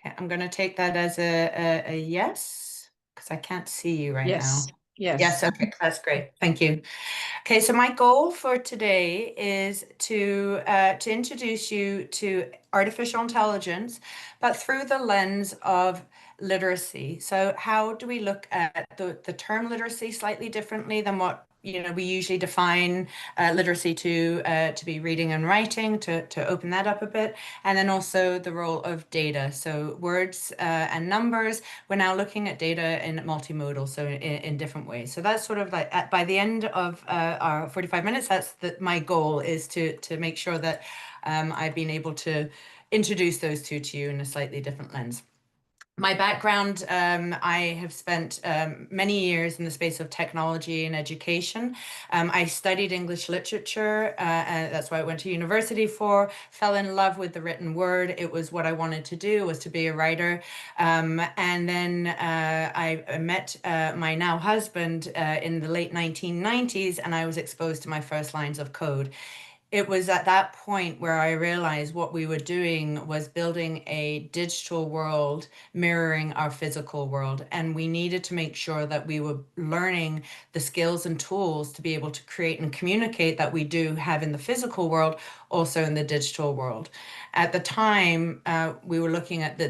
Okay, I'm going to take that as a yes, because I can't see you right now. Yes, yes. Yes, okay, that's great. Thank you. Okay, so my goal for today is to introduce you to artificial intelligence, but through the lens of literacy. So how do we look at the term literacy slightly differently than what we usually define literacy to be reading and writing, to open that up a bit, and then also the role of data. So words and numbers. We're now looking at data in multimodal, so in different ways. So that's sort of like by the end of our 45 minutes, my goal is to make sure that I've been able to introduce those two to you in a slightly different lens. My background, I have spent many years in the space of technology and education. I studied English literature, and that's what I went to university for. Fell in love with the written word. It was what I wanted to do, was to be a writer. And then I met my now husband in the late 1990s, and I was exposed to my first lines of code. It was at that point where I realized what we were doing was building a digital world mirroring our physical world. And we needed to make sure that we were learning the skills and tools to be able to create and communicate that we do have in the physical world, also in the digital world. At the time, we were looking at the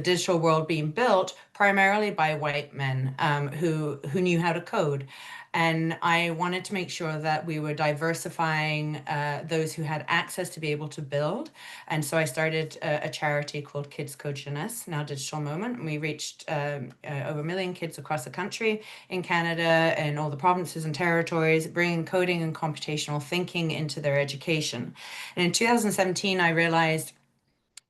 digital world being built primarily by white men who knew how to code. And I wanted to make sure that we were diversifying those who had access to be able to build. And so I started a charity called Kids Code Jeunesse, now Digital Moment. And we reached over 1 million kids across the country, in Canada, and all the provinces and territories, bringing coding and computational thinking into their education. And in 2017, I realized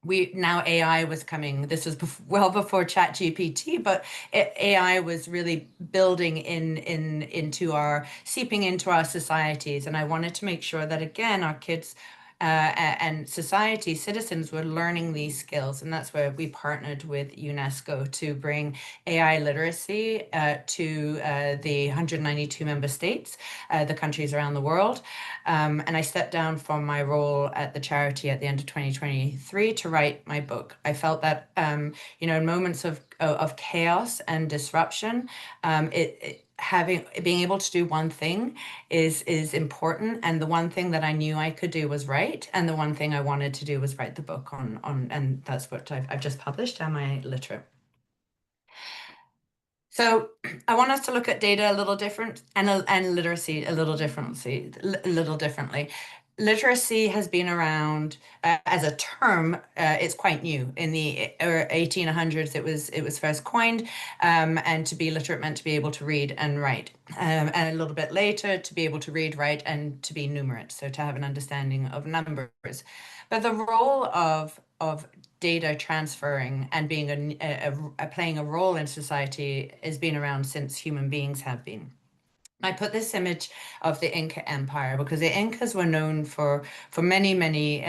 we now AI was coming. This was well before ChatGPT, but AI was really building into our seeping into our societies, and I wanted to make sure that again our kids and society citizens were learning these skills, and that's where we partnered with UNESCO to bring AI literacy to the 192 member states, the countries around the world. And I stepped down from my role at the charity at the end of 2023 to write my book. I felt that, in moments of chaos and disruption, being able to do one thing is important. And the one thing that I knew I could do was write, and the one thing I wanted to do was write the book and that's what I've just published. Am I literate? So I want us to look at data a little different and literacy a little differently. Literacy has been around as a term. It's quite new. In the 1800s, it was first coined, and to be literate meant to be able to read and write. And a little bit later, to be able to read, write, and to be numerate, so to have an understanding of numbers. But the role of data transferring and being playing a role in society has been around since human beings have been. I put this image of the Inca Empire because the Incas were known for many, many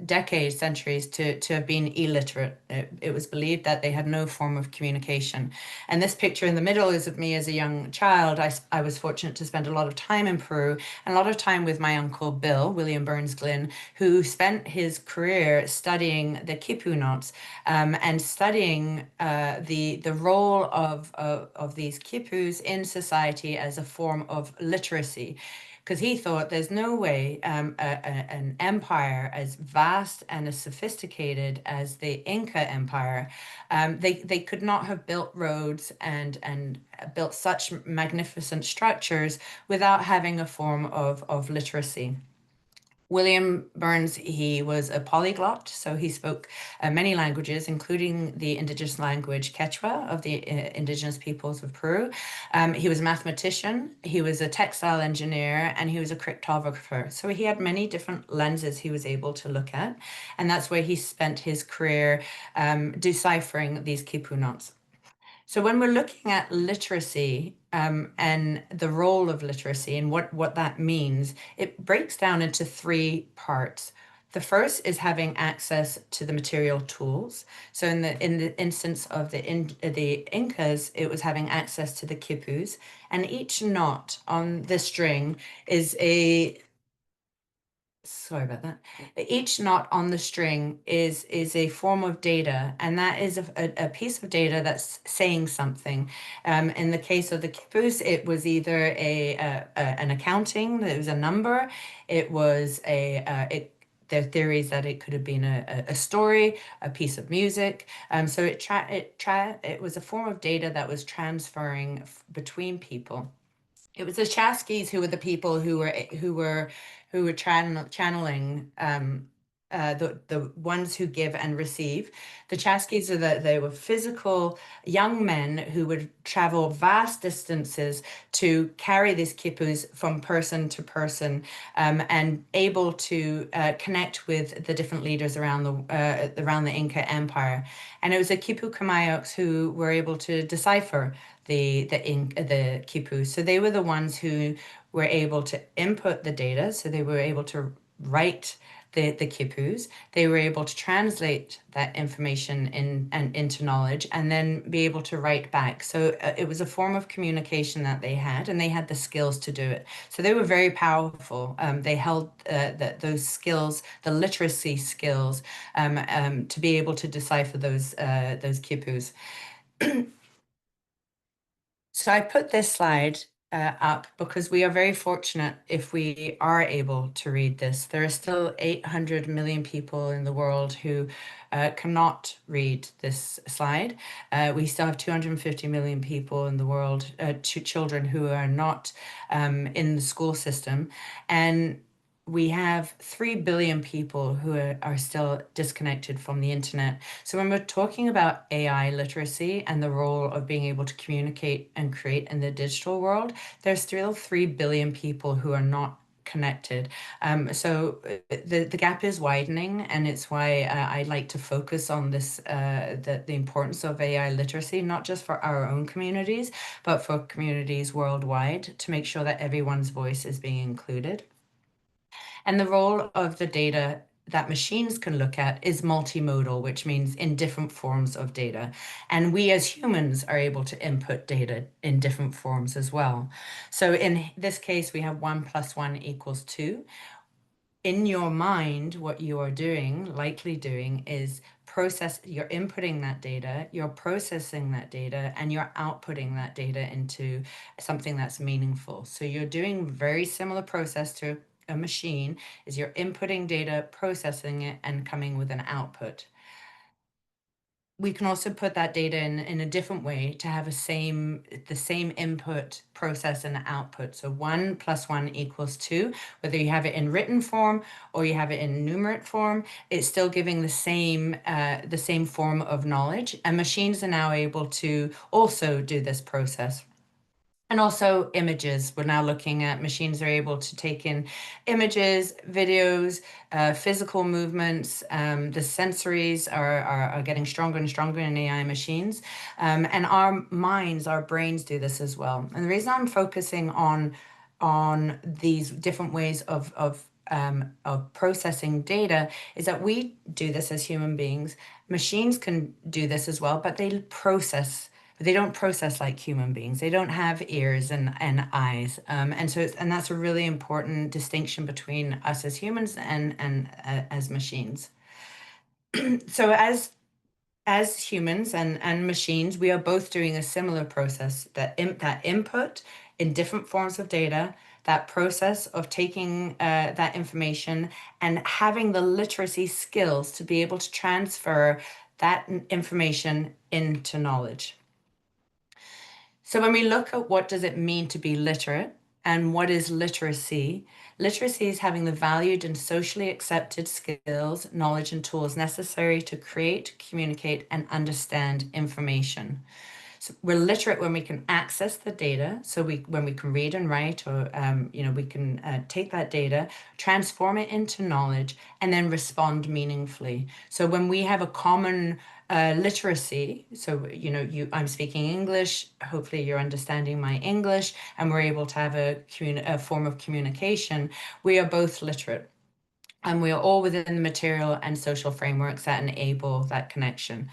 decades, centuries to have been illiterate. It was believed that they had no form of communication. And this picture in the middle is of me as a young child. I was fortunate to spend a lot of time in Peru and a lot of time with my uncle Bill, William Burns Glynn, who spent his career studying the Kipu knots, and studying the role of these Kipus in society as a form of literacy, because he thought there's no way an empire as vast and as sophisticated as the Inca Empire, they could not have built roads and built such magnificent structures without having a form of literacy. William Burns, he was a polyglot, so he spoke many languages, including the indigenous language Quechua of the indigenous peoples of Peru. He was a mathematician, he was a textile engineer, and he was a cryptographer. So he had many different lenses he was able to look at, and that's where he spent his career deciphering these Kipu knots. So when we're looking at literacy, and the role of literacy and what that means, it breaks down into three parts. The first is having access to the material tools. So in the instance of the Incas, it was having access to the quipus, and each knot on the string is a sorry about that. Each knot on the string is a form of data, and that is a piece of data that's saying something. In the case of the quipus, it was either an accounting, it was a number, it was there are theories that it could have been a story, a piece of music. So it was a form of data that was transferring between people. It was the Chaskies who were the people who were channeling the ones who give and receive. The Chaskies are they were physical young men who would travel vast distances to carry these quipus from person to person, and able to connect with the different leaders around the Inca Empire. And it was the Quipu Kamayoks who were able to decipher the quipu. So they were the ones who were able to input the data. So they were able to write the quipus. They were able to translate that information into knowledge, and then be able to write back. So it was a form of communication that they had, and they had the skills to do it. So they were very powerful. They held those skills, the literacy skills, to be able to decipher those quipus. So I put this slide up because we are very fortunate if we are able to read this. There are still 800 million people in the world who cannot read this slide. We still have 250 million people in the world, children who are not in the school system. And we have 3 billion people who are still disconnected from the internet. So when we're talking about AI literacy and the role of being able to communicate and create in the digital world, there's still 3 billion people who are not connected. So the gap is widening, and it's why I like to focus on this, the importance of AI literacy, not just for our own communities, but for communities worldwide, to make sure that everyone's voice is being included. And the role of the data that machines can look at is multimodal, which means in different forms of data. And we as humans are able to input data in different forms as well. So in this case, we have 1 + 1 = 2. In your mind, what you are doing, likely doing, is you're inputting that data, you're processing that data, and you're outputting that data into something that's meaningful. So you're doing very similar process to a machine, is you're inputting data, processing it, and coming with an output. We can also put that data in a different way to have the same input, process, and output. So 1 + 1 = 2, whether you have it in written form or you have it in numerate form, it's still giving the same form of knowledge. And machines are now able to also do this process. And also images. We're now looking at machines are able to take in images, videos, physical movements. The sensories are getting stronger and stronger in AI machines. And our minds, our brains do this as well. And the reason I'm focusing on these different ways of processing data is that we do this as human beings. Machines can do this as well, but they don't process like human beings. They don't have ears and eyes. And that's a really important distinction between us as humans and as machines. So as humans and machines, we are both doing a similar process, that input in different forms of data, that process of taking that information and having the literacy skills to be able to transfer that information into knowledge. So when we look at what does it mean to be literate and what is literacy, literacy is having the valued and socially accepted skills, knowledge, and tools necessary to create, communicate, and understand information. So we're literate when we can access the data. So when we can read and write, or we can take that data, transform it into knowledge, and then respond meaningfully. So when we have a common literacy, so I'm speaking English. Hopefully, you're understanding my English, and we're able to have a form of communication. We are both literate. And we are all within the material and social frameworks that enable that connection.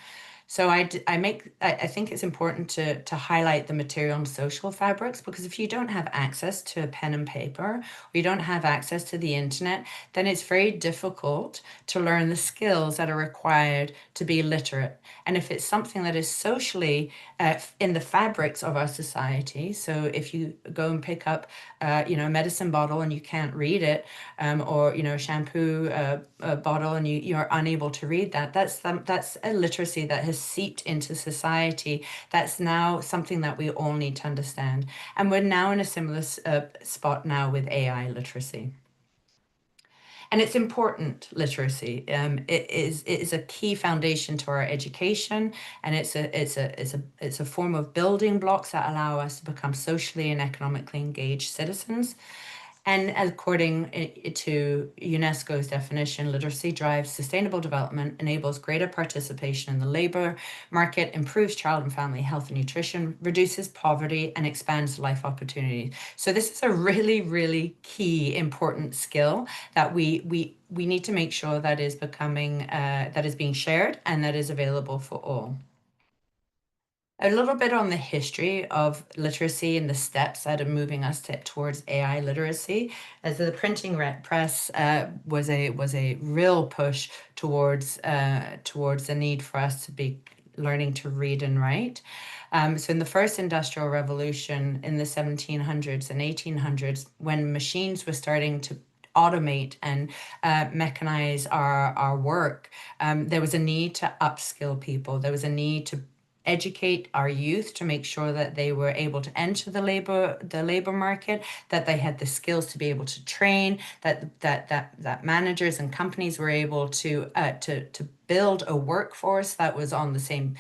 So I think it's important to highlight the material and social fabrics, because if you don't have access to a pen and paper, or you don't have access to the internet, then it's very difficult to learn the skills that are required to be literate. And if it's something that is socially in the fabrics of our society, so if you go and pick up, a medicine bottle and you can't read it, or a shampoo bottle and you're unable to read that, that's a literacy that has seeped into society. That's now something that we all need to understand, and we're now in a similar spot now with AI literacy. And it's important literacy. It is a key foundation to our education, and it's a form of building blocks that allow us to become socially and economically engaged citizens. And according to UNESCO's definition, literacy drives sustainable development, enables greater participation in the labor market, improves child and family health and nutrition, reduces poverty, and expands life opportunities. So this is a really, really key, important skill that we need to make sure that is that is being shared and that is available for all. A little bit on the history of literacy and the steps that are moving us towards AI literacy. As the printing press was a real push towards the need for us to be learning to read and write. So in the first industrial revolution in the 1700s and 1800s, when machines were starting to automate and mechanize our work, there was a need to upskill people. There was a need to educate our youth to make sure that they were able to enter the labor market, that they had the skills to be able to train, that managers and companies were able to build a workforce that was on the same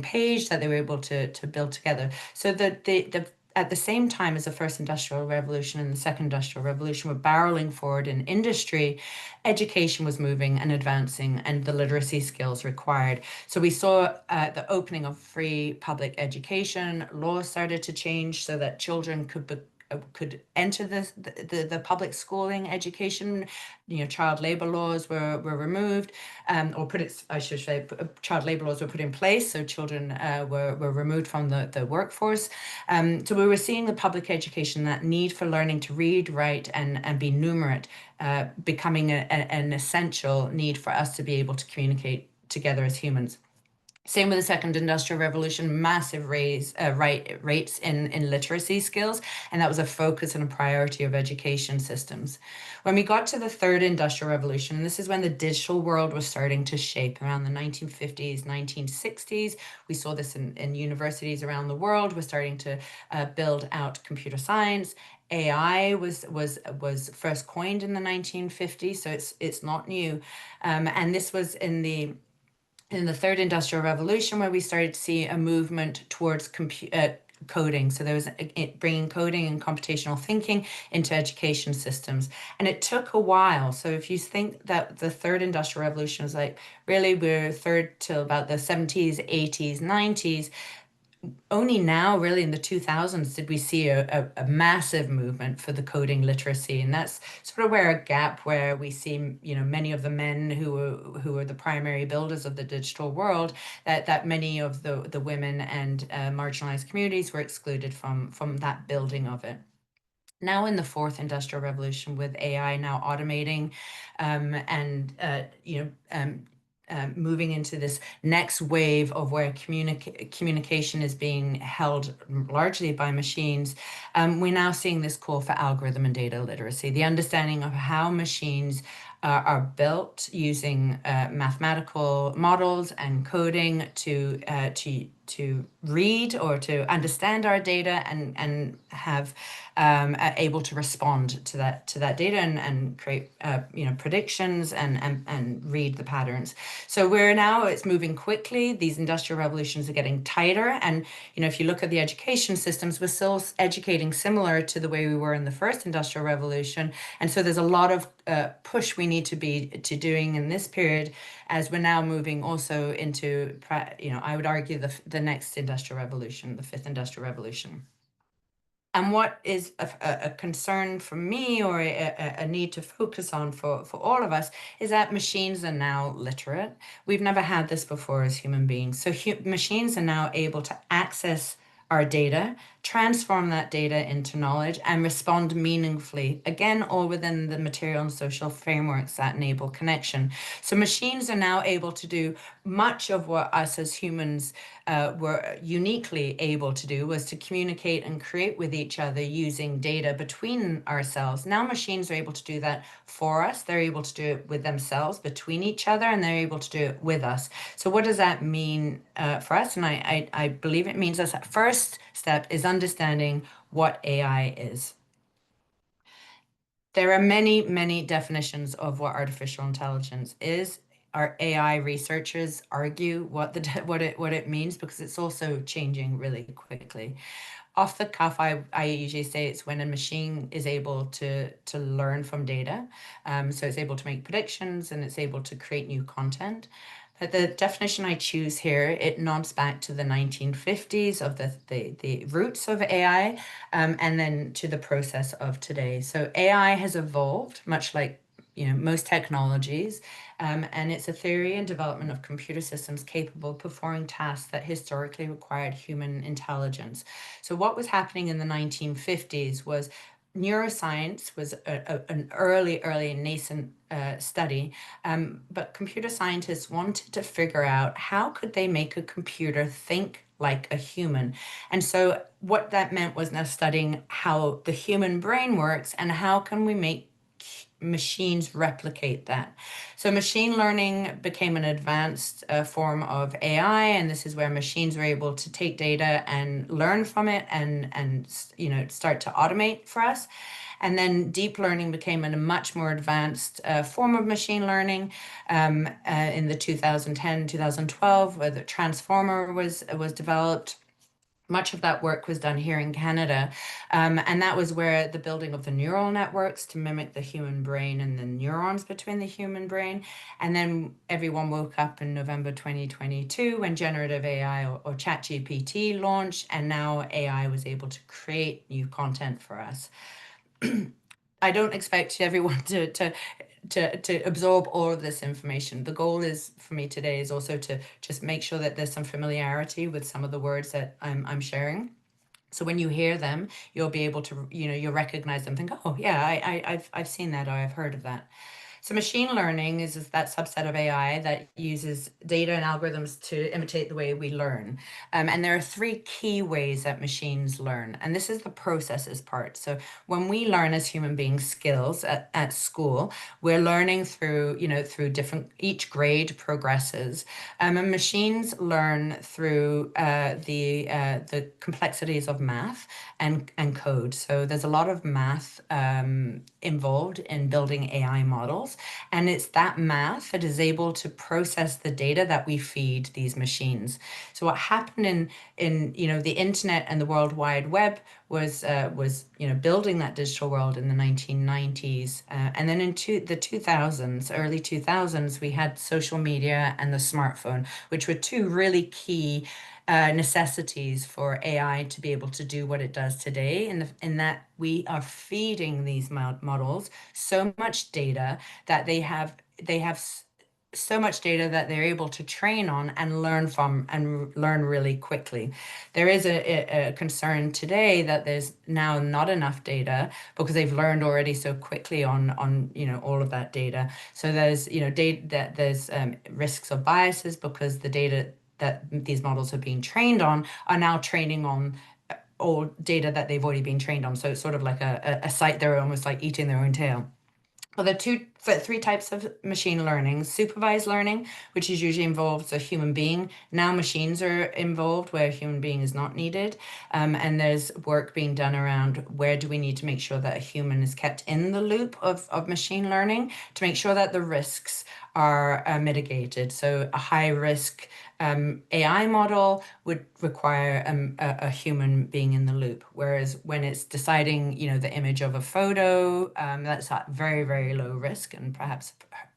page, that they were able to build together. So the at the same time as the first industrial revolution and the second industrial revolution were barreling forward in industry, education was moving and advancing, and the literacy skills required. So we saw the opening of free public education. Laws started to change so that children could enter the public schooling education. Child labor laws were removed, or I should say, child labor laws were put in place, so children were removed from the workforce. So we were seeing the public education, that need for learning to read, write, and be numerate, becoming an essential need for us to be able to communicate together as humans. Same with the second industrial revolution, massive rates in literacy skills, and that was a focus and a priority of education systems. When we got to the third industrial revolution, this is when the digital world was starting to shape around the 1950s, 1960s. We saw this in universities around the world. We're starting to build out computer science. AI was first coined in the 1950s, so it's not new, and this was in the third industrial revolution where we started to see a movement towards coding. So there was bringing coding and computational thinking into education systems, and it took a while. So if you think that the third industrial revolution was like, really, we're third till about the 70s, 80s, 90s, only now, really in the 2000s, did we see a massive movement for the coding literacy. And that's sort of where a gap where we see, many of the men who were the primary builders of the digital world, that many of the women and marginalized communities were excluded from that building of it. Now in the fourth industrial revolution, with AI now automating, and moving into this next wave of where communication is being held largely by machines, we're now seeing this call for algorithm and data literacy, the understanding of how machines are built using mathematical models and coding to read or to understand our data and have able to respond to that data and create predictions and read the patterns. So it's moving quickly. These industrial revolutions are getting tighter, and if you look at the education systems, we're still educating similar to the way we were in the first industrial revolution, and so there's a lot of push we need to be doing in this period, as we're now moving also into I would argue the next industrial revolution, the fifth industrial revolution. And what is a concern for me, or a need to focus on for all of us, is that machines are now literate. We've never had this before as human beings. So machines are now able to access our data, transform that data into knowledge, and respond meaningfully, again, all within the material and social frameworks that enable connection. So machines are now able to do much of what us as humans were uniquely able to do, was to communicate and create with each other using data between ourselves. Now machines are able to do that for us. They're able to do it with themselves, between each other, and they're able to do it with us. So what does that mean for us? And I believe it means that first step is understanding what AI is. There are many, many definitions of what artificial intelligence is. Our AI researchers argue what it means, because it's also changing really quickly. Off the cuff, I usually say it's when a machine is able to learn from data. So it's able to make predictions and it's able to create new content. But the definition I choose here, it nods back to the 1950s of the roots of AI, and then to the process of today. So AI has evolved, much like most technologies, and it's a theory and development of computer systems capable of performing tasks that historically required human intelligence. So what was happening in the 1950s was neuroscience was an early nascent study, but computer scientists wanted to figure out how could they make a computer think like a human. And so what that meant was now studying how the human brain works and how can we make machines replicate that. So machine learning became an advanced form of AI, and this is where machines were able to take data and learn from it, and start to automate for us. And then deep learning became a much more advanced form of machine learning in the 2010, 2012, where the transformer was developed. Much of that work was done here in Canada. And that was where the building of the neural networks to mimic the human brain and the neurons between the human brain. And then everyone woke up in November 2022 when generative AI or ChatGPT launched, and now AI was able to create new content for us. I don't expect everyone to absorb all of this information. The goal is for me today is also to just make sure that there's some familiarity with some of the words that I'm sharing. So when you hear them, you'll be able to, you'll recognize them, think, oh yeah, I've seen that, or I've heard of that. So machine learning is that subset of AI that uses data and algorithms to imitate the way we learn. And there are three key ways that machines learn. And this is the processes part. So when we learn as human beings skills at school, we're learning through, through different, each grade progresses. And machines learn through the complexities of math and code. So there's a lot of math involved in building AI models. And it's that math that is able to process the data that we feed these machines. So what happened in the internet and the World Wide Web was building that digital world in the 1990s, and then in the 2000s, early 2000s, we had social media and the smartphone, which were two really key necessities for AI to be able to do what it does today, in that we are feeding these models so much data that they have so much data that they're able to train on and learn from and learn really quickly. There is a concern today that there's now not enough data because they've learned already so quickly on all of that data. So there's data that there's risks of biases because the data that these models have been trained on are now training on all data that they've already been trained on. So it's sort of like a site, they're almost like eating their own tail. Well, there are three types of machine learning. Supervised learning, which is usually involves a human being. Now machines are involved where a human being is not needed. And there's work being done around where do we need to make sure that a human is kept in the loop of machine learning to make sure that the risks are mitigated. So a high risk AI model would require a human being in the loop, whereas when it's deciding, the image of a photo, that's at very, very low risk and perhaps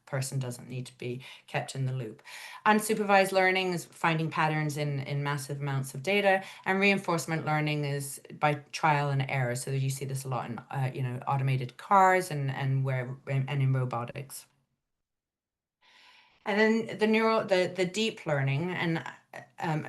person doesn't need to be kept in the loop. Unsupervised learning is finding patterns in massive amounts of data, and reinforcement learning is by trial and error. So you see this a lot in automated cars and in robotics. And then the deep learning, and um,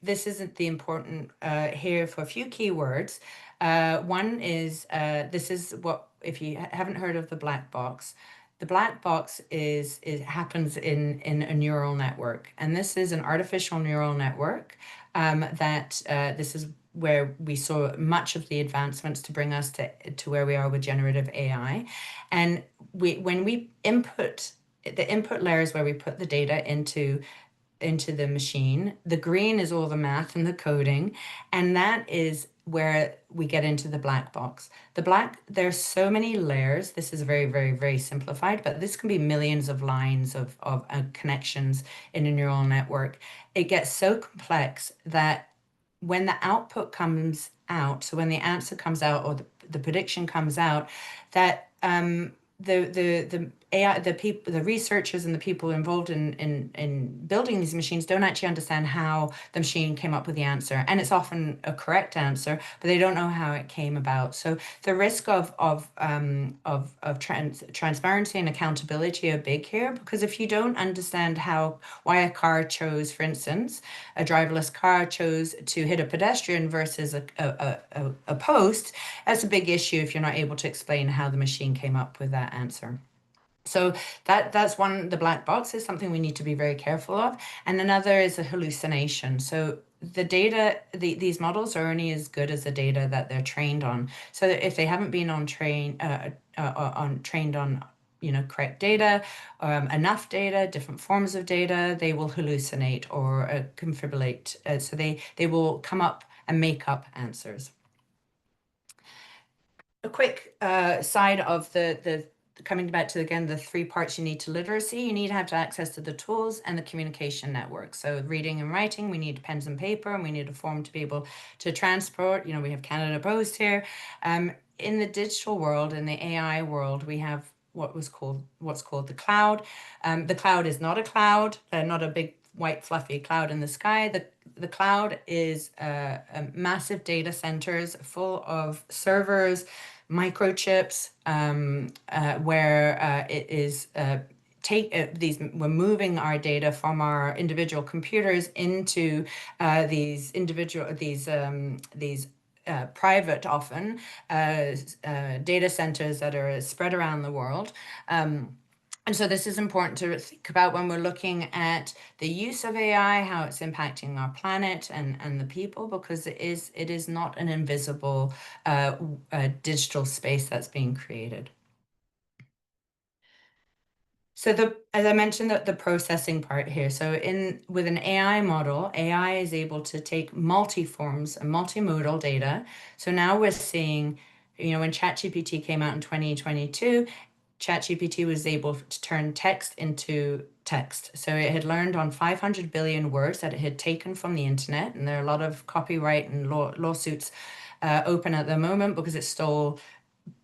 this isn't the important here for a few keywords. One is this is what, if you haven't heard of the black box, the black box is it happens in a neural network, and this is an artificial neural network that this is where we saw much of the advancements to bring us to where we are with generative AI. And when we input the input layer is where we put the data into the machine. The green is all the math and the coding, and that is where we get into the black box. There's so many layers. This is very, very, very simplified, but this can be millions of lines of connections in a neural network. It gets so complex that when the output comes out, so when the answer comes out or the prediction comes out, that the AI, the people, the researchers and the people involved in building these machines don't actually understand how the machine came up with the answer. And it's often a correct answer, but they don't know how it came about. So the risk of transparency and accountability are big here, because if you don't understand why a car chose, for instance, a driverless car chose to hit a pedestrian versus a post, that's a big issue if you're not able to explain how the machine came up with that answer. So that's one, the black box is something we need to be very careful of. And another is a hallucination. So the data, these models are only as good as the data that they're trained on. So if they haven't been trained on correct data, enough data, different forms of data, they will hallucinate or confabulate. So they will come up and make up answers. A quick side of the coming back to, again, the three parts you need to literacy. You need to have access to the tools and the communication network. So reading and writing, we need pens and paper, and we need a form to be able to transport. We have Canada Post here. In the digital world, in the AI world, we have what's called the cloud. The cloud is not a cloud, not a big white fluffy cloud in the sky. The cloud is massive data centers full of servers, microchips, where it is we're moving our data from our individual computers into these private, often data centers that are spread around the world. And so this is important to think about when we're looking at the use of AI, how it's impacting our planet and the people, because it is not an invisible digital space that's being created. So as I mentioned, the processing part here. So with an AI model, AI is able to take multi-forms and multimodal data. So now we're seeing, when ChatGPT came out in 2022, ChatGPT was able to turn text into text. So it had learned on 500 billion words that it had taken from the internet. And there are a lot of copyright and lawsuits open at the moment because it stole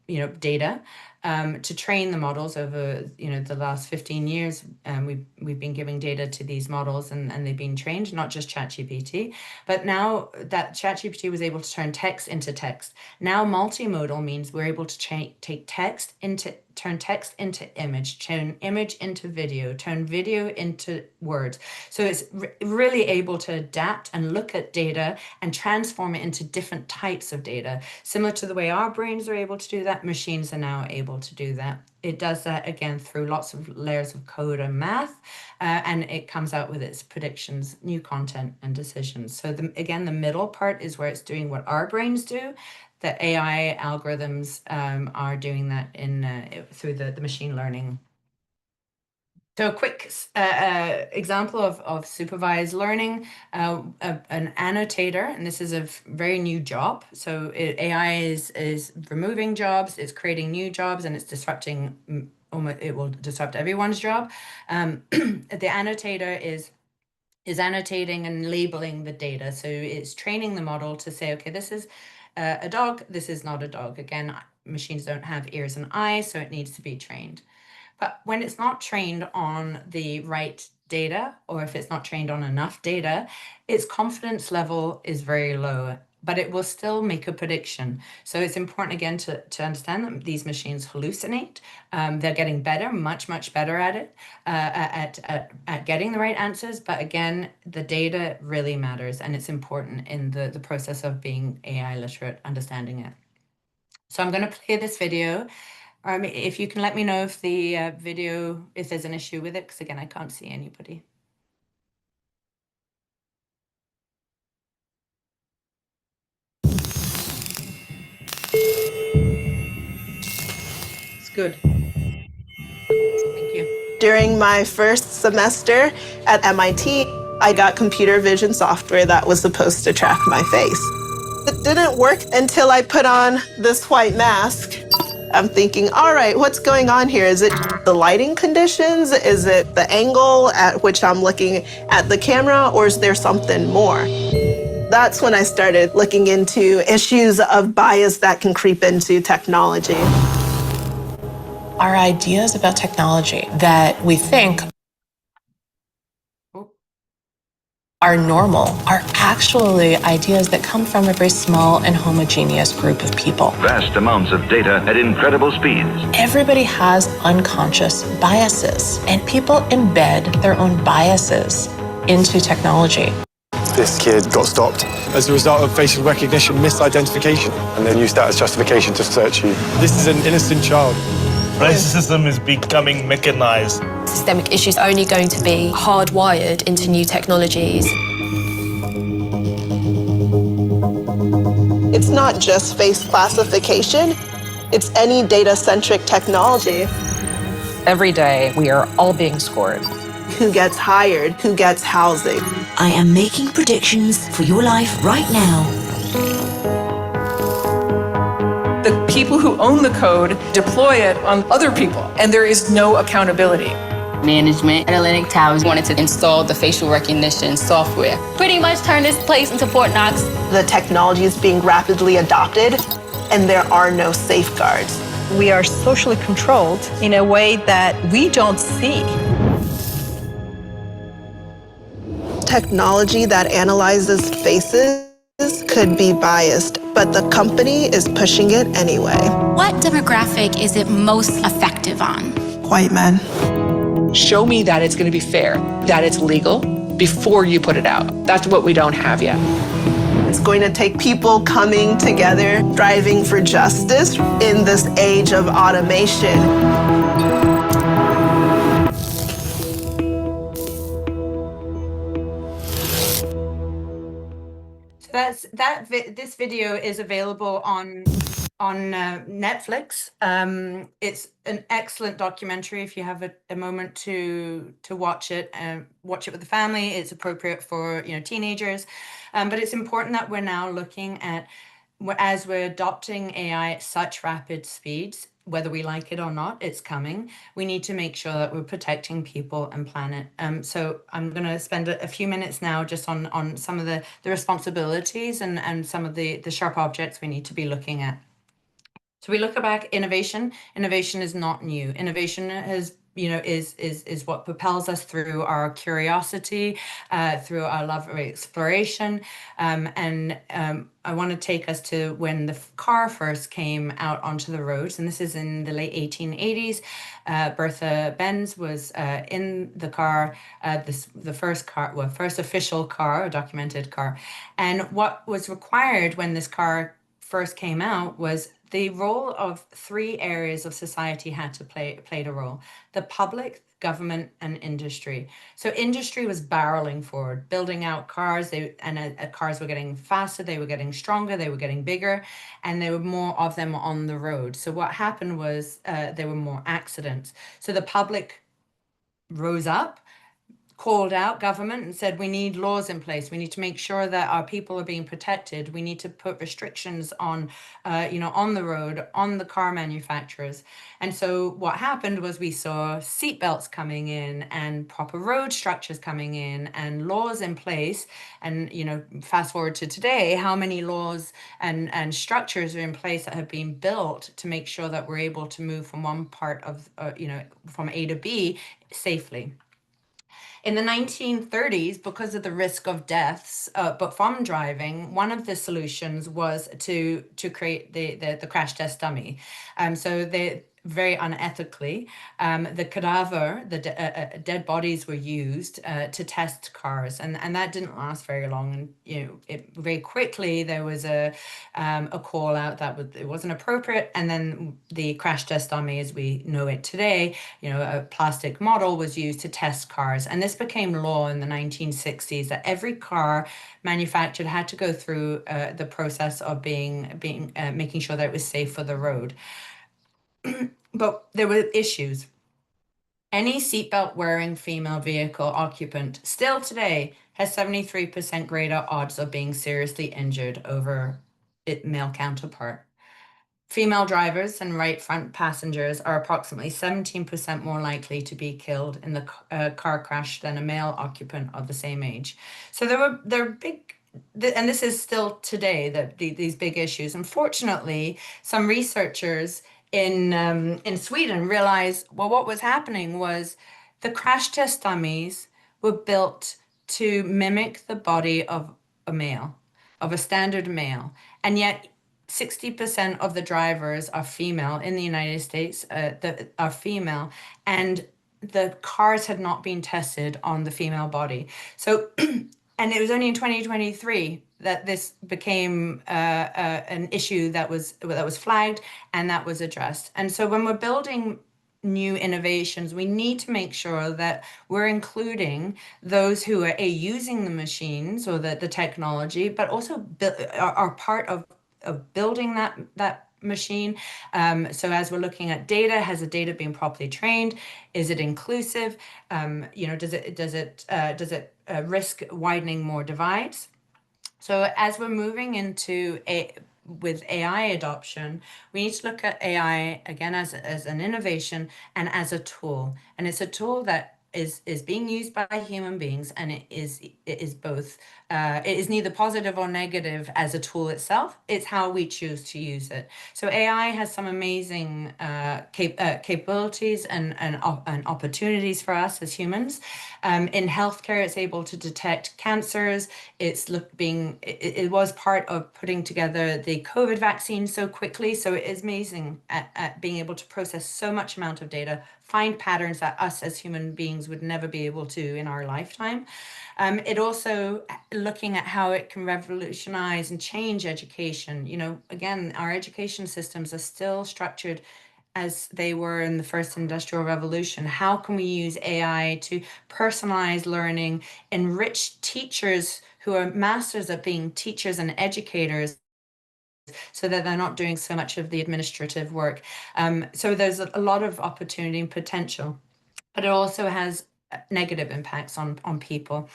data to train the models over the last 15 years. We've been giving data to these models and they've been trained, not just ChatGPT. But now that ChatGPT was able to turn text into text, now multimodal means we're able to turn text into image, turn image into video, turn video into words. So it's really able to adapt and look at data and transform it into different types of data. Similar to the way our brains are able to do that, machines are now able to do that. It does that, again, through lots of layers of code and math, and it comes out with its predictions, new content, and decisions. So again, the middle part is where it's doing what our brains do. The AI algorithms are doing that through the machine learning. So a quick example of supervised learning, an annotator, and this is a very new job. So AI is removing jobs, it's creating new jobs, and it's disrupting, it will disrupt everyone's job. The annotator is annotating and labeling the data. So it's training the model to say, okay, this is a dog, this is not a dog. Again, machines don't have ears and eyes, so it needs to be trained. But when it's not trained on the right data, or if it's not trained on enough data, its confidence level is very low, but it will still make a prediction. So it's important, again, to understand that these machines hallucinate. They're getting better, much better at it, at getting the right answers. But again, the data really matters, and it's important in the process of being AI literate, understanding it. So I'm going to play this video. If you can let me know if the video, if there's an issue with it, because again, I can't see anybody. It's good. Thank you. During my first semester at MIT, I got computer vision software that was supposed to track my face. It didn't work until I put on this white mask. I'm thinking, all right, what's going on here? Is it the lighting conditions? Is it the angle at which I'm looking at the camera, or is there something more? That's when I started looking into issues of bias that can creep into technology. Our ideas about technology that we think are normal are actually ideas that come from a very small and homogeneous group of people. Vast amounts of data at incredible speeds. Everybody has unconscious biases, and people embed their own biases into technology. This kid got stopped as a result of facial recognition misidentification, and then used that as justification to search you. This is an innocent child. Racism is becoming mechanized. Systemic issues are only going to be hardwired into new technologies. It's not just face classification, it's any data-centric technology. Every day, we are all being scored. Who gets hired? Who gets housing? I am making predictions for your life right now. The people who own the code deploy it on other people, and there is no accountability. Management at Atlantic Towers wanted to install the facial recognition software. Pretty much turn this place into Fort Knox. The technology is being rapidly adopted, and there are no safeguards. We are socially controlled in a way that we don't see. Technology that analyzes faces could be biased, but the company is pushing it anyway. What demographic is it most effective on? White men. Show me that it's going to be fair, that it's legal, before you put it out. That's what we don't have yet. It's going to take people coming together, striving for justice in this age of automation. This video is available on Netflix. It's an excellent documentary if you have a moment to watch it and watch it with the family. It's appropriate for teenagers, but it's important that we're now looking at, as we're adopting AI at such rapid speeds, whether we like it or not, it's coming. We need to make sure that we're protecting people and planet. So I'm going to spend a few minutes now just on some of the responsibilities and some of the sharp objects we need to be looking at. So we look back, innovation. Innovation is not new. Innovation has is what propels us through our curiosity, through our love of exploration. I want to take us to when the car first came out onto the roads, and this is in the late 1880s. Bertha Benz was in the car, the first official car, a documented car. And what was required when this car first came out was the role of three areas of society had to played a role: the public, government, and industry. So industry was barreling forward, building out cars. Cars were getting faster, they were getting stronger, they were getting bigger, and there were more of them on the road. So what happened was there were more accidents. So the public rose up, called out government and said, we need laws in place. We need to make sure that our people are being protected. We need to put restrictions on, on the road, on the car manufacturers. And so what happened was we saw seatbelts coming in and proper road structures coming in and laws in place. And, fast forward to today, how many laws and structures are in place that have been built to make sure that we're able to move from one part of, from A to B safely. In the 1930s, because of the risk of deaths, but from driving, one of the solutions was to create the crash test dummy. So they very unethically, the cadaver, the dead bodies were used to test cars, and that didn't last very long. And very quickly there was a call out that it wasn't appropriate, and then the crash test dummy, as we know it today, a plastic model was used to test cars, and this became law in the 1960s that every car manufactured had to go through the process of making sure that it was safe for the road. But there were issues. Any seatbelt wearing female vehicle occupant still today has 73% greater odds of being seriously injured over its male counterpart. Female drivers and right front passengers are approximately 17% more likely to be killed in the car crash than a male occupant of the same age. So there are big, and this is still today, these big issues. Unfortunately, some researchers in Sweden realized, well, what was happening was the crash test dummies were built to mimic the body of a male, of a standard male, and yet 60% of the drivers are female in the United States, that are female, and the cars had not been tested on the female body. So, and it was only in 2023 that this became an issue that was flagged and that was addressed. And so when we're building new innovations, we need to make sure that we're including those who are using the machines or the technology, but also are part of building that machine. So as we're looking at data, has the data been properly trained? Is it inclusive? Does it risk widening more divides? So as we're moving into with AI adoption, we need to look at AI again as an innovation and as a tool. And it's a tool that is being used by human beings, and it is both. It is neither positive or negative as a tool itself. It's how we choose to use it. So AI has some amazing capabilities and opportunities for us as humans. In healthcare, it's able to detect cancers. It was part of putting together the COVID vaccine so quickly. So it is amazing at being able to process so much amount of data, find patterns that us as human beings would never be able to in our lifetime. It also looking at how it can revolutionize and change education. Again, our education systems are still structured as they were in the first industrial revolution. How can we use AI to personalize learning, enrich teachers who are masters at being teachers and educators, so that they're not doing so much of the administrative work? So there's a lot of opportunity and potential, but it also has negative impacts on people.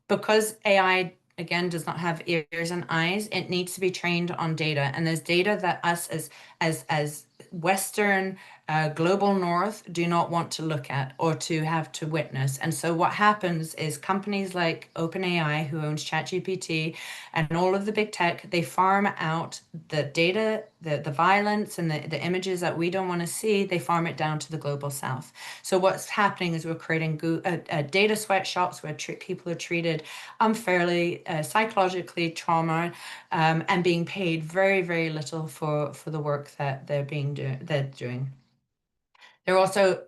Because AI, again, does not have ears and eyes, it needs to be trained on data. And there's data that us as Western global North do not want to look at or to have to witness. And so what happens is companies like OpenAI, who owns ChatGPT, and all of the big tech, they farm out the data, the violence and the images that we don't want to see. They farm it down to the global South. So what's happening is we're creating data sweatshops where people are treated unfairly, psychologically trauma, and being paid very, very little for the work that they're doing. There are also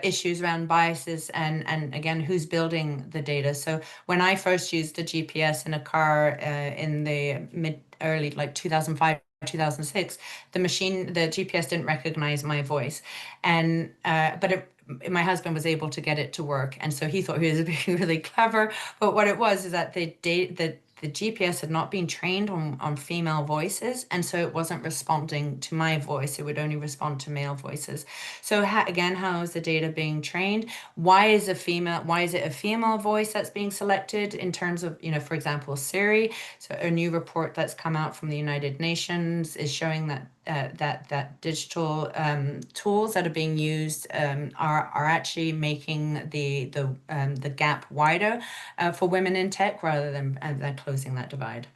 issues around biases and again, who's building the data. So when I first used a GPS in a car in the early 2005, 2006, the GPS didn't recognize my voice, and but my husband was able to get it to work, and so he thought he was being really clever. But what it was is that the the GPS had not been trained on female voices, and so it wasn't responding to my voice. It would only respond to male voices. So again, how is the data being trained? Why is it a female voice that's being selected in terms of, for example, Siri? So a new report that's come out from the United Nations is showing that that digital tools that are being used are actually making the gap wider for women in tech rather than closing that divide.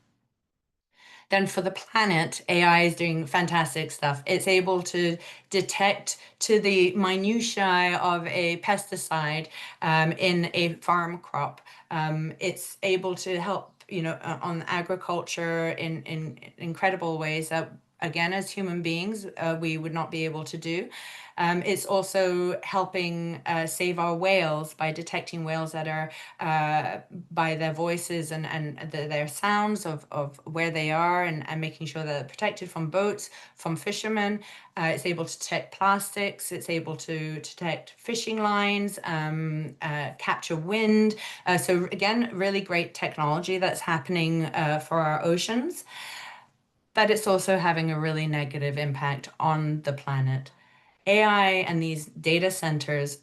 Then for the planet, AI is doing fantastic stuff. It's able to detect to the minutiae of a pesticide in a farm crop. It's able to help, on agriculture in incredible ways that, again, as human beings, we would not be able to do. It's also helping save our whales by detecting whales that are, by their voices and their sounds of where they are, and making sure that they're protected from boats, from fishermen. It's able to detect plastics. It's able to detect fishing lines, capture wind. So again, really great technology that's happening for our oceans. But it's also having a really negative impact on the planet. AI and these data centers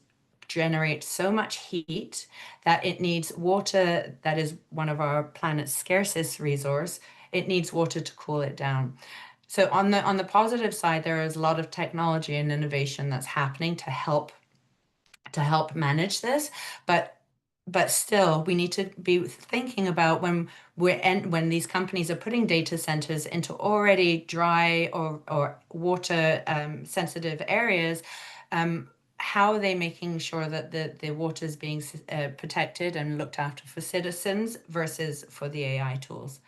generate so much heat that it needs water. That is one of our planet's scarcest resource. It needs water to cool it down. So on the positive side, there is a lot of technology and innovation that's happening to help manage this, but still, we need to be thinking about when these companies are putting data centers into already dry or water sensitive areas. How are they making sure that the water is being protected and looked after for citizens versus for the AI tools?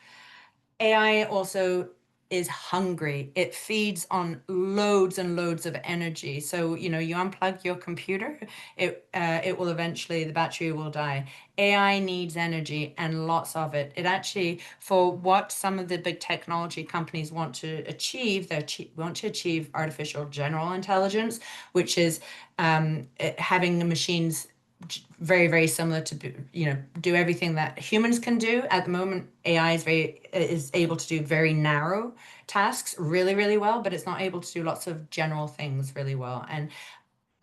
AI also is hungry. It feeds on loads and loads of energy. So, you unplug your computer, it will eventually, the battery will die. AI needs energy and lots of it. It actually, for what some of the big technology companies want to achieve, they want to achieve artificial general intelligence, which is having the machines very, very similar to, do everything that humans can do. At the moment, AI is able to do very narrow tasks really, really well, but it's not able to do lots of general things really well. And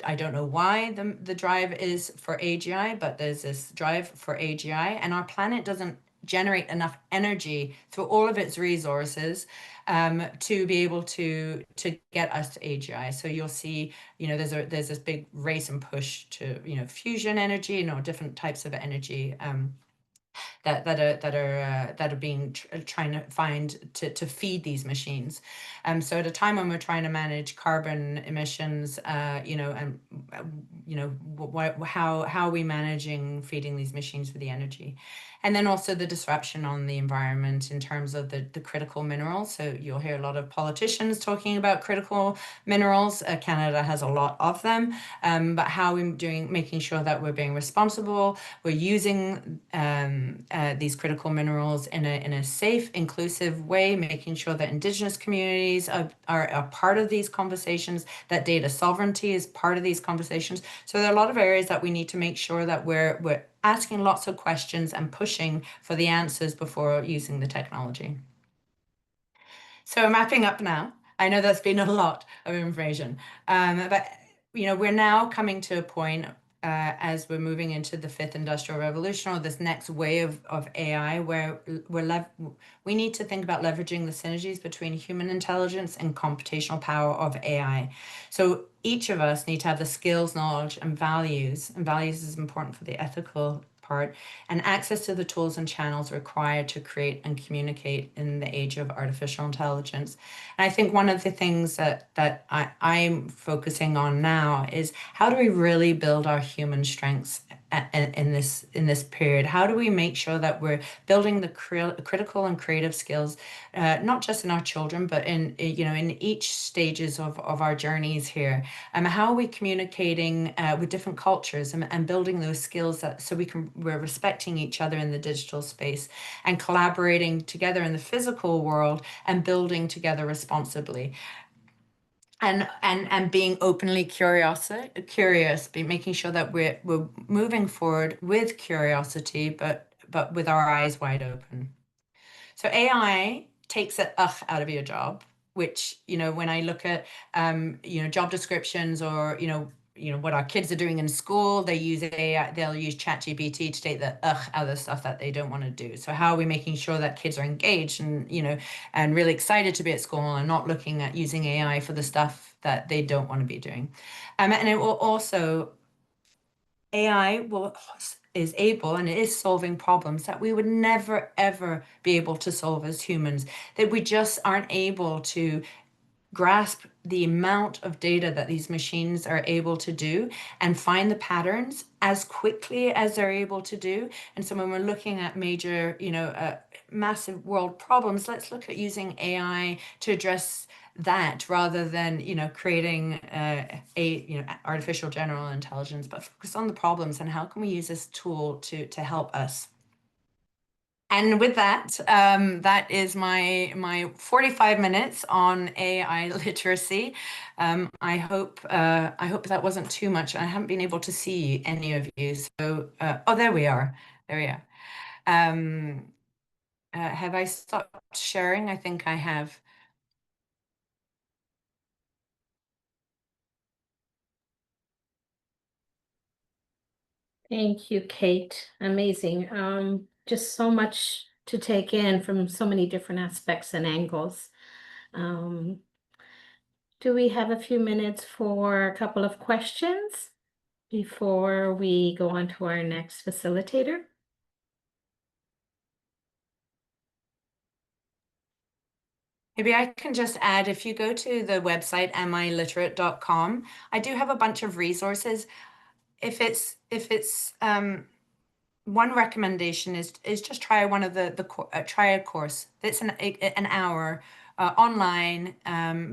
I don't know why the drive is for AGI, but there's this drive for AGI, and our planet doesn't generate enough energy through all of its resources to be able to get us to AGI. So you'll see, there's this big race and push to, fusion energy, different types of energy that are being trying to find to feed these machines. So at a time when we're trying to manage carbon emissions, and how are we managing feeding these machines with the energy? And then also the disruption on the environment in terms of the critical minerals. So you'll hear a lot of politicians talking about critical minerals. Canada has a lot of them, but how we're making sure that we're being responsible, we're using these critical minerals in a safe, inclusive way, making sure that Indigenous communities are part of these conversations, that data sovereignty is part of these conversations. So there are a lot of areas that we need to make sure that we're asking lots of questions and pushing for the answers before using the technology. So I'm wrapping up now. I know that's been a lot of information, but we're now coming to a point as we're moving into the fifth industrial revolution, or this next wave of AI, where we need to think about leveraging the synergies between human intelligence and computational power of AI. So each of us need to have the skills, knowledge, and values is important for the ethical part, and access to the tools and channels required to create and communicate in the age of artificial intelligence. And I think one of the things that I'm focusing on now is, how do we really build our human strengths in this period? How do we make sure that we're building the critical and creative skills, not just in our children, but in each stages of our journeys here? How are we communicating with different cultures and building those skills so we're respecting each other in the digital space and collaborating together in the physical world and building together responsibly? And being openly curious, making sure that we're moving forward with curiosity, but with our eyes wide open. So AI takes the out of your job, which, when I look at, job descriptions or, what our kids are doing in school, they use AI, they'll use ChatGPT to take the out of the stuff that they don't want to do. So how are we making sure that kids are engaged and, and really excited to be at school and not looking at using AI for the stuff that they don't want to be doing? And it will also, AI is able and it is solving problems that we would never, ever be able to solve as humans, that we just aren't able to grasp the amount of data that these machines are able to do and find the patterns as quickly as they're able to do. And so when we're looking at major, massive world problems, let's look at using AI to address that rather than, creating artificial general intelligence, but focus on the problems and how can we use this tool to help us. And with that, that is my 45 minutes on AI literacy. I hope that wasn't too much. I haven't been able to see any of you. So, there we are. There we are. Have I stopped sharing? I think I have. Thank you, Kate. Amazing. Just so much to take in from so many different aspects and angles. Do we have a few minutes for a couple of questions before we go on to our next facilitator? Maybe I can just add, if you go to the website amiliterate.com, I do have a bunch of resources. If it's one recommendation is just try one of try a course. It's an hour online,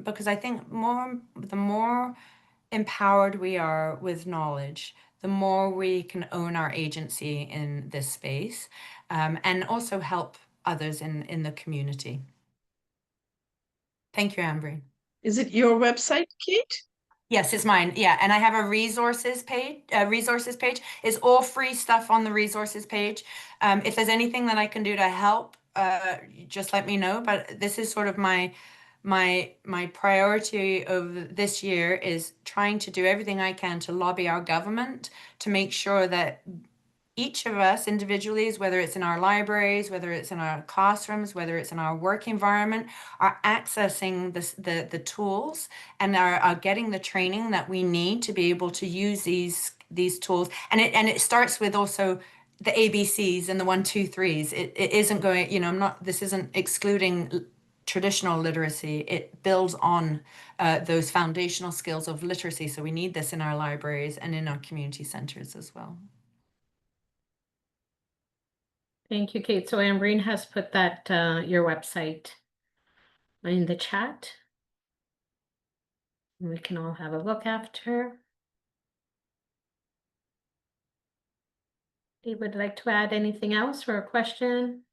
because I think the more empowered we are with knowledge, the more we can own our agency in this space, and also help others in the community. Thank you, Ambreen. Is it your website, Kate? Yes, it's mine. Yeah, and I have a resources page. It's all free stuff on the resources page. If there's anything that I can do to help, just let me know. But this is sort of my priority of this year is trying to do everything I can to lobby our government to make sure that each of us individually, whether it's in our libraries, whether it's in our classrooms, whether it's in our work environment, are accessing the tools and are getting the training that we need to be able to use these tools. And it starts with also the ABCs and the 1, 2, 3s. It isn't going, this isn't excluding traditional literacy. It builds on those foundational skills of literacy. So we need this in our libraries and in our community centers as well. Thank you, Kate. So Ambreen has put that your website in the chat. We can all have a look after. You would like to add anything else or a question?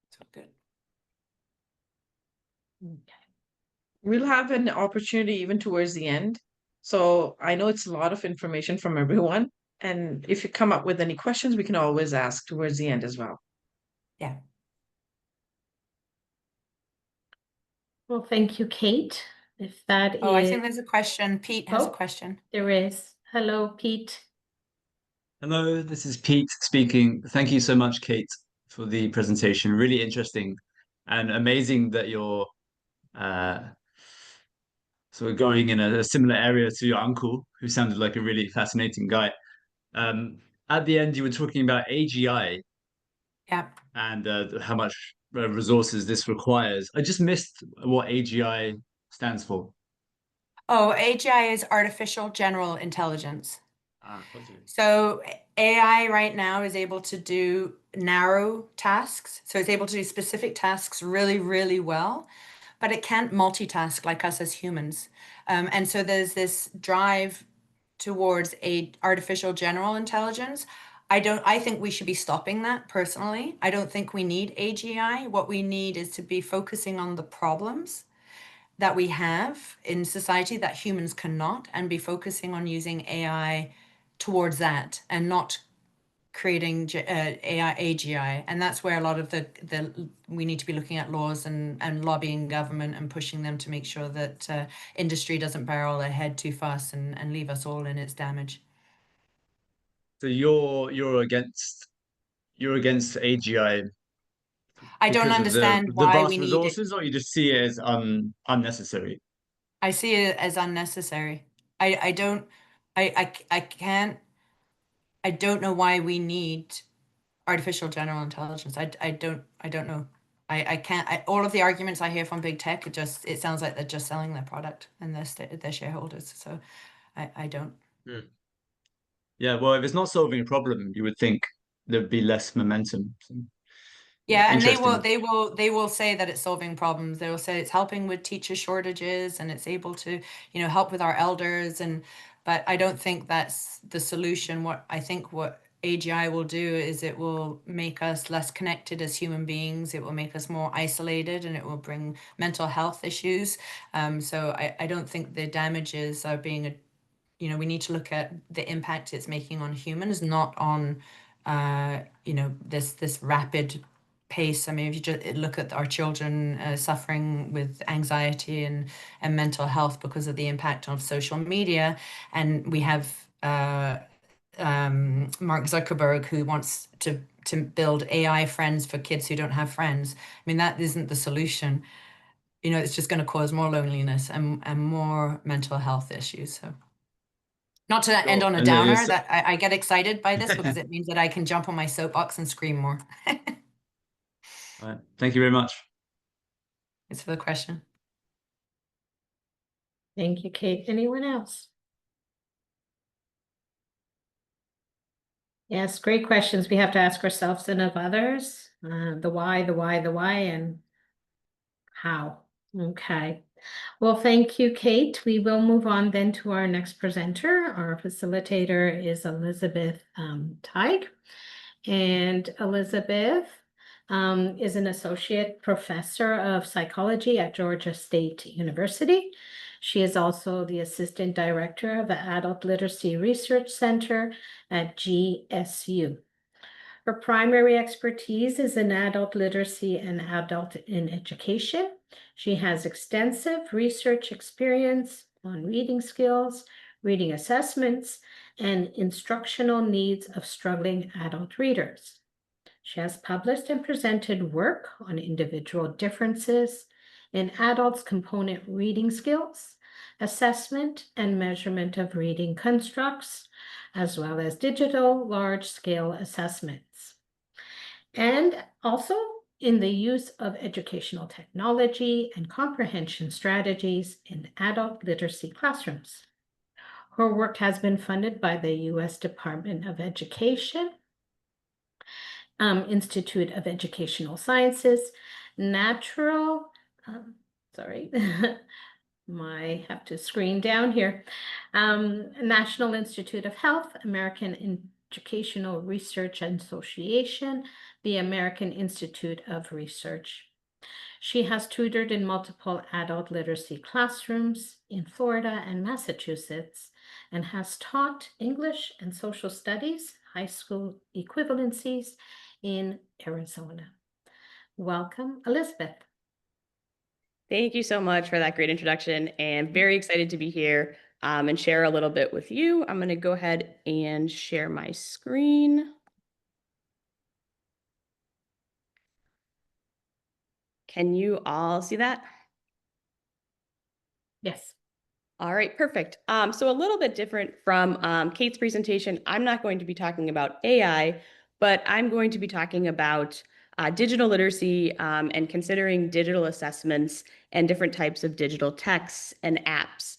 So good. Okay. We'll have an opportunity even towards the end. So I know it's a lot of information from everyone. And if you come up with any questions, we can always ask towards the end as well. Yeah. Well, thank you, Kate. If that is... I think there's a question. Pete has a question. There is. Hello, Pete. Hello, this is Pete speaking. Thank you so much, Kate, for the presentation. Really interesting and amazing that you're sort of going in a similar area to your uncle, who sounded like a really fascinating guy. At the end, you were talking about AGI. Yeah. And how much resources this requires. I just missed what AGI stands for. Oh, AGI is artificial general intelligence. Okay. So AI right now is able to do narrow tasks. So it's able to do specific tasks really, really well, but it can't multitask like us as humans. And so there's this drive towards artificial general intelligence. I think we should be stopping that personally. I don't think we need AGI. What we need is to be focusing on the problems that we have in society that humans cannot, and be focusing on using AI towards that and not creating AI AGI, and that's where a lot of the we need to be looking at laws and lobbying government and pushing them to make sure that industry doesn't barrel ahead too fast and leave us all in its damage. So you're against AGI I don't because of understand the why vast we need it. resources, or you just see it as unnecessary? I see it as unnecessary. I don't I can't I don't know why we need artificial general intelligence. I don't know. I can't. All of the arguments I hear from big tech, it sounds like they're just selling their product and their shareholders. So I don't. Yeah, well, if it's not solving a problem, you would think there'd be less momentum. So, Yeah, and interesting. they will say that it's solving problems. They will say it's helping with teacher shortages and it's able to, help with our elders, but I don't think that's the solution. What AGI will do is it will make us less connected as human beings. It will make us more isolated, and it will bring mental health issues. So I don't think the damages are being we need to look at the impact it's making on humans, not on this rapid pace. I mean, if you just look at our children suffering with anxiety and mental health because of the impact of social media, and we have Mark Zuckerberg, who wants to build AI friends for kids who don't have friends. I mean, that isn't the solution. It's just going to cause more loneliness and more mental health issues. So, not to end on a downer, that I get excited by this because it means that I can jump on my soapbox and scream more. All right. Thank you very much. Thanks for the question. Thank you, Kate. Anyone else? Yes, great questions we have to ask ourselves and of others. The why, and how. Okay. Well, thank you, Kate. We will move on then to our next presenter. Our facilitator is Elizabeth Teig. And Elizabeth is an associate professor of psychology at Georgia State University. She is also the assistant director of the Adult Literacy Research Center at GSU. Her primary expertise is in adult literacy and adult in education. She has extensive research experience on reading skills, reading assessments, and instructional needs of struggling adult readers. She has published and presented work on individual differences in adults' component reading skills, assessment and measurement of reading constructs, as well as digital large-scale assessments. And also in the use of educational technology and comprehension strategies in adult literacy classrooms. Her work has been funded by the U.S. Department of Education, Institute of Educational Sciences, National Institute of Health, American Educational Research Association, the American Institute of Research. She has tutored in multiple adult literacy classrooms in Florida and Massachusetts, and has taught English and social studies, high school equivalencies in Arizona. Welcome, Elizabeth. Thank you so much for that great introduction, and very excited to be here and share a little bit with you. I'm going to go ahead and share my screen. Can you all see that? Yes. All right, perfect. So a little bit different from Kate's presentation, I'm not going to be talking about AI, but I'm going to be talking about digital literacy and considering digital assessments and different types of digital texts and apps.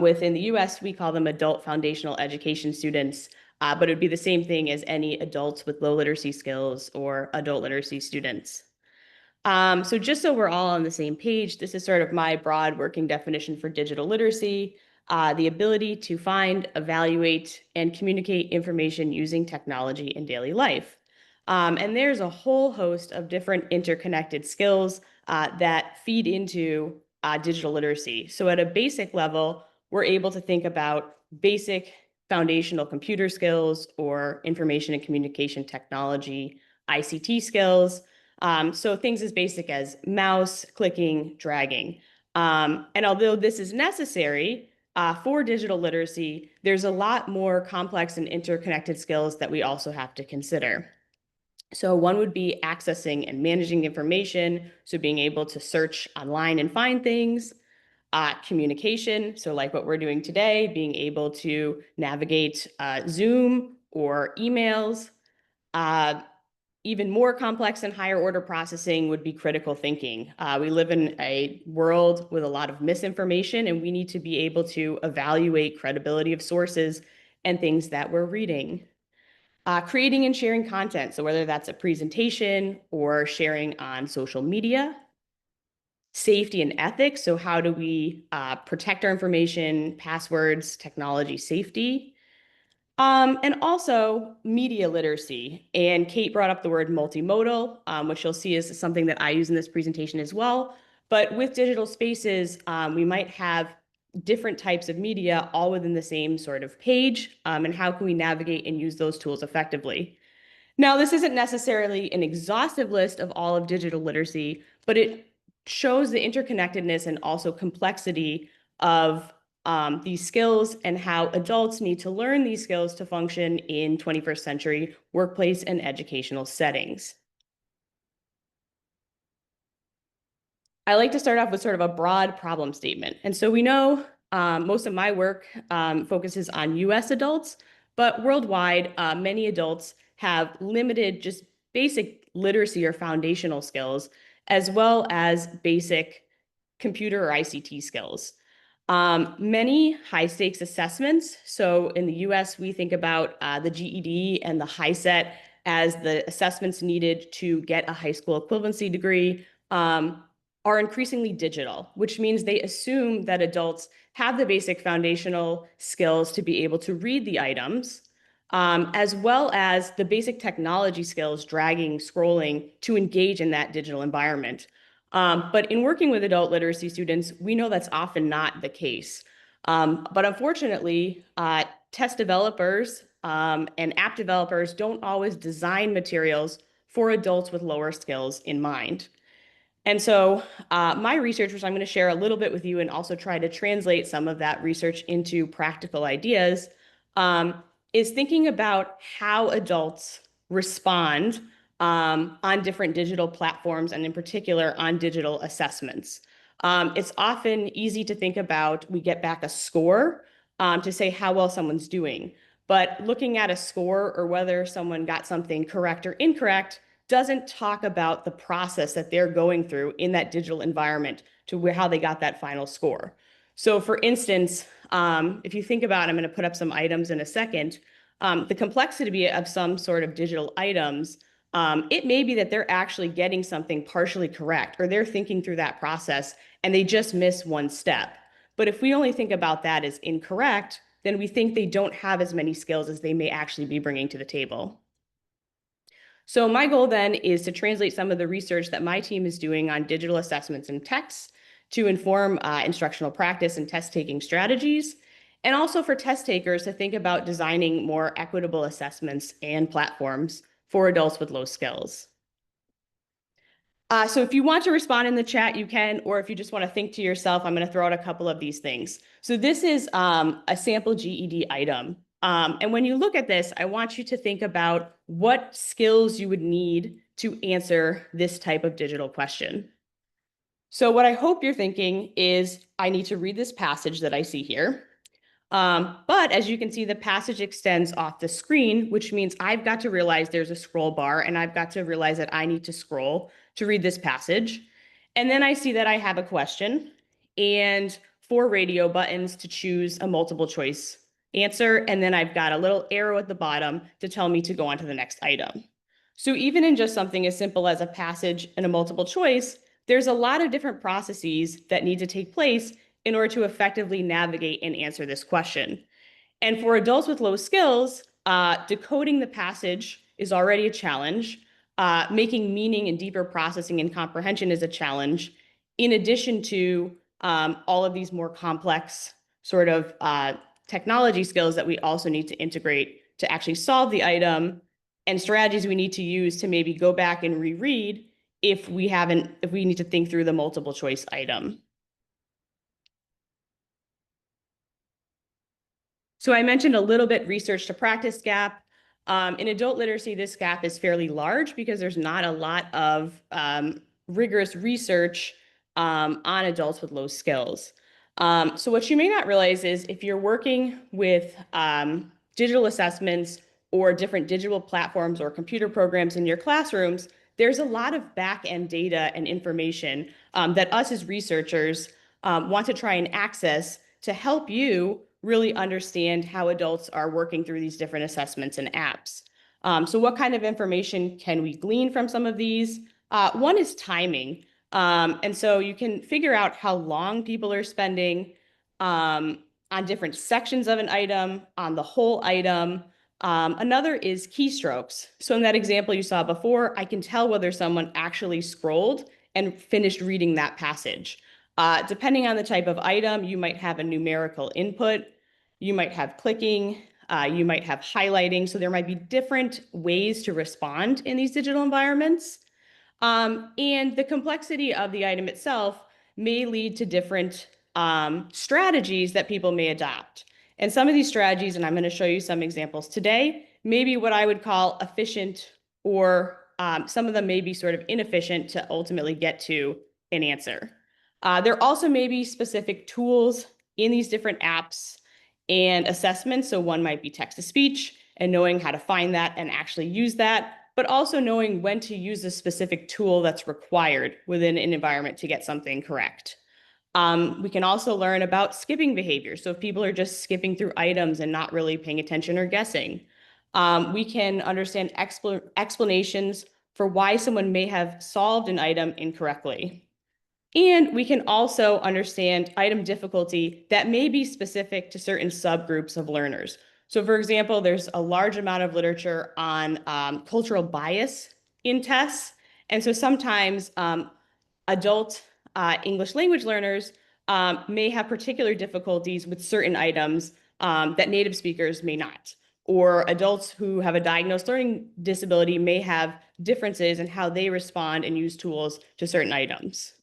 Within the US, we call them adult foundational education students, but it would be the same thing as any adults with low literacy skills or adult literacy students. So just so we're all on the same page, this is sort of my broad working definition for digital literacy, the ability to find, evaluate, and communicate information using technology in daily life. And there's a whole host of different interconnected skills that feed into digital literacy. So at a basic level, we're able to think about basic foundational computer skills or information and communication technology, ICT skills. So things as basic as mouse, clicking, dragging. And although this is necessary for digital literacy, there's a lot more complex and interconnected skills that we also have to consider. So one would be accessing and managing information, so being able to search online and find things. Communication, so like what we're doing today, being able to navigate Zoom or emails. Even more complex and higher order processing would be critical thinking. We live in a world with a lot of misinformation, and we need to be able to evaluate credibility of sources and things that we're reading. Creating and sharing content, so whether that's a presentation or sharing on social media. Safety and ethics, so how do we protect our information, passwords, technology safety. And also media literacy. And Kate brought up the word multimodal, which you'll see is something that I use in this presentation as well. But with digital spaces, we might have different types of media all within the same sort of page. And how can we navigate and use those tools effectively? Now, this isn't necessarily an exhaustive list of all of digital literacy, but it shows the interconnectedness and also complexity of these skills and how adults need to learn these skills to function in 21st century workplace and educational settings. I like to start off with sort of a broad problem statement. And so we know most of my work focuses on US adults, but worldwide, many adults have limited just basic literacy or foundational skills, as well as basic computer or ICT skills. Many high stakes assessments. So in the US, we think about the GED and the HiSET as the assessments needed to get a high school equivalency degree, are increasingly digital, which means they assume that adults have the basic foundational skills to be able to read the items, as well as the basic technology skills, dragging, scrolling, to engage in that digital environment. But in working with adult literacy students, we know that's often not the case. But unfortunately, test developers and app developers don't always design materials for adults with lower skills in mind. And so my research, which I'm going to share a little bit with you and also try to translate some of that research into practical ideas, is thinking about how adults respond on different digital platforms, and in particular on digital assessments. It's often easy to think about, we get back a score to say how well someone's doing. But looking at a score or whether someone got something correct or incorrect doesn't talk about the process that they're going through in that digital environment to how they got that final score. So for instance, if you think about, I'm going to put up some items in a second, the complexity of some sort of digital items, it may be that they're actually getting something partially correct, or they're thinking through that process and they just miss one step. But if we only think about that as incorrect, then we think they don't have as many skills as they may actually be bringing to the table. So my goal then is to translate some of the research that my team is doing on digital assessments and texts to inform instructional practice and test-taking strategies, and also for test takers to think about designing more equitable assessments and platforms for adults with low skills. So if you want to respond in the chat, you can, or if you just want to think to yourself, I'm going to throw out a couple of these things. So this is a sample GED item. And when you look at this, I want you to think about what skills you would need to answer this type of digital question. So what I hope you're thinking is, I need to read this passage that I see here. But as you can see, the passage extends off the screen, which means I've got to realize there's a scroll bar, and I've got to realize that I need to scroll to read this passage. And then I see that I have a question and 4 radio buttons to choose a multiple choice answer. And then I've got a little arrow at the bottom to tell me to go on to the next item. So even in just something as simple as a passage and a multiple choice, there's a lot of different processes that need to take place in order to effectively navigate and answer this question. And for adults with low skills, decoding the passage is already a challenge. Making meaning and deeper processing and comprehension is a challenge, in addition to all of these more complex sort of technology skills that we also need to integrate to actually solve the item, and strategies we need to use to maybe go back and reread if we need to think through the multiple choice item. So I mentioned a little bit research to practice gap. In adult literacy, this gap is fairly large because there's not a lot of rigorous research on adults with low skills. So what you may not realize is if you're working with digital assessments or different digital platforms or computer programs in your classrooms, there's a lot of back-end data and information that us as researchers want to try and access to help you really understand how adults are working through these different assessments and apps. So what kind of information can we glean from some of these? One is timing. And so you can figure out how long people are spending on different sections of an item, on the whole item. Another is keystrokes. So in that example you saw before, I can tell whether someone actually scrolled and finished reading that passage. Depending on the type of item, you might have a numerical input, you might have clicking, you might have highlighting. So there might be different ways to respond in these digital environments. And the complexity of the item itself may lead to different strategies that people may adopt. And some of these strategies, and I'm going to show you some examples today, may be what I would call efficient, or some of them may be sort of inefficient to ultimately get to an answer. There also may be specific tools in these different apps and assessments. So one might be text-to-speech and knowing how to find that and actually use that, but also knowing when to use a specific tool that's required within an environment to get something correct. We can also learn about skipping behavior. So if people are just skipping through items and not really paying attention or guessing, we can understand explanations for why someone may have solved an item incorrectly. And we can also understand item difficulty that may be specific to certain subgroups of learners. So for example, there's a large amount of literature on cultural bias in tests. And so sometimes adult English language learners may have particular difficulties with certain items that native speakers may not. Or adults who have a diagnosed learning disability may have differences in how they respond and use tools to certain items.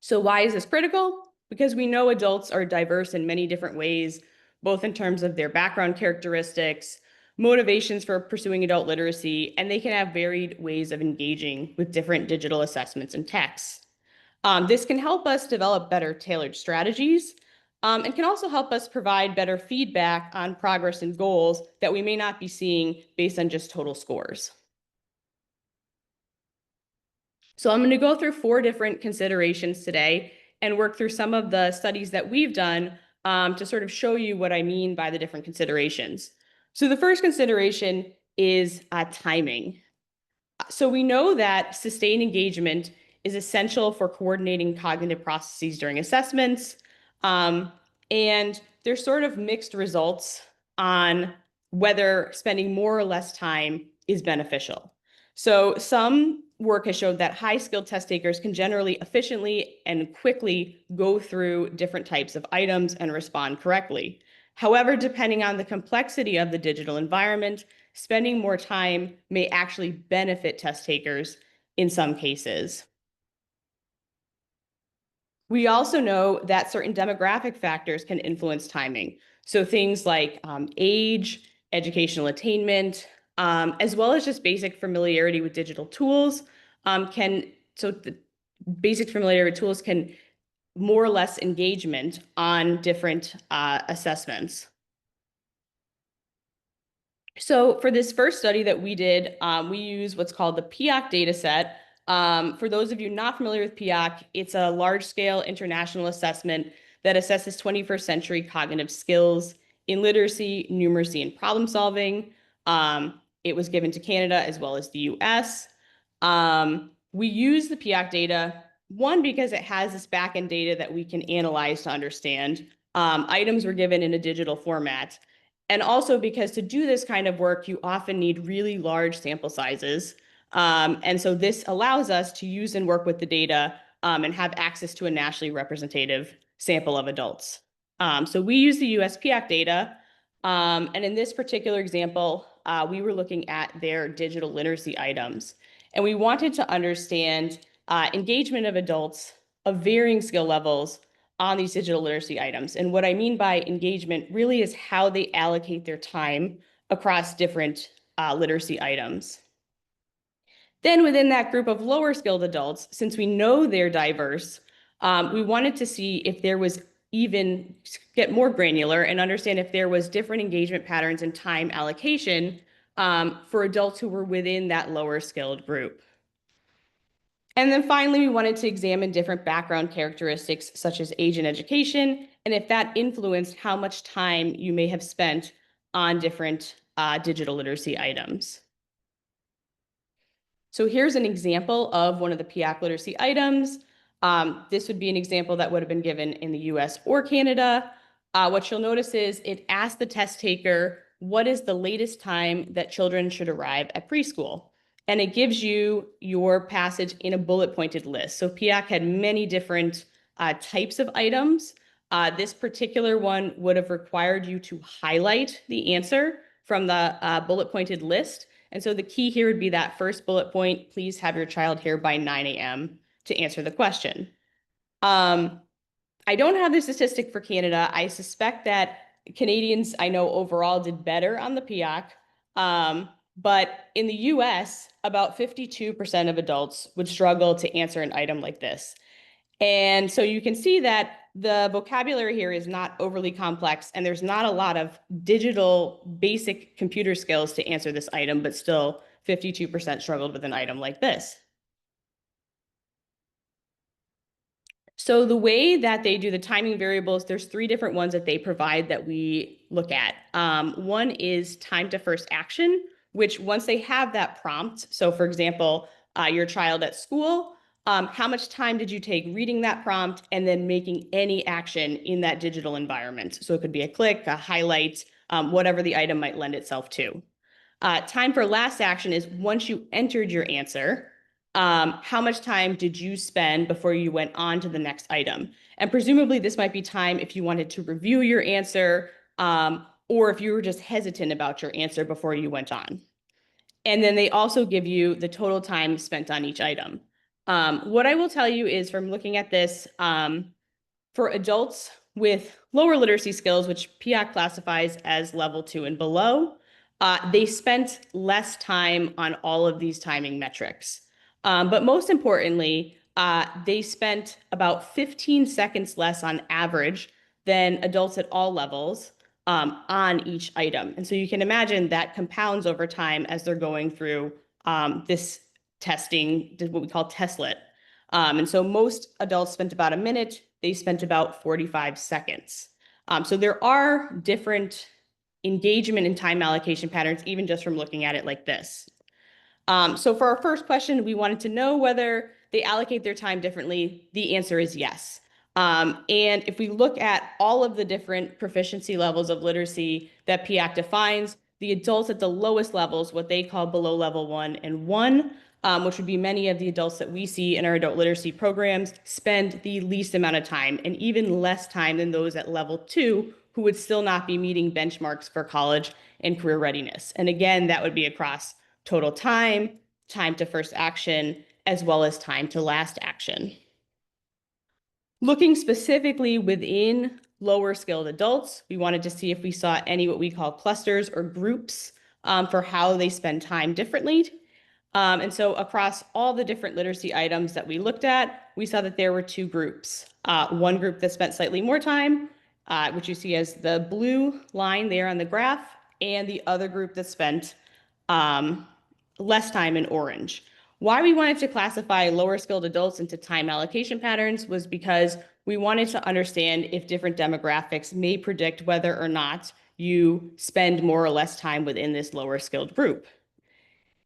So why is this critical? Because we know adults are diverse in many different ways, both in terms of their background characteristics, motivations for pursuing adult literacy, and they can have varied ways of engaging with different digital assessments and texts. This can help us develop better tailored strategies and can also help us provide better feedback on progress and goals that we may not be seeing based on just total scores. So I'm going to go through 4 different considerations today and work through some of the studies that we've done to sort of show you what I mean by the different considerations. So the first consideration is timing. So we know that sustained engagement is essential for coordinating cognitive processes during assessments. And there's sort of mixed results on whether spending more or less time is beneficial. So some work has showed that high-skilled test takers can generally efficiently and quickly go through different types of items and respond correctly. However, depending on the complexity of the digital environment, spending more time may actually benefit test takers in some cases. We also know that certain demographic factors can influence timing. So things like age, educational attainment, as well as just basic familiarity with digital tools basic familiarity with tools can more or less engagement on different assessments. So for this first study that we did, we use what's called the PIAAC dataset. For those of you not familiar with PIAAC, it's a large-scale international assessment that assesses 21st century cognitive skills in literacy, numeracy, and problem solving. It was given to Canada as well as the US. We use the PIAAC data, one, because it has this back-end data that we can analyze to understand. Items were given in a digital format. And also because to do this kind of work, you often need really large sample sizes. And so this allows us to use and work with the data and have access to a nationally representative sample of adults. So we use the US PIAC data, and in this particular example, we were looking at their digital literacy items, and we wanted to understand engagement of adults of varying skill levels on these digital literacy items. And what I mean by engagement really is how they allocate their time across different literacy items. Then within that group of lower skilled adults, since we know they're diverse, we wanted to see if there was even get more granular and understand if there was different engagement patterns and time allocation for adults who were within that lower skilled group. And then finally, we wanted to examine different background characteristics such as age and education, and if that influenced how much time you may have spent on different digital literacy items. So here's an example of one of the PIAC literacy items. This would be an example that would have been given in the US or Canada. What you'll notice is it asks the test taker, what is the latest time that children should arrive at preschool? And it gives you your passage in a bullet pointed list. So PIAC had many different types of items. This particular one would have required you to highlight the answer from the bullet pointed list. And so the key here would be that first bullet point, please have your child here by 9 a.m. to answer the question. I don't have the statistic for Canada. I suspect that Canadians, I know overall did better on the PIAC. But in the US, about 52% of adults would struggle to answer an item like this. And so you can see that the vocabulary here is not overly complex, and there's not a lot of digital basic computer skills to answer this item, but still 52% struggled with an item like this. So the way that they do the timing variables, there's 3 different ones that they provide that we look at. One is time to first action, which once they have that prompt, so for example, your child at school, how much time did you take reading that prompt and then making any action in that digital environment? So it could be a click, a highlight, whatever the item might lend itself to. Time for last action is once you entered your answer, how much time did you spend before you went on to the next item? And presumably this might be time if you wanted to review your answer, or if you were just hesitant about your answer before you went on. And then they also give you the total time spent on each item. What I will tell you is from looking at this, for adults with lower literacy skills, which PIAC classifies as level 2 and below, they spent less time on all of these timing metrics. But most importantly, they spent about 15 seconds less on average than adults at all levels on each item. And so you can imagine that compounds over time as they're going through this testing, what we call testlet. And so most adults spent about a minute, they spent about 45 seconds. So there are different engagement and time allocation patterns, even just from looking at it like this. So for our first question, we wanted to know whether they allocate their time differently. The answer is yes. And if we look at all of the different proficiency levels of literacy that PIAC defines, the adults at the lowest levels, what they call below level 1 and 1, which would be many of the adults that we see in our adult literacy programs, spend the least amount of time and even less time than those at level 2 who would still not be meeting benchmarks for college and career readiness. And again, that would be across total time, time to first action, as well as time to last action. Looking specifically within lower skilled adults, we wanted to see if we saw any what we call clusters or groups for how they spend time differently. And so across all the different literacy items that we looked at, we saw that there were 2 groups. One group that spent slightly more time, which you see as the blue line there on the graph, and the other group that spent less time in orange. Why we wanted to classify lower skilled adults into time allocation patterns was because we wanted to understand if different demographics may predict whether or not you spend more or less time within this lower skilled group.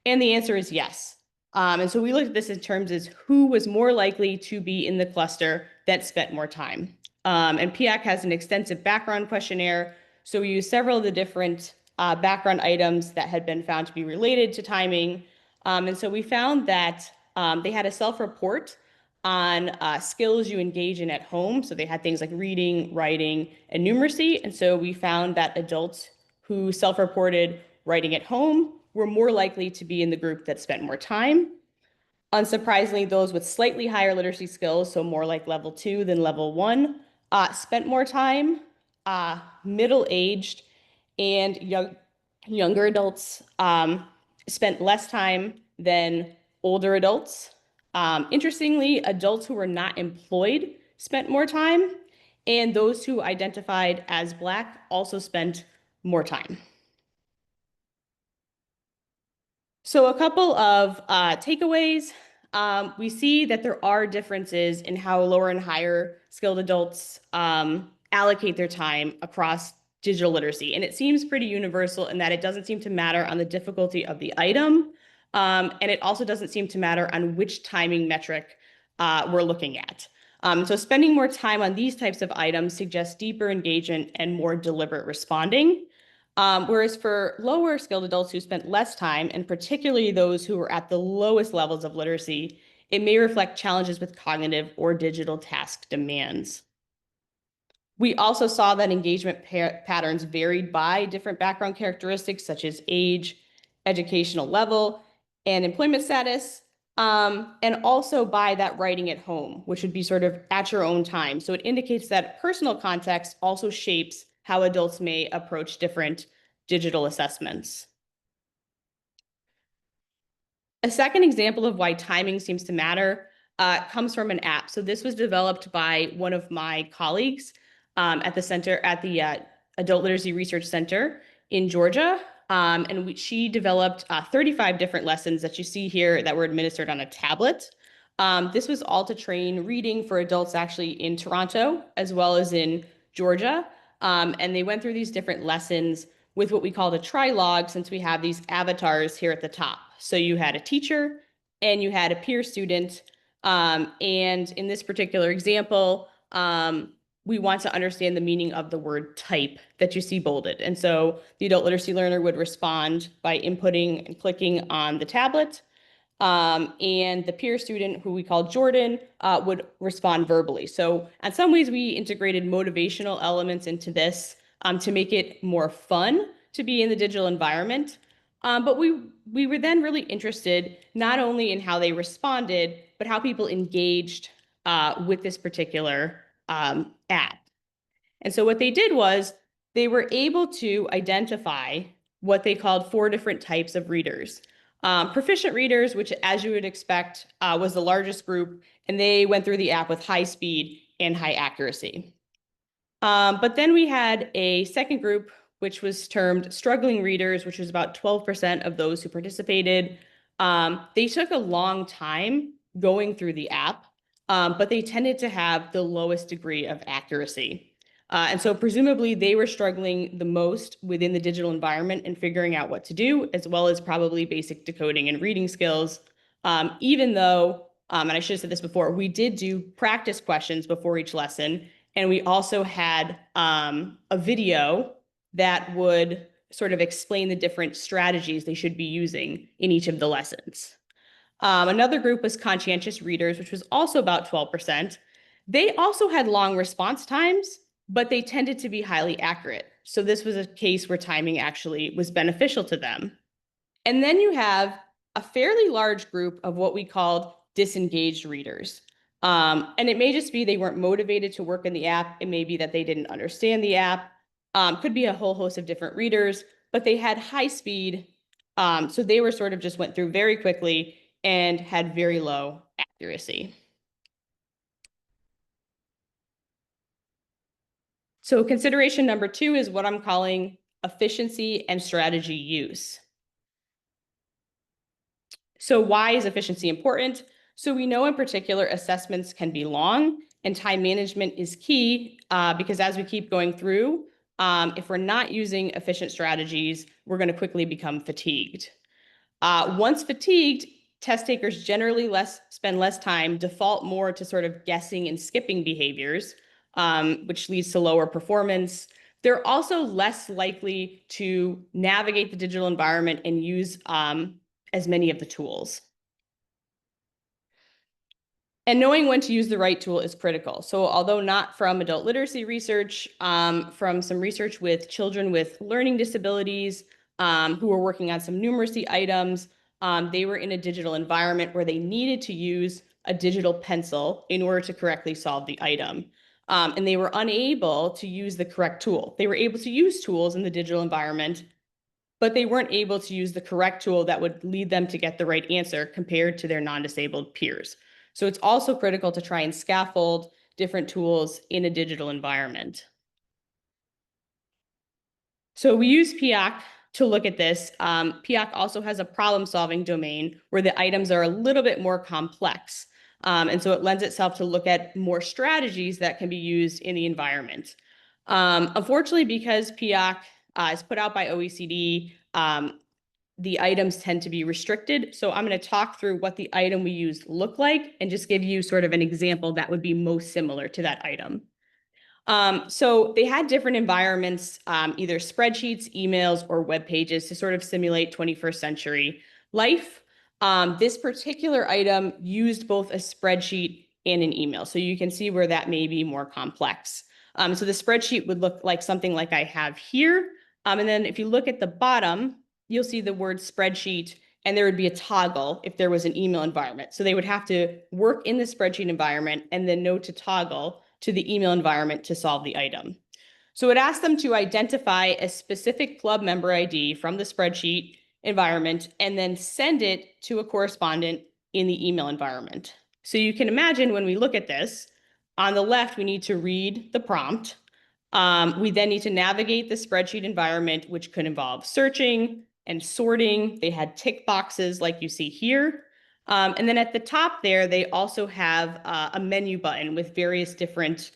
And the answer is yes. And so we looked at this in terms of who was more likely to be in the cluster that spent more time. And PIAC has an extensive background questionnaire. So we used several of the different background items that had been found to be related to timing. And so we found that they had a self-report on skills you engage in at home. So they had things like reading, writing, and numeracy. And so we found that adults who self-reported writing at home were more likely to be in the group that spent more time. Unsurprisingly, those with slightly higher literacy skills, so more like level 2 than level 1, spent more time. Middle-aged and younger adults spent less time than older adults. Interestingly, adults who were not employed spent more time, and those who identified as Black also spent more time. So a couple of takeaways. We see that there are differences in how lower and higher skilled adults allocate their time across digital literacy. And it seems pretty universal in that it doesn't seem to matter on the difficulty of the item. And it also doesn't seem to matter on which timing metric we're looking at. So spending more time on these types of items suggests deeper engagement and more deliberate responding. Whereas for lower skilled adults who spent less time, and particularly those who were at the lowest levels of literacy, it may reflect challenges with cognitive or digital task demands. We also saw that engagement patterns varied by different background characteristics such as age, educational level, and employment status, and also by that writing at home, which would be sort of at your own time. So it indicates that personal context also shapes how adults may approach different digital assessments. A second example of why timing seems to matter comes from an app. So this was developed by one of my colleagues at the Adult Literacy Research Center in Georgia. She developed 35 different lessons that you see here that were administered on a tablet. This was all to train reading for adults actually in Toronto as well as in Georgia. And they went through these different lessons with what we called a trilog, since we have these avatars here at the top. So you had a teacher and you had a peer student. And in this particular example, we want to understand the meaning of the word type that you see bolded. And so the adult literacy learner would respond by inputting and clicking on the tablet. And the peer student, who we call Jordan, would respond verbally. So in some ways, we integrated motivational elements into this to make it more fun to be in the digital environment. But we were then really interested not only in how they responded, but how people engaged with this particular app. And so what they did was they were able to identify what they called 4 different types of readers. Proficient readers, which as you would expect, was the largest group, and they went through the app with high speed and high accuracy. But then we had a second group, which was termed struggling readers, which was about 12% of those who participated. They took a long time going through the app, but they tended to have the lowest degree of accuracy. And so presumably they were struggling the most within the digital environment and figuring out what to do, as well as probably basic decoding and reading skills. Even though, and I should have said this before, we did do practice questions before each lesson. And we also had a video that would sort of explain the different strategies they should be using in each of the lessons. Another group was conscientious readers, which was also about 12%. They also had long response times, but they tended to be highly accurate. So this was a case where timing actually was beneficial to them. And then you have a fairly large group of what we called disengaged readers. And it may just be they weren't motivated to work in the app. It may be that they didn't understand the app. Could be a whole host of different readers, but they had high speed. So they were sort of just went through very quickly and had very low accuracy. So consideration number 2 is what I'm calling efficiency and strategy use. So why is efficiency important? So we know in particular assessments can be long, and time management is key because as we keep going through, if we're not using efficient strategies, we're going to quickly become fatigued. Once fatigued, test takers generally spend less time, default more to sort of guessing and skipping behaviors, which leads to lower performance. They're also less likely to navigate the digital environment and use as many of the tools. And knowing when to use the right tool is critical. So although not from adult literacy research, from some research with children with learning disabilities who were working on some numeracy items, they were in a digital environment where they needed to use a digital pencil in order to correctly solve the item. And they were unable to use the correct tool. They were able to use tools in the digital environment, but they weren't able to use the correct tool that would lead them to get the right answer compared to their non-disabled peers. So it's also critical to try and scaffold different tools in a digital environment. So we use PIAC to look at this. PIAC also has a problem-solving domain where the items are a little bit more complex. And so it lends itself to look at more strategies that can be used in the environment. Unfortunately, because PIAC is put out by OECD, the items tend to be restricted. So I'm going to talk through what the item we use look like and just give you sort of an example that would be most similar to that item. So they had different environments, either spreadsheets, emails, or web pages to sort of simulate 21st century life. This particular item used both a spreadsheet and an email. So you can see where that may be more complex. So the spreadsheet would look like something like I have here. And then if you look at the bottom, you'll see the word spreadsheet, and there would be a toggle if there was an email environment. So they would have to work in the spreadsheet environment and then know to toggle to the email environment to solve the item. So it asked them to identify a specific club member ID from the spreadsheet environment and then send it to a correspondent in the email environment. So you can imagine when we look at this, on the left, we need to read the prompt. We then need to navigate the spreadsheet environment, which could involve searching and sorting. They had tick boxes like you see here. And then at the top there, they also have a menu button with various different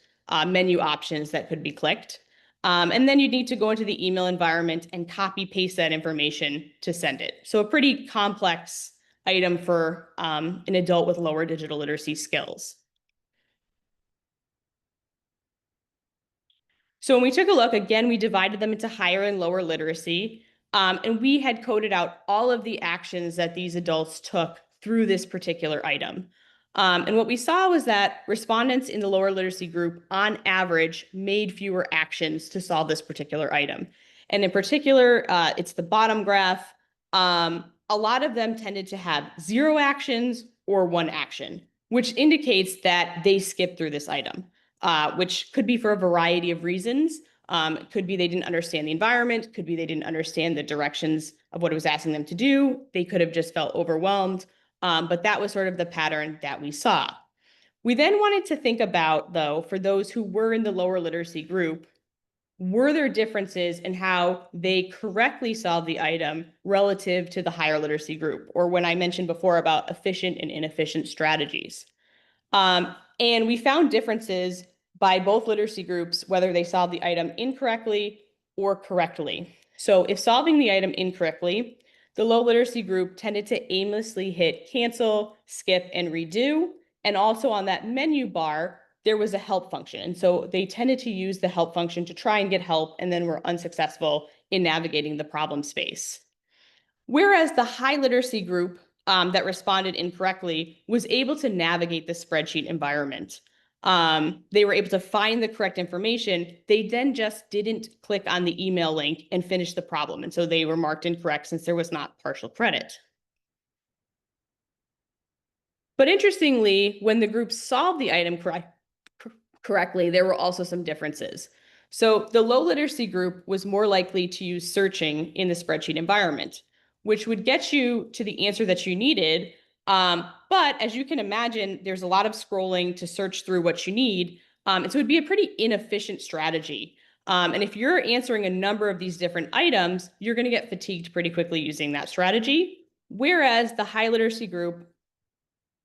menu options that could be clicked. And then you'd need to go into the email environment and copy paste that information to send it. So a pretty complex item for an adult with lower digital literacy skills. So when we took a look, again, we divided them into higher and lower literacy. And we had coded out all of the actions that these adults took through this particular item. And what we saw was that respondents in the lower literacy group, on average, made fewer actions to solve this particular item. And in particular, it's the bottom graph. A lot of them tended to have 0 actions or 1 action, which indicates that they skipped through this item, which could be for a variety of reasons. It could be they didn't understand the environment, could be they didn't understand the directions of what it was asking them to do. They could have just felt overwhelmed. But that was sort of the pattern that we saw. We then wanted to think about, though, for those who were in the lower literacy group, were there differences in how they correctly solved the item relative to the higher literacy group, or when I mentioned before about efficient and inefficient strategies. And we found differences by both literacy groups, whether they solved the item incorrectly or correctly. So if solving the item incorrectly, the low literacy group tended to aimlessly hit cancel, skip, and redo. And also on that menu bar, there was a help function. And so they tended to use the help function to try and get help, and then were unsuccessful in navigating the problem space. Whereas the high literacy group that responded incorrectly was able to navigate the spreadsheet environment. They were able to find the correct information. They then just didn't click on the email link and finish the problem. And so they were marked incorrect since there was not partial credit. But interestingly, when the group solved the item correctly, there were also some differences. So the low literacy group was more likely to use searching in the spreadsheet environment, which would get you to the answer that you needed. But as you can imagine, there's a lot of scrolling to search through what you need. And so it would be a pretty inefficient strategy. And if you're answering a number of these different items, you're going to get fatigued pretty quickly using that strategy. Whereas the high literacy group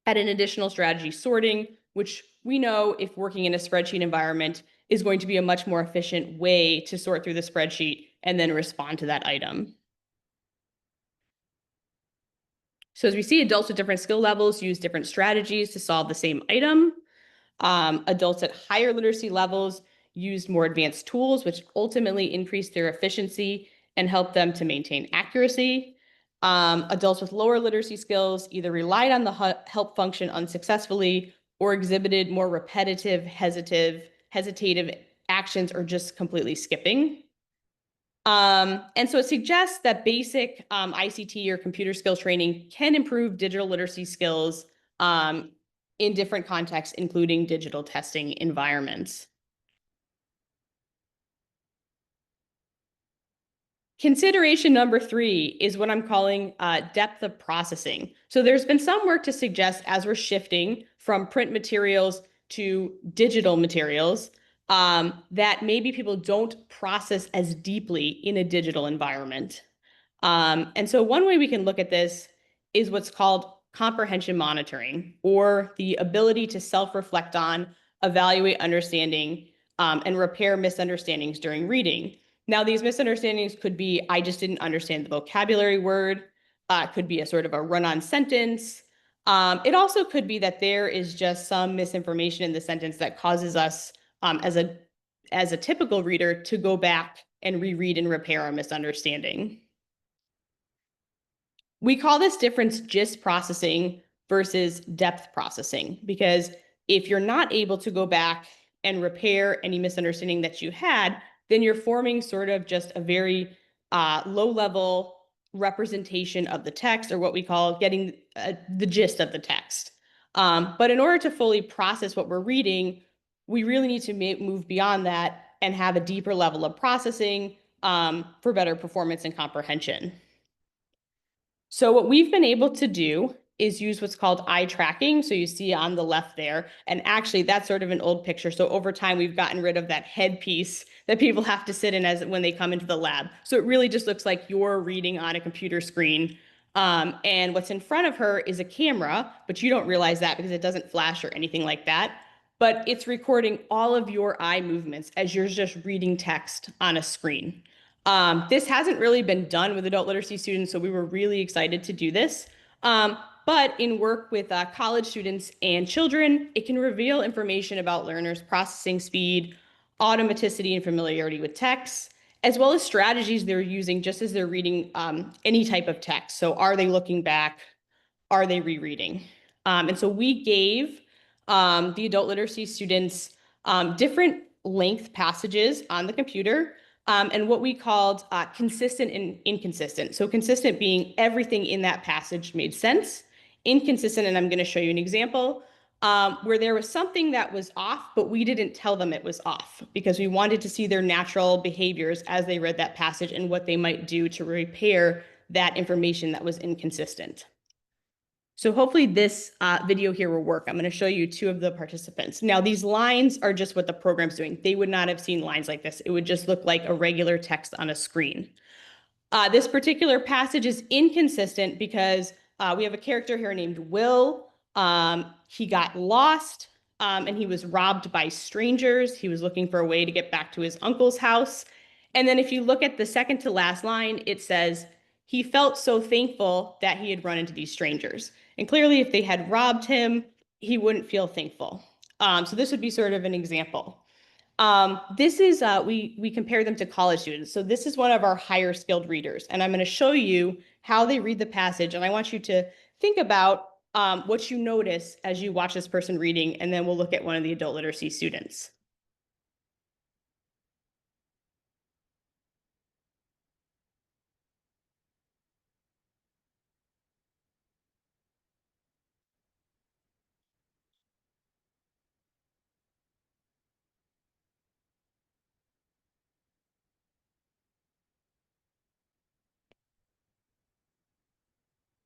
had an additional strategy, sorting, which we know if working in a spreadsheet environment is going to be a much more efficient way to sort through the spreadsheet and then respond to that item. So as we see, adults with different skill levels use different strategies to solve the same item. Adults at higher literacy levels used more advanced tools, which ultimately increased their efficiency and helped them to maintain accuracy. Adults with lower literacy skills either relied on the help function unsuccessfully or exhibited more repetitive, hesitative actions, or just completely skipping. And so it suggests that basic ICT or computer skills training can improve digital literacy skills in different contexts, including digital testing environments. Consideration number 3 is what I'm calling depth of processing. So there's been some work to suggest, as we're shifting from print materials to digital materials, that maybe people don't process as deeply in a digital environment. And so one way we can look at this is what's called comprehension monitoring, or the ability to self-reflect on, evaluate understanding, and repair misunderstandings during reading. Now, these misunderstandings could be, I just didn't understand the vocabulary word, could be a sort of a run-on sentence. It also could be that there is just some misinformation in the sentence that causes us, as a typical reader, to go back and reread and repair our misunderstanding. We call this difference gist processing versus depth processing, because if you're not able to go back and repair any misunderstanding that you had, then you're forming sort of just a very low-level representation of the text, or what we call getting the gist of the text. But in order to fully process what we're reading, we really need to move beyond that and have a deeper level of processing for better performance and comprehension. So what we've been able to do is use what's called eye tracking. So you see on the left there, and actually that's sort of an old picture. So over time, we've gotten rid of that headpiece that people have to sit in as when they come into the lab. So it really just looks like you're reading on a computer screen. And what's in front of her is a camera, but you don't realize that because it doesn't flash or anything like that. But it's recording all of your eye movements as you're just reading text on a screen. This hasn't really been done with adult literacy students, so we were really excited to do this. But in work with college students and children, it can reveal information about learners' processing speed, automaticity, and familiarity with text, as well as strategies they're using just as they're reading any type of text. So are they looking back? Are they rereading? And so we gave the adult literacy students different length passages on the computer, and what we called consistent and inconsistent. So consistent being everything in that passage made sense. Inconsistent, and I'm going to show you an example, where there was something that was off, but we didn't tell them it was off because we wanted to see their natural behaviors as they read that passage and what they might do to repair that information that was inconsistent. So hopefully this video here will work. I'm going to show you 2 of the participants. Now, these lines are just what the program's doing. They would not have seen lines like this. It would just look like a regular text on a screen. This particular passage is inconsistent because we have a character here named Will. He got lost and he was robbed by strangers. He was looking for a way to get back to his uncle's house. And then if you look at the second to last line, it says, he felt so thankful that he had run into these strangers. And clearly, if they had robbed him, he wouldn't feel thankful. So this would be sort of an example. This is, we compare them to college students. So this is one of our higher skilled readers. And I'm going to show you how they read the passage. And I want you to think about what you notice as you watch this person reading. And then we'll look at one of the adult literacy students.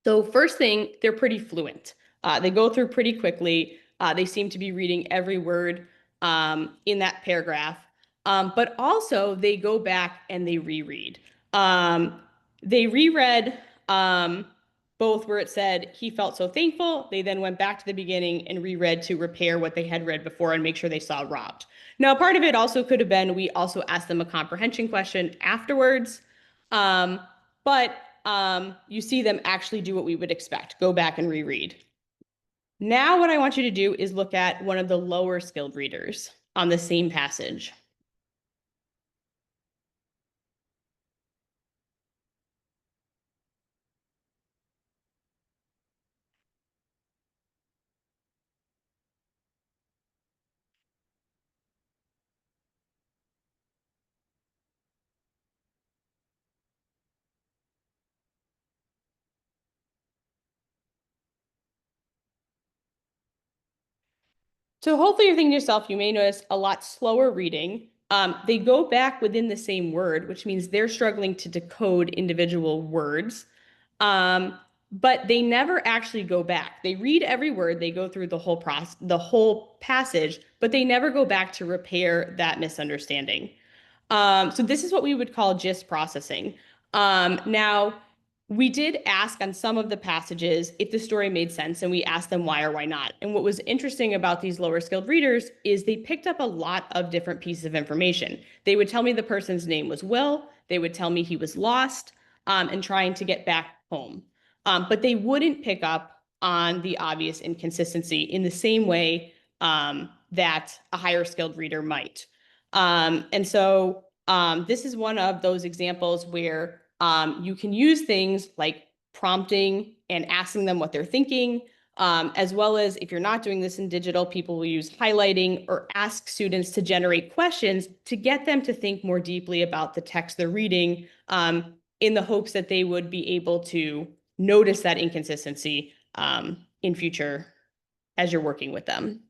So first thing, they're pretty fluent. They go through pretty quickly. They seem to be reading every word in that paragraph. But also they go back and they reread. They reread both where it said he felt so thankful. They then went back to the beginning and reread to repair what they had read before and make sure they saw robbed. Now, part of it also could have been we also asked them a comprehension question afterwards. But you see them actually do what we would expect, go back and reread. Now what I want you to do is look at one of the lower skilled readers on the same passage. So hopefully you're thinking to yourself, you may notice a lot slower reading. They go back within the same word, which means they're struggling to decode individual words. But they never actually go back. They read every word, they go through the whole passage, but they never go back to repair that misunderstanding. So this is what we would call gist processing. Now, we did ask on some of the passages if the story made sense, and we asked them why or why not. And what was interesting about these lower skilled readers is they picked up a lot of different pieces of information. They would tell me the person's name was Will, they would tell me he was lost and trying to get back home. But they wouldn't pick up on the obvious inconsistency in the same way that a higher skilled reader might. And so this is one of those examples where you can use things like prompting and asking them what they're thinking, as well as if you're not doing this in digital, people will use highlighting or ask students to generate questions to get them to think more deeply about the text they're reading in the hopes that they would be able to notice that inconsistency in future as you're working with them.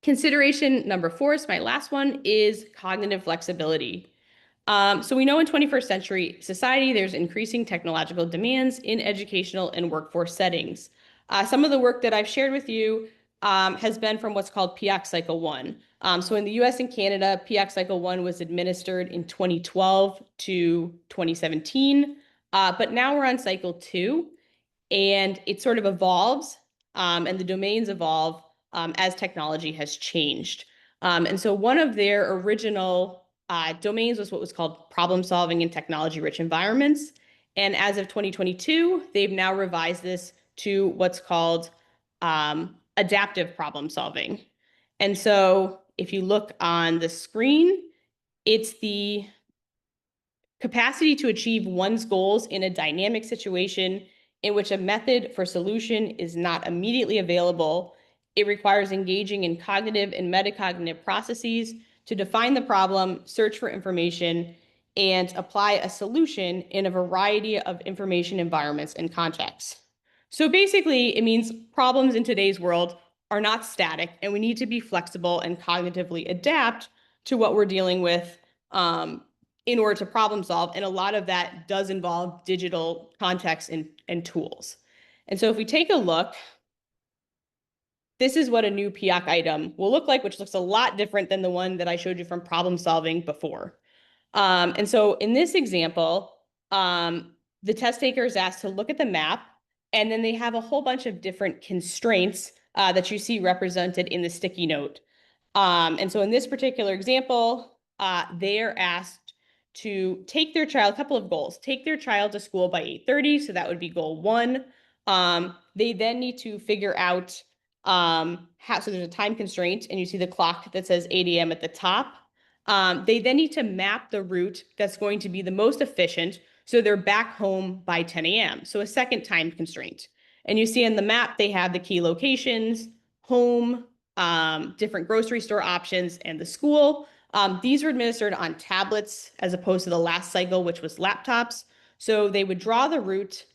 Consideration number 4, so my last one, is cognitive flexibility. So we know in 21st century society, there's increasing technological demands in educational and workforce settings. Some of the work that I've shared with you has been from what's called PIAAC Cycle 1. So in the US and Canada, PIAAC Cycle 1 was administered in 2012 to 2017, but now we're on Cycle 2, and it sort of evolves, and the domains evolve as technology has changed. And so one of their original domains was what was called problem solving in technology-rich environments. And as of 2022, they've now revised this to what's called adaptive problem solving. And so if you look on the screen, it's the capacity to achieve one's goals in a dynamic situation in which a method for solution is not immediately available. It requires engaging in cognitive and metacognitive processes to define the problem, search for information, and apply a solution in a variety of information environments and contexts. So basically, it means problems in today's world are not static, and we need to be flexible and cognitively adapt to what we're dealing with in order to problem solve. And a lot of that does involve digital context and tools. And so if we take a look, this is what a new PIAAC item will look like, which looks a lot different than the one that I showed you from problem solving before. And so in this example, the test taker is asked to look at the map, and then they have a whole bunch of different constraints that you see represented in the sticky note. And so in this particular example, they are asked to take their child, a couple of goals, take their child to school by 8:30, so that would be goal 1. They then need to figure out so there's a time constraint, and you see the clock that says 8 a.m. at the top. They then need to map the route that's going to be the most efficient, so they're back home by 10 a.m. So a second time constraint. And you see in the map, they have the key locations, home, different grocery store options, and the school. These were administered on tablets as opposed to the last cycle, which was laptops. So they would draw the route,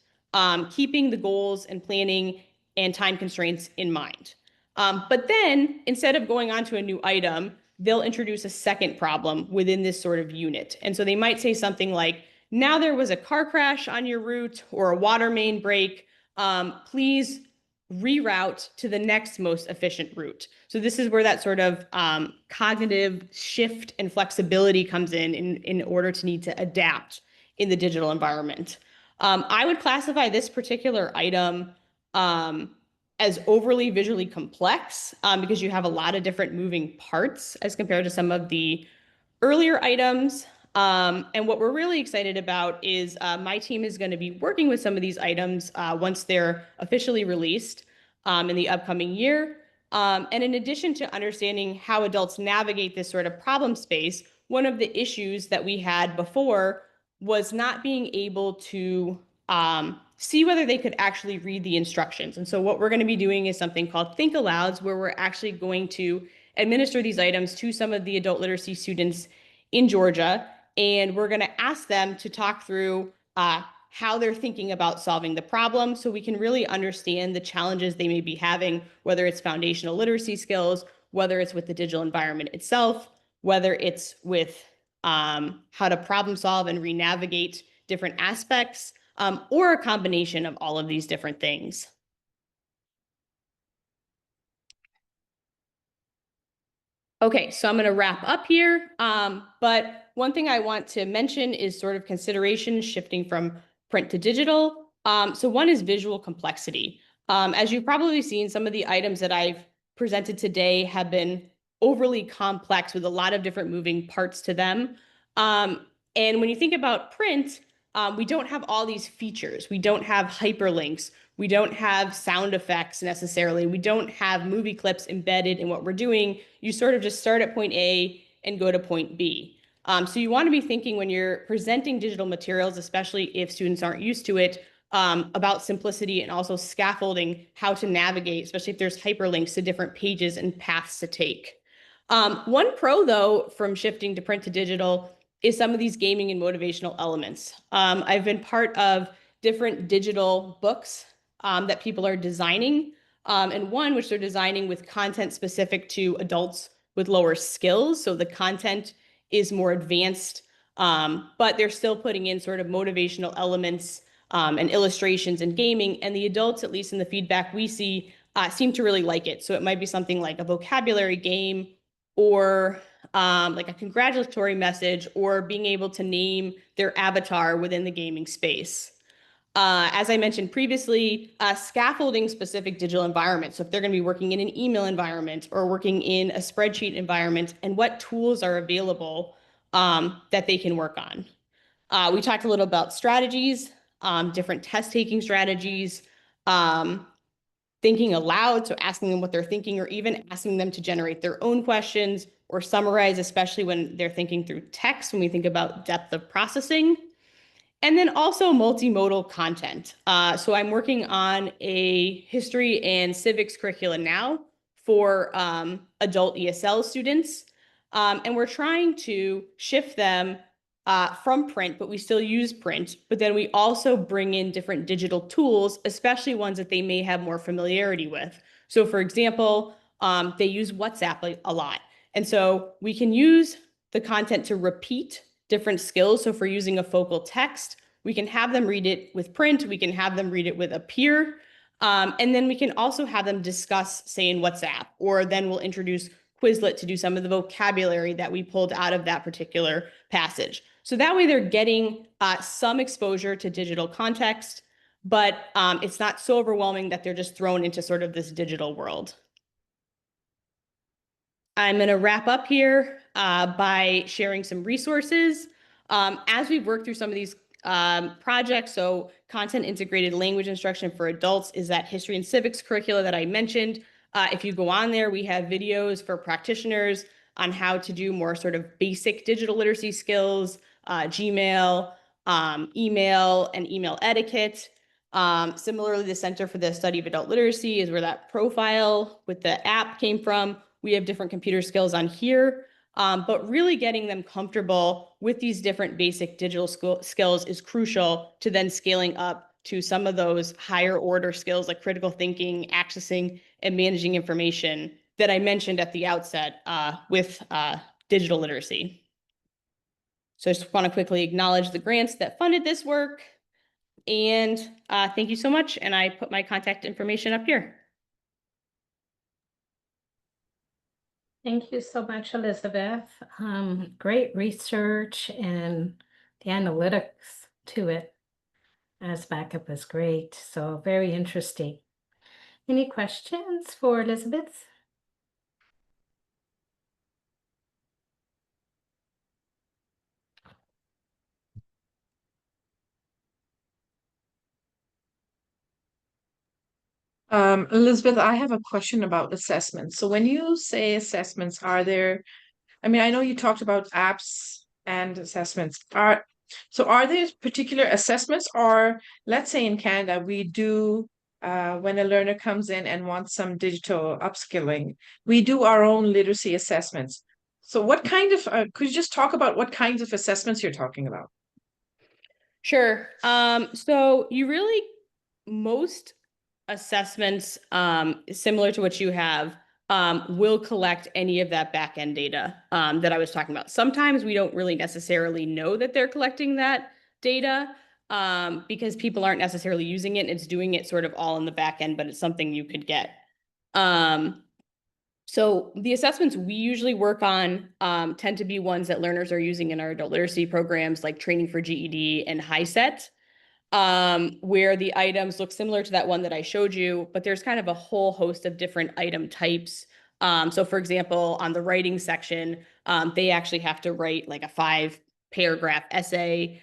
keeping the goals and planning and time constraints in mind. But then instead of going on to a new item, they'll introduce a second problem within this sort of unit. And so they might say something like, now there was a car crash on your route or a water main break. Please reroute to the next most efficient route. So this is where that sort of cognitive shift and flexibility comes in order to need to adapt in the digital environment. I would classify this particular item as overly visually complex because you have a lot of different moving parts as compared to some of the earlier items. And what we're really excited about is my team is going to be working with some of these items once they're officially released in the upcoming year. And in addition to understanding how adults navigate this sort of problem space, one of the issues that we had before was not being able to see whether they could actually read the instructions. And so what we're going to be doing is something called Think Alouds, where we're actually going to administer these items to some of the adult literacy students in Georgia. And we're going to ask them to talk through how they're thinking about solving the problem, so we can really understand the challenges they may be having, whether it's foundational literacy skills, whether it's with the digital environment itself, whether it's with how to problem solve and re-navigate different aspects, or a combination of all of these different things. Okay, so I'm going to wrap up here. But one thing I want to mention is sort of consideration shifting from print to digital. So one is visual complexity. As you've probably seen, some of the items that I've presented today have been overly complex with a lot of different moving parts to them. And when you think about print, we don't have all these features. We don't have hyperlinks. We don't have sound effects necessarily. We don't have movie clips embedded in what we're doing. You sort of just start at point A and go to point B. So you want to be thinking when you're presenting digital materials, especially if students aren't used to it, about simplicity and also scaffolding, how to navigate, especially if there's hyperlinks to different pages and paths to take. One pro, though, from shifting to print to digital is some of these gaming and motivational elements. I've been part of different digital books that people are designing, and one which they're designing with content specific to adults with lower skills. So the content is more advanced, but they're still putting in sort of motivational elements and illustrations and gaming. And the adults, at least in the feedback we see, seem to really like it. So it might be something like a vocabulary game, or like a congratulatory message, or being able to name their avatar within the gaming space. As I mentioned previously, scaffolding specific digital environments. So if they're going to be working in an email environment or working in a spreadsheet environment, and what tools are available that they can work on. We talked a little about strategies, different test taking strategies, thinking aloud, so asking them what they're thinking, or even asking them to generate their own questions or summarize, especially when they're thinking through text, when we think about depth of processing. And then also multimodal content. So I'm working on a history and civics curriculum now for adult ESL students. And we're trying to shift them from print, but we still use print. But then we also bring in different digital tools, especially ones that they may have more familiarity with. So for example, they use WhatsApp a lot. And so we can use the content to repeat different skills. So if we're using a focal text, we can have them read it with print. We can have them read it with a peer. And then we can also have them discuss, say, in WhatsApp, or then we'll introduce Quizlet to do some of the vocabulary that we pulled out of that particular passage. So that way they're getting some exposure to digital context, but it's not so overwhelming that they're just thrown into sort of this digital world. I'm going to wrap up here by sharing some resources. As we've worked through some of these projects, so content integrated language instruction for adults is that history and civics curricula that I mentioned. If you go on there, we have videos for practitioners on how to do more sort of basic digital literacy skills, Gmail, email, and email etiquette. Similarly, the Center for the Study of Adult Literacy is where that profile with the app came from. We have different computer skills on here, but really getting them comfortable with these different basic digital skills is crucial to then scaling up to some of those higher order skills like critical thinking, accessing, and managing information that I mentioned at the outset with digital literacy. So I just want to quickly acknowledge the grants that funded this work. And thank you so much. And I put my contact information up here. Thank you so much, Elizabeth. Great research, and the analytics to it as backup was great. So very interesting. Any questions for Elizabeth? Elizabeth, I have a question about assessments. So when you say assessments, are there, I mean, I know you talked about apps and assessments. Are there particular assessments, or let's say in Canada, we do, when a learner comes in and wants some digital upskilling, we do our own literacy assessments. So what kind of, could you just talk about what kinds of assessments you're talking about? Sure. So you really, most assessments, similar to what you have, will collect any of that back end data that I was talking about. Sometimes we don't really necessarily know that they're collecting that data because people aren't necessarily using it. It's doing it sort of all in the back end, but it's something you could get. So the assessments we usually work on tend to be ones that learners are using in our adult literacy programs like Training for GED and HiSET, where the items look similar to that one that I showed you, but there's kind of a whole host of different item types. So for example, on the writing section, they actually have to write like a 5-paragraph essay.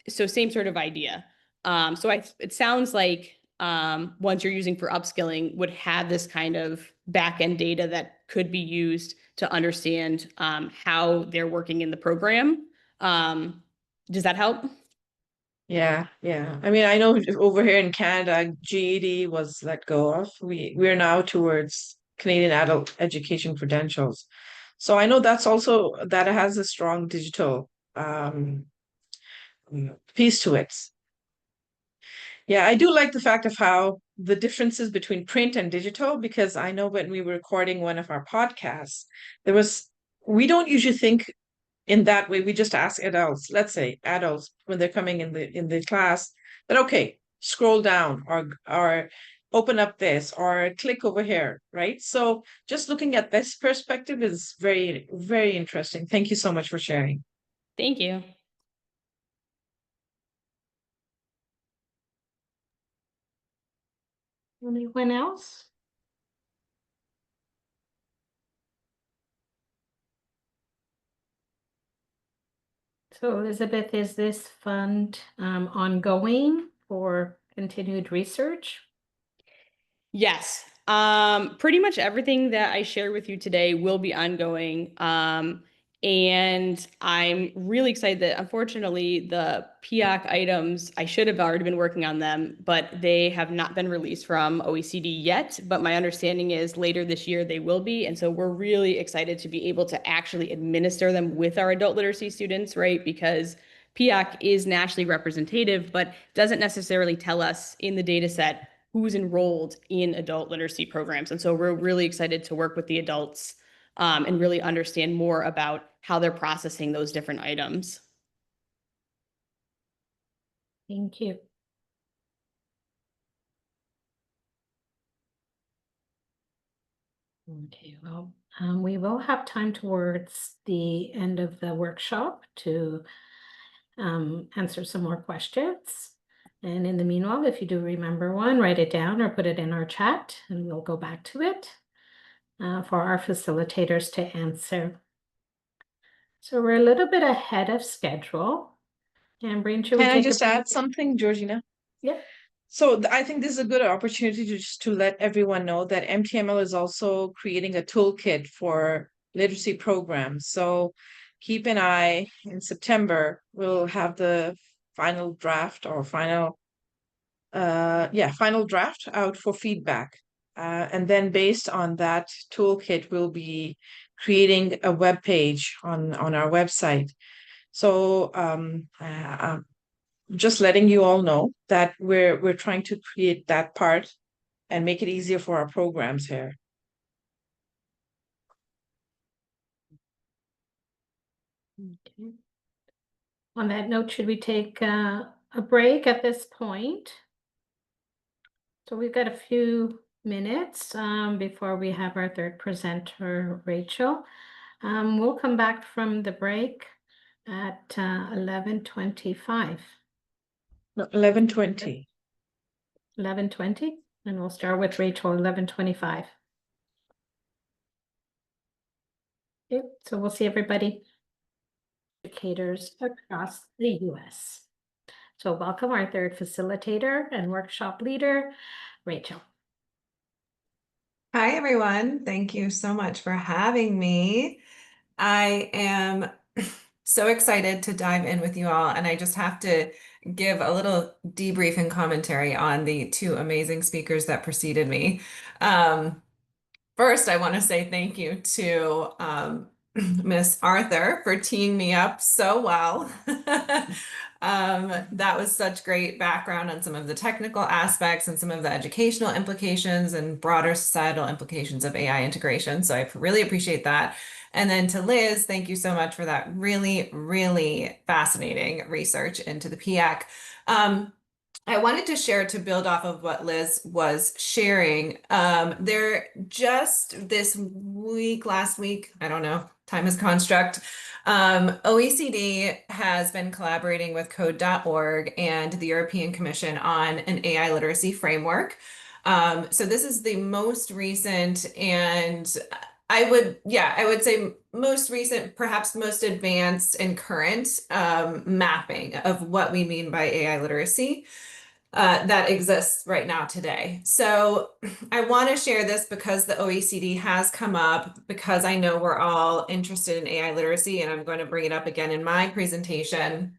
So same sort of idea. It sounds like ones you're using for upskilling would have this kind of back-end data that could be used to understand how they're working in the program. Does that help? Yeah, yeah. I mean, I know over here in Canada, GED was let go of. We're now towards Canadian Adult Education Credentials. So I know that's also that has a strong digital piece to it. Yeah, I do like the fact of how the differences between print and digital, because I know when we were recording one of our podcasts, we don't usually think in that way. We just ask adults, let's say adults, when they're coming in the class, that okay, scroll down or open up this or click over here, right? So just looking at this perspective is very, very interesting. Thank you so much for sharing. Thank you. Anyone else? So Elizabeth, is this fund ongoing for continued research? Yes. Pretty much everything that I shared with you today will be ongoing. And I'm really excited that unfortunately the PIAC items, I should have already been working on them, but they have not been released from OECD yet. But my understanding is later this year they will be. And so we're really excited to be able to actually administer them with our adult literacy students, right? Because PIAC is nationally representative, but doesn't necessarily tell us in the data set who's enrolled in adult literacy programs. And so we're really excited to work with the adults and really understand more about how they're processing those different items. Thank you. Okay, well, we will have time towards the end of the workshop to answer some more questions. And in the meanwhile, if you do remember one, write it down or put it in our chat and we'll go back to it for our facilitators to answer. So we're a little bit ahead of schedule. And Breen, should we Can I take just add something, Georgina? Yeah. So I think this is a good opportunity to just to let everyone know that MTML is also creating a toolkit for literacy programs. So keep an eye. In September, we'll have the final draft or final draft out for feedback. And then based on that toolkit, we'll be creating a web page on our website. So just letting you all know that we're trying to create that part and make it easier for our programs here. Okay. On that note, should we take a break at this point? So we've got a few minutes before we have our third presenter, Rachel. We'll come back from the break at 11:25. No, 11:20. 11:20, and we'll start with Rachel, 11:25. Okay, so we'll see everybody. Educators across the US. So welcome our third facilitator and workshop leader, Rachel. Hi, everyone. Thank you so much for having me. I am so excited to dive in with you all, and I just have to give a little debrief and commentary on the two amazing speakers that preceded me. First, I want to say thank you to Miss Arthur for teeing me up so well. That was such great background on some of the technical aspects and some of the educational implications and broader societal implications of AI integration. So I really appreciate that. And then to Liz, thank you so much for that really, really fascinating research into the PIAC. I wanted to share to build off of what Liz was sharing. There just this week, last week, I don't know, time is construct. OECD has been collaborating with Code.org and the European Commission on an AI literacy framework. So this is the most recent and I would say most recent, perhaps most advanced and current mapping of what we mean by AI literacy that exists right now today. So I want to share this because the OECD has come up, because I know we're all interested in AI literacy, and I'm going to bring it up again in my presentation.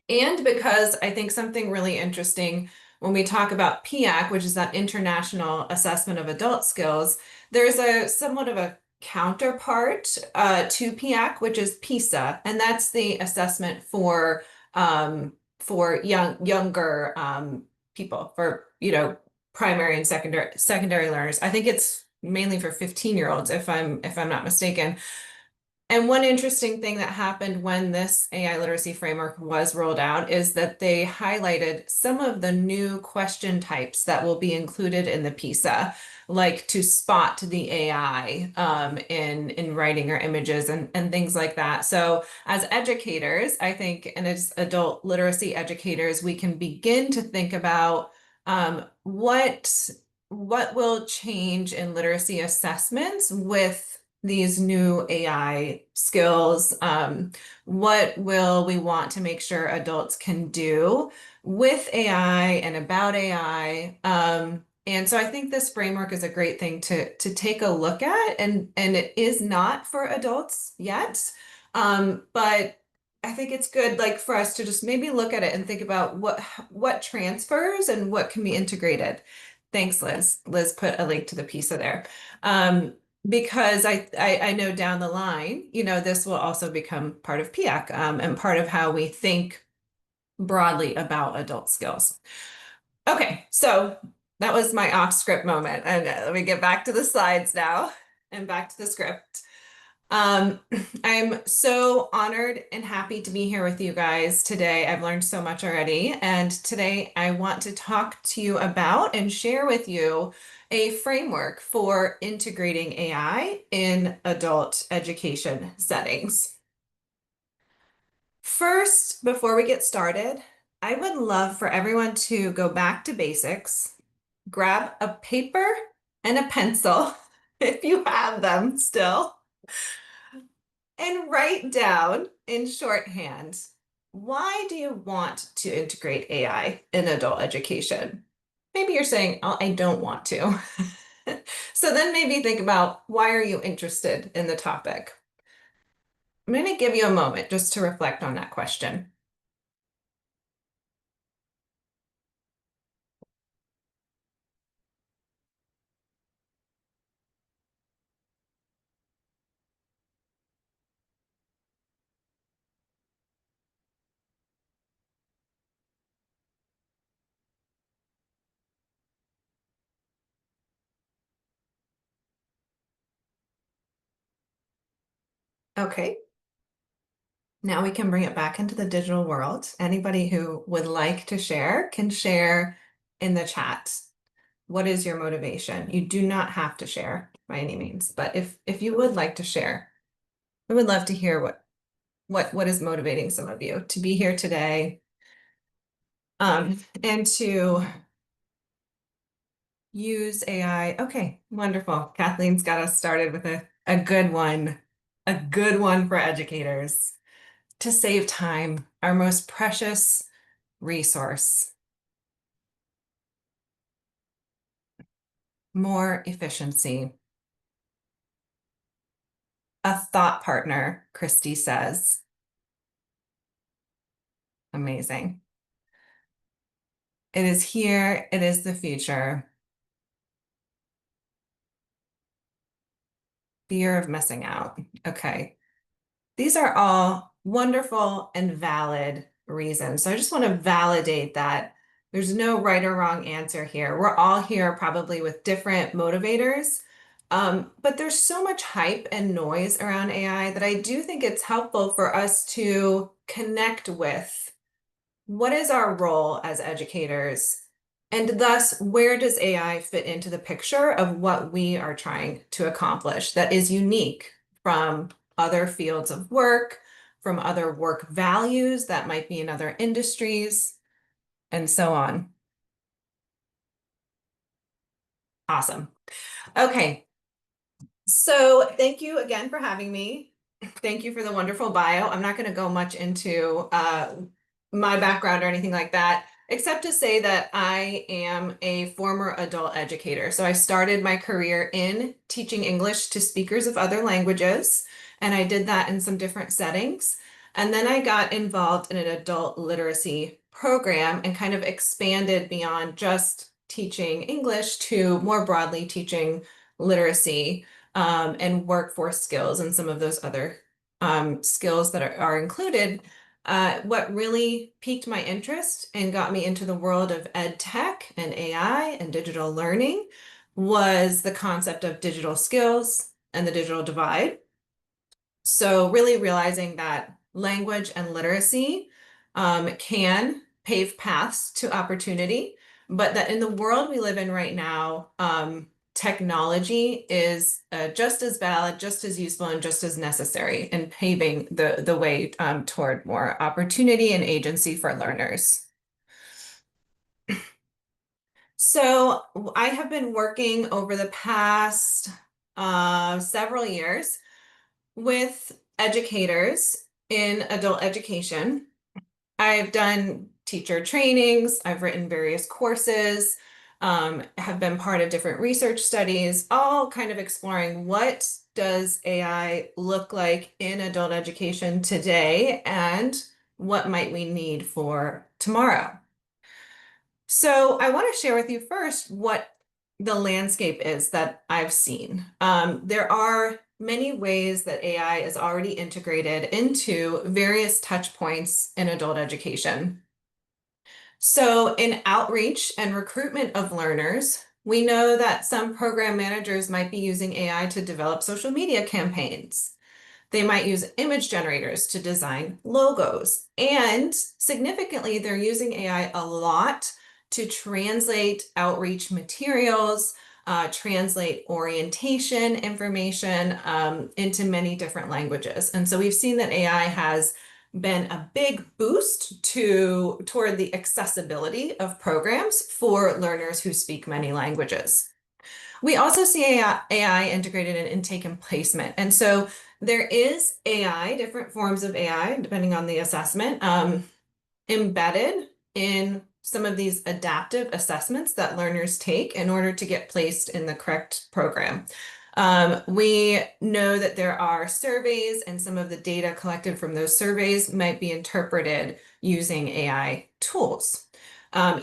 And because I think something really interesting when we talk about PIAC, which is that International Assessment of Adult Skills, there's a somewhat of a counterpart to PIAC, which is PISA, and that's the assessment for younger people, for primary and secondary learners. I think it's mainly for 15-year-olds, if I'm not mistaken. And one interesting thing that happened when this AI literacy framework was rolled out is that they highlighted some of the new question types that will be included in the PISA, like to spot the AI in writing or images and things like that. So as educators, I think, and as adult literacy educators, we can begin to think about what will change in literacy assessments with these new AI skills. What will we want to make sure adults can do with AI and about AI? And so I think this framework is a great thing to take a look at, and it is not for adults yet, but I think it's good, like, for us to just maybe look at it and think about what transfers and what can be integrated. Thanks, Liz. Liz put a link to the PISA there. Because I know down the line, this will also become part of PIAC and part of how we think broadly about adult skills. Okay, so that was my off-script moment. And let me get back to the slides now and back to the script. I'm so honored and happy to be here with you guys today. I've learned so much already. And today I want to talk to you about and share with you a framework for integrating AI in adult education settings. First, before we get started, I would love for everyone to go back to basics, grab a paper and a pencil, if you have them still, and write down in shorthand, why do you want to integrate AI in adult education? Maybe you're saying, oh, I don't want to. So then maybe think about, why are you interested in the topic? I'm going to give you a moment just to reflect on that question. Okay. Now we can bring it back into the digital world. Anybody who would like to share can share in the chat. What is your motivation? You do not have to share by any means, but if you would like to share, I would love to hear what is motivating some of you to be here today, and to use AI. Okay, wonderful. Kathleen's got us started with a good one for educators. To save time, our most precious resource. More efficiency. A thought partner, Christy says. Amazing. It is here, it is the future. Fear of missing out. Okay. These are all wonderful and valid reasons. So I just want to validate that there's no right or wrong answer here. We're all here probably with different motivators. But there's so much hype and noise around AI that I do think it's helpful for us to connect with what is our role as educators, and thus where does AI fit into the picture of what we are trying to accomplish that is unique from other fields of work, from other work values that might be in other industries, and so on. Awesome. Okay. So thank you again for having me. Thank you for the wonderful bio. I'm not going to go much into my background or anything like that, except to say that I am a former adult educator. So I started my career in teaching English to speakers of other languages, and I did that in some different settings. And then I got involved in an adult literacy program and kind of expanded beyond just teaching English to more broadly teaching literacy and workforce skills and some of those other skills that are included. What really piqued my interest and got me into the world of ed tech and AI and digital learning was the concept of digital skills and the digital divide. So really realizing that language and literacy can pave paths to opportunity, but that in the world we live in right now, technology is just as valid, just as useful, and just as necessary in paving the way toward more opportunity and agency for learners. So I have been working over the past several years with educators in adult education. I've done teacher trainings, I've written various courses, have been part of different research studies, all kind of exploring what does AI look like in adult education today and what might we need for tomorrow. So I want to share with you first what the landscape is that I've seen. There are many ways that AI is already integrated into various touch points in adult education. So in outreach and recruitment of learners, we know that some program managers might be using AI to develop social media campaigns. They might use image generators to design logos. And significantly, they're using AI a lot to translate outreach materials, translate orientation information into many different languages. And so we've seen that AI has been a big boost toward the accessibility of programs for learners who speak many languages. We also see AI integrated in intake and placement. And so there is AI, different forms of AI, depending on the assessment, embedded in some of these adaptive assessments that learners take in order to get placed in the correct program. We know that there are surveys, and some of the data collected from those surveys might be interpreted using AI tools.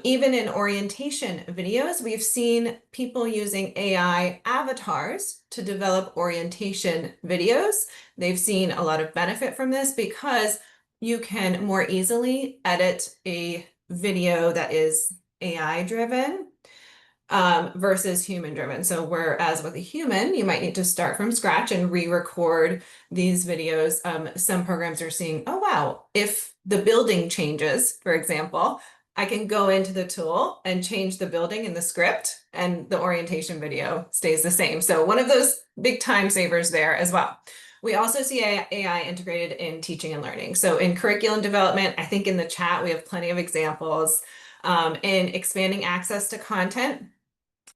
Even in orientation videos, we've seen people using AI avatars to develop orientation videos. They've seen a lot of benefit from this because you can more easily edit a video that is AI driven versus human driven. So whereas with a human, you might need to start from scratch and re-record these videos. Some programs are seeing, oh, wow, if the building changes, for example, I can go into the tool and change the building in the script and the orientation video stays the same. So one of those big time savers there as well. We also see AI integrated in teaching and learning. So in curriculum development, I think in the chat, we have plenty of examples. In expanding access to content,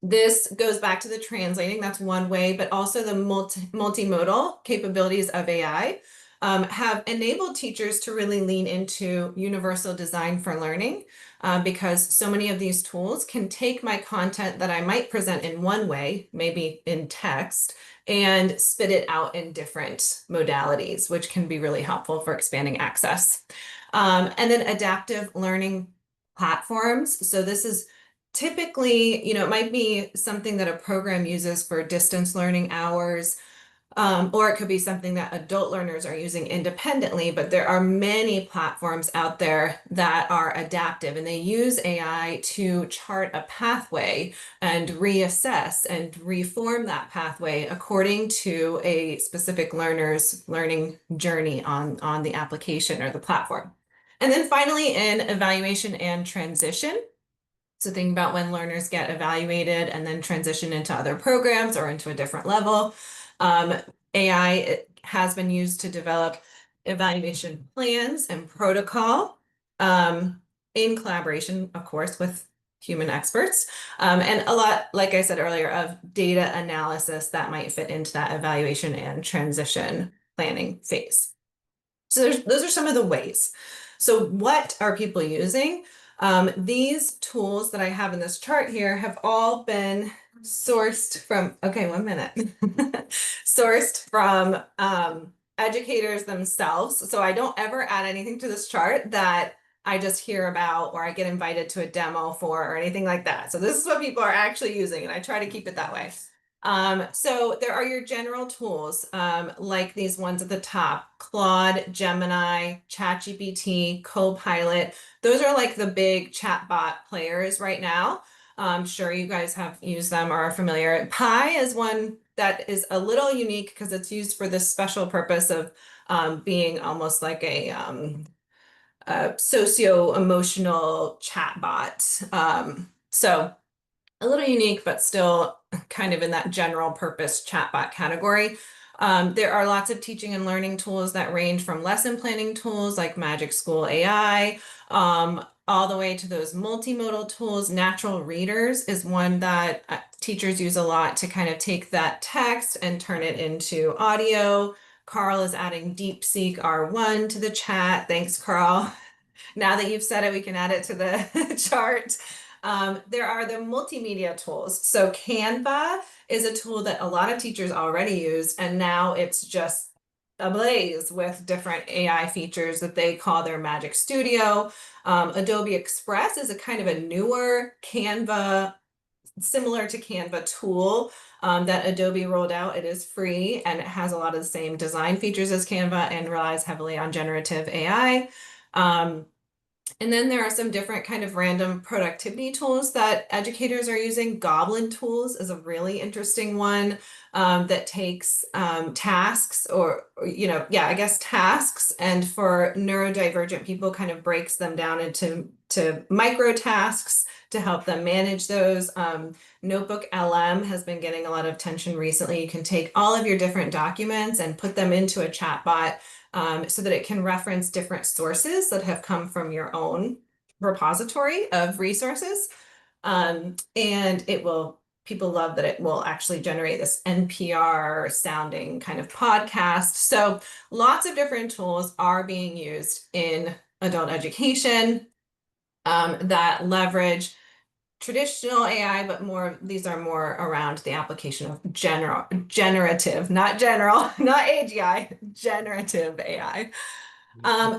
this goes back to the translating, that's one way, but also the multimodal capabilities of AI have enabled teachers to really lean into universal design for learning because so many of these tools can take my content that I might present in one way, maybe in text, and spit it out in different modalities, which can be really helpful for expanding access. And then adaptive learning platforms. So this is typically, it might be something that a program uses for distance learning hours, Or it could be something that adult learners are using independently, but there are many platforms out there that are adaptive and they use AI to chart a pathway and reassess and reform that pathway according to a specific learner's learning journey on the application or the platform. And then finally, in evaluation and transition. So think about when learners get evaluated and then transition into other programs or into a different level. AI has been used to develop evaluation plans and protocol in collaboration, of course, with human experts. And a lot, like I said earlier, of data analysis that might fit into that evaluation and transition planning phase. So those are some of the ways. So what are people using? These tools that I have in this chart here have all been sourced from, okay, 1 minute, sourced from educators themselves. So I don't ever add anything to this chart that I just hear about or I get invited to a demo for or anything like that. So this is what people are actually using, and I try to keep it that way. So there are your general tools, like these ones at the top: Claude, Gemini, ChatGPT, Copilot. Those are like the big chatbot players right now. I'm sure you guys have used them or are familiar. Pi is one that is a little unique because it's used for this special purpose of being almost like a socio-emotional chatbot. So a little unique, but still kind of in that general purpose chatbot category. There are lots of teaching and learning tools that range from lesson planning tools like Magic School AI, all the way to those multimodal tools. Natural Readers is one that teachers use a lot to kind of take that text and turn it into audio. Carl is adding DeepSeek R1 to the chat. Thanks, Carl. Now that you've said it, we can add it to the chart. There are the multimedia tools. So Canva is a tool that a lot of teachers already use, and now it's just ablaze with different AI features that they call their Magic Studio. Adobe Express is a kind of a newer Canva, similar to Canva tool that Adobe rolled out. It is free and it has a lot of the same design features as Canva and relies heavily on generative AI. And then there are some different kind of random productivity tools that educators are using. Goblin Tools is a really interesting one that takes tasks tasks, and for neurodivergent people kind of breaks them down into micro tasks to help them manage those. Notebook LM has been getting a lot of attention recently. You can take all of your different documents and put them into a chatbot so that it can reference different sources that have come from your own repository of resources. And people love that it will actually generate this NPR sounding kind of podcast. So lots of different tools are being used in adult education that leverage traditional AI, but these are more around the application of generative, not general, not AGI, generative AI.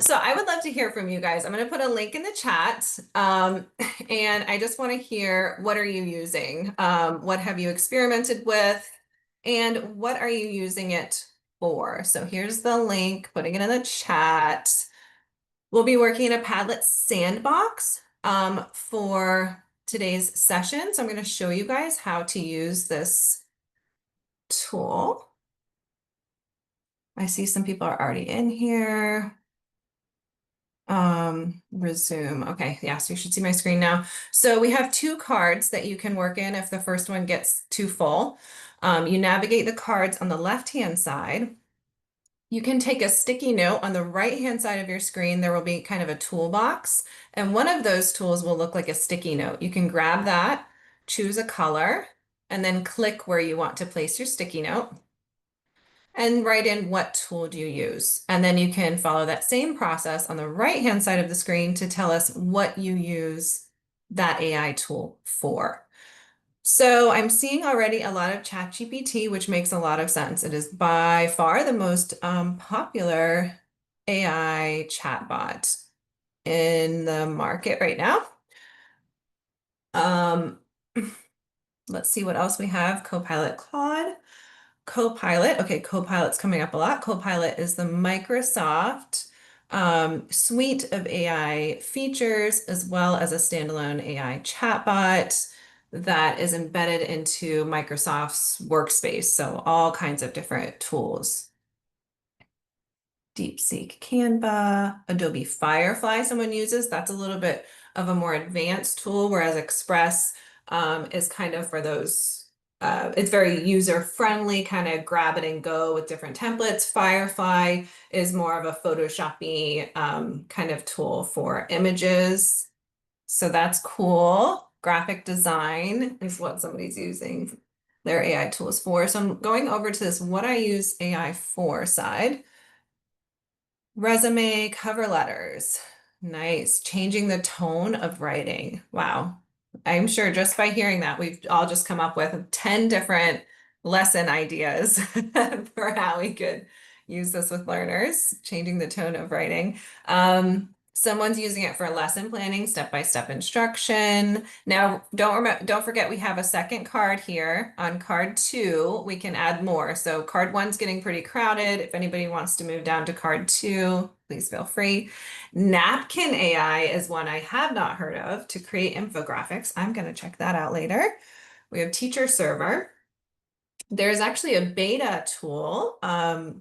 So I would love to hear from you guys. I'm going to put a link in the chat. And I just want to hear, what are you using? What have you experimented with? And what are you using it for? So here's the link, putting it in the chat. We'll be working in a Padlet sandbox for today's session. So I'm going to show you guys how to use this tool. I see some people are already in here. Resume. Okay, yeah, so you should see my screen now. So we have 2 cards that you can work in if the first one gets too full. You navigate the cards on the left-hand side. You can take a sticky note on the right-hand side of your screen. There will be kind of a toolbox, and one of those tools will look like a sticky note. You can grab that, choose a color, and then click where you want to place your sticky note and write in what tool do you use. And then you can follow that same process on the right-hand side of the screen to tell us what you use that AI tool for. So I'm seeing already a lot of ChatGPT, which makes a lot of sense. It is by far the most popular AI chatbot in the market right now. Let's see what else we have. Copilot Claude. Copilot. Okay, Copilot's coming up a lot. Copilot is the Microsoft suite of AI features, as well as a standalone AI chatbot that is embedded into Microsoft's workspace. So all kinds of different tools. DeepSeek, Canva, Adobe Firefly someone uses. That's a little bit of a more advanced tool, whereas Express is kind of for those, it's very user-friendly, kind of grab it and go with different templates. Firefly is more of a Photoshop-y kind of tool for images. So that's cool. Graphic design is what somebody's using their AI tools for. So I'm going over to this what I use AI for side. Resume, cover letters. Nice. Changing the tone of writing. Wow. I'm sure just by hearing that, we've all just come up with 10 different lesson ideas for how we could use this with learners, changing the tone of writing. Someone's using it for lesson planning, step-by-step instruction. Now, don't forget we have a second card here. On card 2, we can add more. So card 1's getting pretty crowded. If anybody wants to move down to card 2, please feel free. Napkin AI is one I have not heard of to create infographics. I'm going to check that out later. We have Teacher Server. There's actually a beta tool or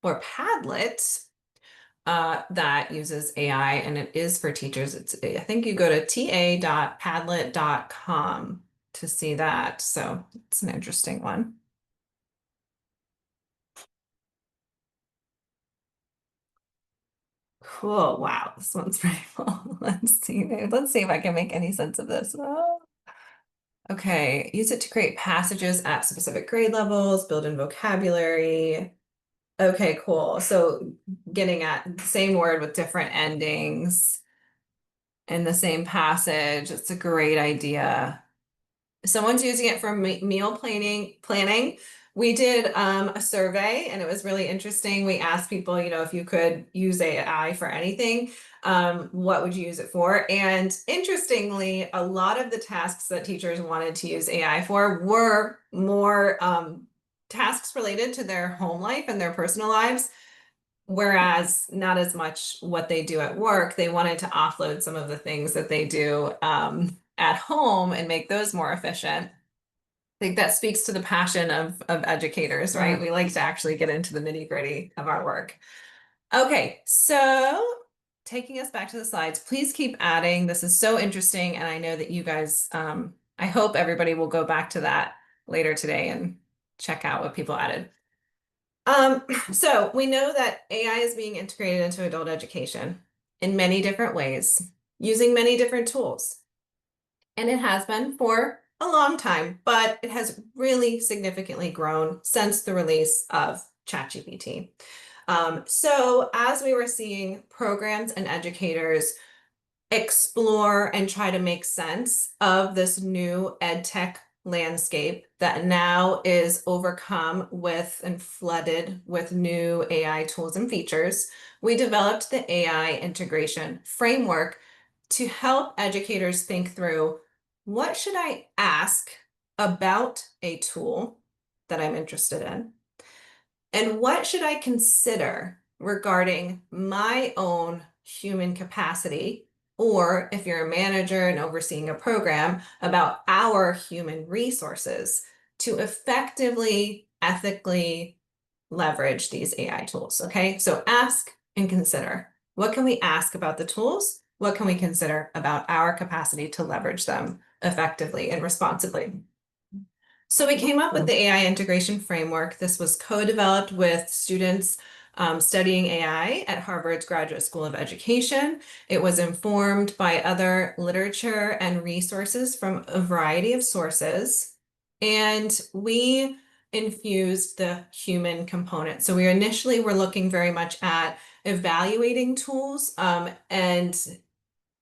Padlet that uses AI, and it is for teachers. I think you go to ta.padlet.com to see that. So it's an interesting one. Cool. Wow, this one's pretty cool. Let's see if I can make any sense of this. Oh. Okay, use it to create passages at specific grade levels, build in vocabulary. Okay, cool. So getting at the same word with different endings in the same passage. It's a great idea. Someone's using it for meal planning. We did a survey and it was really interesting. We asked people, if you could use AI for anything, what would you use it for? And interestingly, a lot of the tasks that teachers wanted to use AI for were more tasks related to their home life and their personal lives, whereas not as much what they do at work. They wanted to offload some of the things that they do at home and make those more efficient. I think that speaks to the passion of educators, right? We like to actually get into the nitty-gritty of our work. Okay, so taking us back to the slides, please keep adding. This is so interesting, and I know that you guys, I hope everybody will go back to that later today and check out what people added. So we know that AI is being integrated into adult education in many different ways, using many different tools. And it has been for a long time, but it has really significantly grown since the release of ChatGPT. So as we were seeing programs and educators explore and try to make sense of this new ed tech landscape that now is overcome with and flooded with new AI tools and features, we developed the AI integration framework to help educators think through, what should I ask about a tool that I'm interested in? And what should I consider regarding my own human capacity, or if you're a manager and overseeing a program, about our human resources to effectively, ethically leverage these AI tools, okay? So ask and consider. What can we ask about the tools? What can we consider about our capacity to leverage them effectively and responsibly? So we came up with the AI integration framework. This was co-developed with students studying AI at Harvard's Graduate School of Education. It was informed by other literature and resources from a variety of sources. And we infused the human component. So we initially were looking very much at evaluating tools, and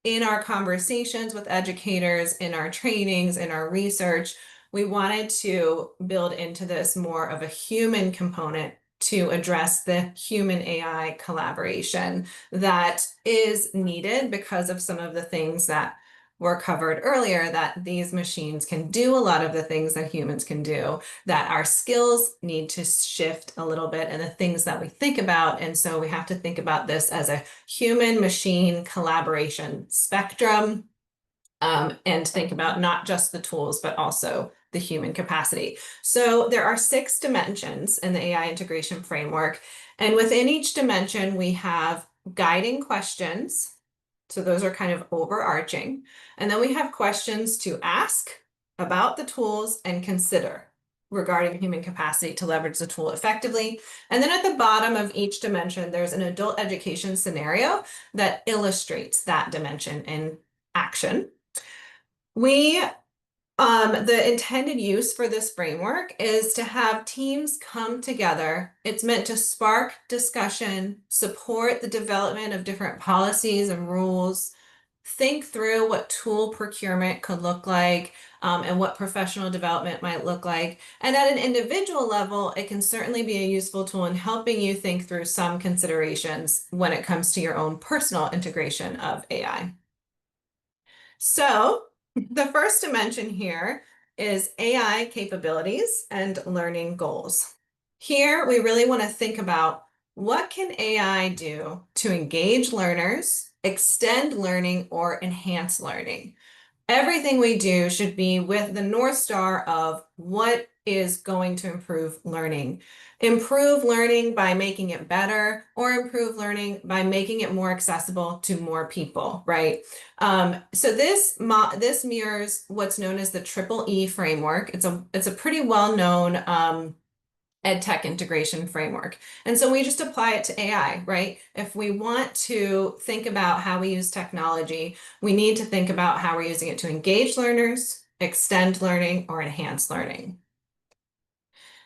in our conversations with educators, in our trainings, in our research, we wanted to build into this more of a human component to address the human AI collaboration that is needed because of some of the things that were covered earlier, that these machines can do a lot of the things that humans can do, that our skills need to shift a little bit and the things that we think about. And so we have to think about this as a human machine collaboration spectrum, and think about not just the tools, but also the human capacity. So there are 6 dimensions in the AI integration framework. And within each dimension, we have guiding questions. So those are kind of overarching. And then we have questions to ask about the tools and consider regarding human capacity to leverage the tool effectively. And then at the bottom of each dimension, there's an adult education scenario that illustrates that dimension in action. The intended use for this framework is to have teams come together. It's meant to spark discussion, support the development of different policies and rules, think through what tool procurement could look like, and what professional development might look like. And at an individual level, it can certainly be a useful tool in helping you think through some considerations when it comes to your own personal integration of AI. So the first dimension here is AI capabilities and learning goals. Here, we really want to think about what can AI do to engage learners, extend learning, or enhance learning. Everything we do should be with the North Star of what is going to improve learning. Improve learning by making it better, or improve learning by making it more accessible to more people, right? So this mirrors what's known as the Triple E framework. It's a pretty well-known EdTech integration framework. And so we just apply it to AI, right? If we want to think about how we use technology, we need to think about how we're using it to engage learners, extend learning, or enhance learning.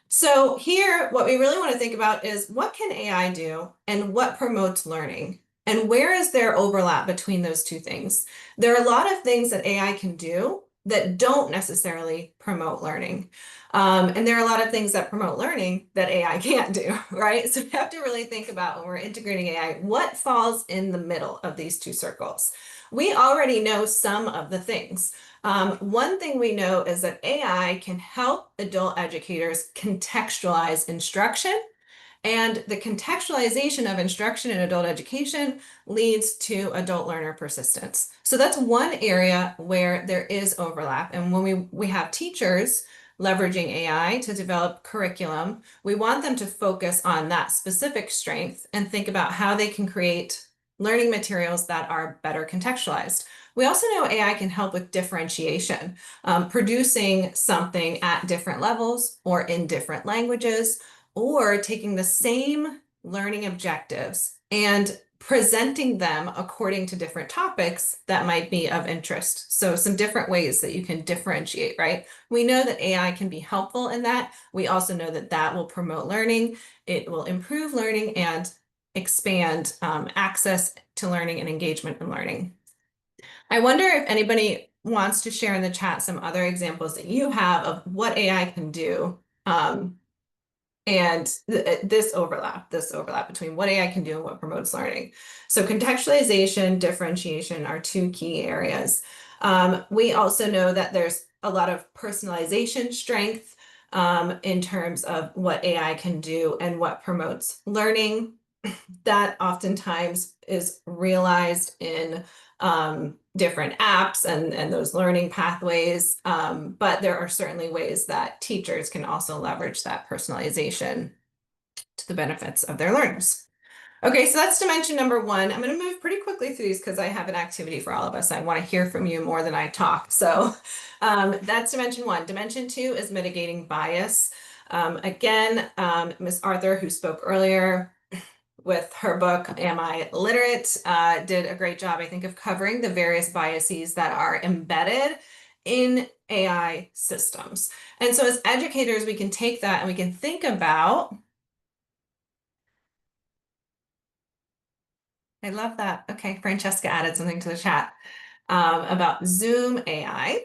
So here, what we really want to think about is what can AI do and what promotes learning? And where is there overlap between those two things? There are a lot of things that AI can do that don't necessarily promote learning. And there are a lot of things that promote learning that AI can't do, right? So we have to really think about when we're integrating AI, what falls in the middle of these two circles? We already know some of the things. One thing we know is that AI can help adult educators contextualize instruction, and the contextualization of instruction in adult education leads to adult learner persistence. So that's one area where there is overlap. And when we have teachers leveraging AI to develop curriculum, we want them to focus on that specific strength and think about how they can create learning materials that are better contextualized. We also know AI can help with differentiation, producing something at different levels or in different languages, or taking the same learning objectives and presenting them according to different topics that might be of interest. So some different ways that you can differentiate, right? We know that AI can be helpful in that. We also know that that will promote learning. It will improve learning and expand access to learning and engagement in learning. I wonder if anybody wants to share in the chat some other examples that you have of what AI can do, and this overlap between what AI can do and what promotes learning. So contextualization, differentiation are two key areas. We also know that there's a lot of personalization strength in terms of what AI can do and what promotes learning. That oftentimes is realized in different apps and those learning pathways. But there are certainly ways that teachers can also leverage that personalization to the benefits of their learners. Okay, so that's dimension number one. I'm going to move pretty quickly through these because I have an activity for all of us. I want to hear from you more than I talk. So that's dimension one. Dimension two is mitigating bias. Again, Ms. Arthur, who spoke earlier, with her book, Am I Literate?, did a great job, I think, of covering the various biases that are embedded in AI systems. And so as educators, we can take that and we can think about, I love that. Okay, Francesca added something to the chat about Zoom AI,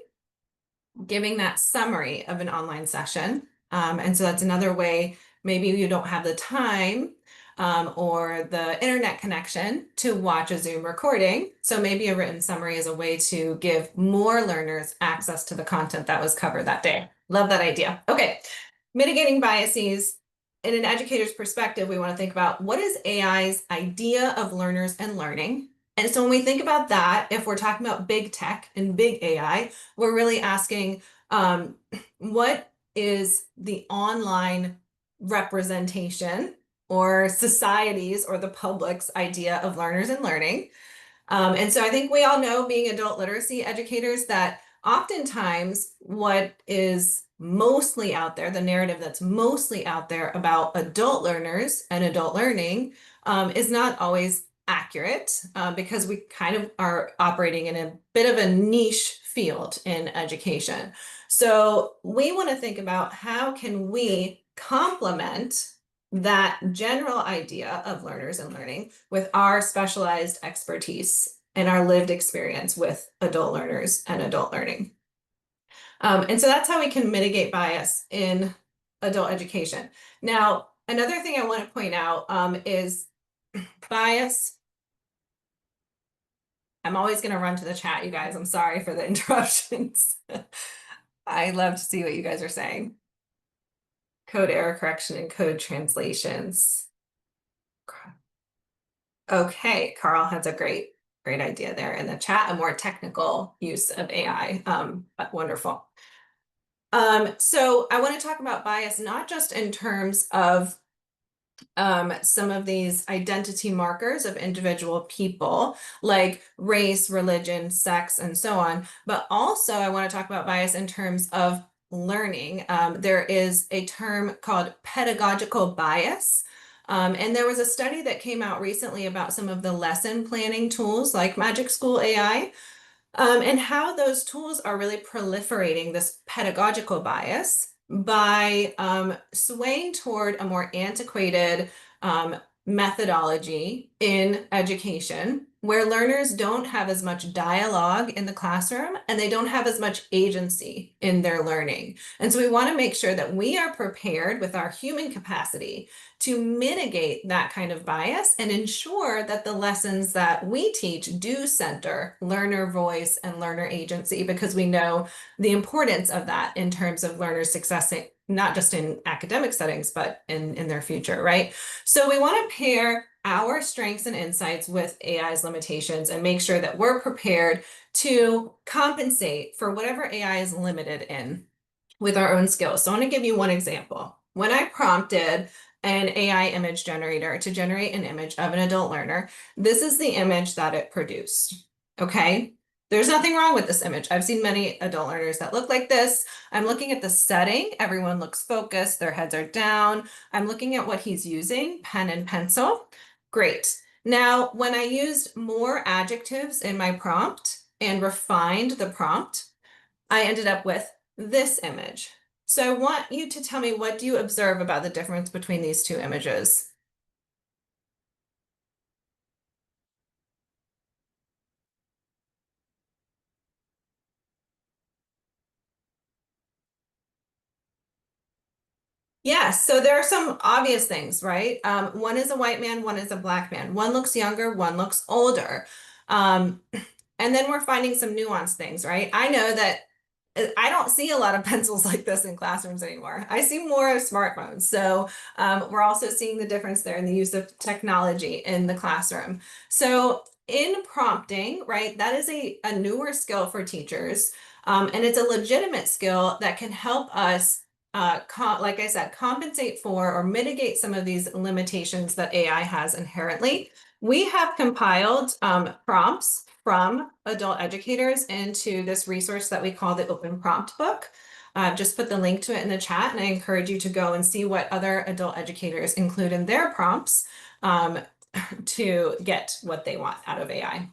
giving that summary of an online session. And so that's another way, maybe you don't have the time or the internet connection to watch a Zoom recording. So maybe a written summary is a way to give more learners access to the content that was covered that day. Love that idea. Okay, mitigating biases. In an educator's perspective, we want to think about what is AI's idea of learners and learning. And so when we think about that, if we're talking about big tech and big AI, we're really asking what is the online representation or society's or the public's idea of learners and learning. And so I think we all know, being adult literacy educators, that oftentimes what is mostly out there, the narrative that's mostly out there about adult learners and adult learning is not always accurate because we kind of are operating in a bit of a niche field in education. So we want to think about how can we complement that general idea of learners and learning with our specialized expertise and our lived experience with adult learners and adult learning. And so that's how we can mitigate bias in adult education. Now, another thing I want to point out is bias. I'm always going to run to the chat, you guys. I'm sorry for the interruptions. I love to see what you guys are saying. Code error correction and code translations. Okay, Carl has a great idea there in the chat, a more technical use of AI. But wonderful. So I want to talk about bias, not just in terms of some of these identity markers of individual people, like race, religion, sex, and so on, but also I want to talk about bias in terms of learning. There is a term called pedagogical bias. And there was a study that came out recently about some of the lesson planning tools like Magic School AI, and how those tools are really proliferating this pedagogical bias by swaying toward a more antiquated methodology in education, where learners don't have as much dialogue in the classroom and they don't have as much agency in their learning. And so we want to make sure that we are prepared with our human capacity to mitigate that kind of bias and ensure that the lessons that we teach do center learner voice and learner agency, because we know the importance of that in terms of learner success, not just in academic settings, but in their future, right? So we want to pair our strengths and insights with AI's limitations and make sure that we're prepared to compensate for whatever AI is limited in with our own skills. So I want to give you one example. When I prompted an AI image generator to generate an image of an adult learner, this is the image that it produced, okay? There's nothing wrong with this image. I've seen many adult learners that look like this. I'm looking at the setting. Everyone looks focused. Their heads are down. I'm looking at what he's using, pen and pencil. Great. Now, when I used more adjectives in my prompt and refined the prompt, I ended up with this image. So I want you to tell me, what do you observe about the difference between these two images? Yes, so there are some obvious things, right? One is a white man, one is a black man. One looks younger, one looks older. And then we're finding some nuanced things, right? I know that I don't see a lot of pencils like this in classrooms anymore. I see more of smartphones. So we're also seeing the difference there in the use of technology in the classroom. So in prompting, right, that is a newer skill for teachers. And it's a legitimate skill that can help us like I said, compensate for or mitigate some of these limitations that AI has inherently. We have compiled prompts from adult educators into this resource that we call the Open Prompt Book. I've just put the link to it in the chat, and I encourage you to go and see what other adult educators include in their prompts to get what they want out of AI.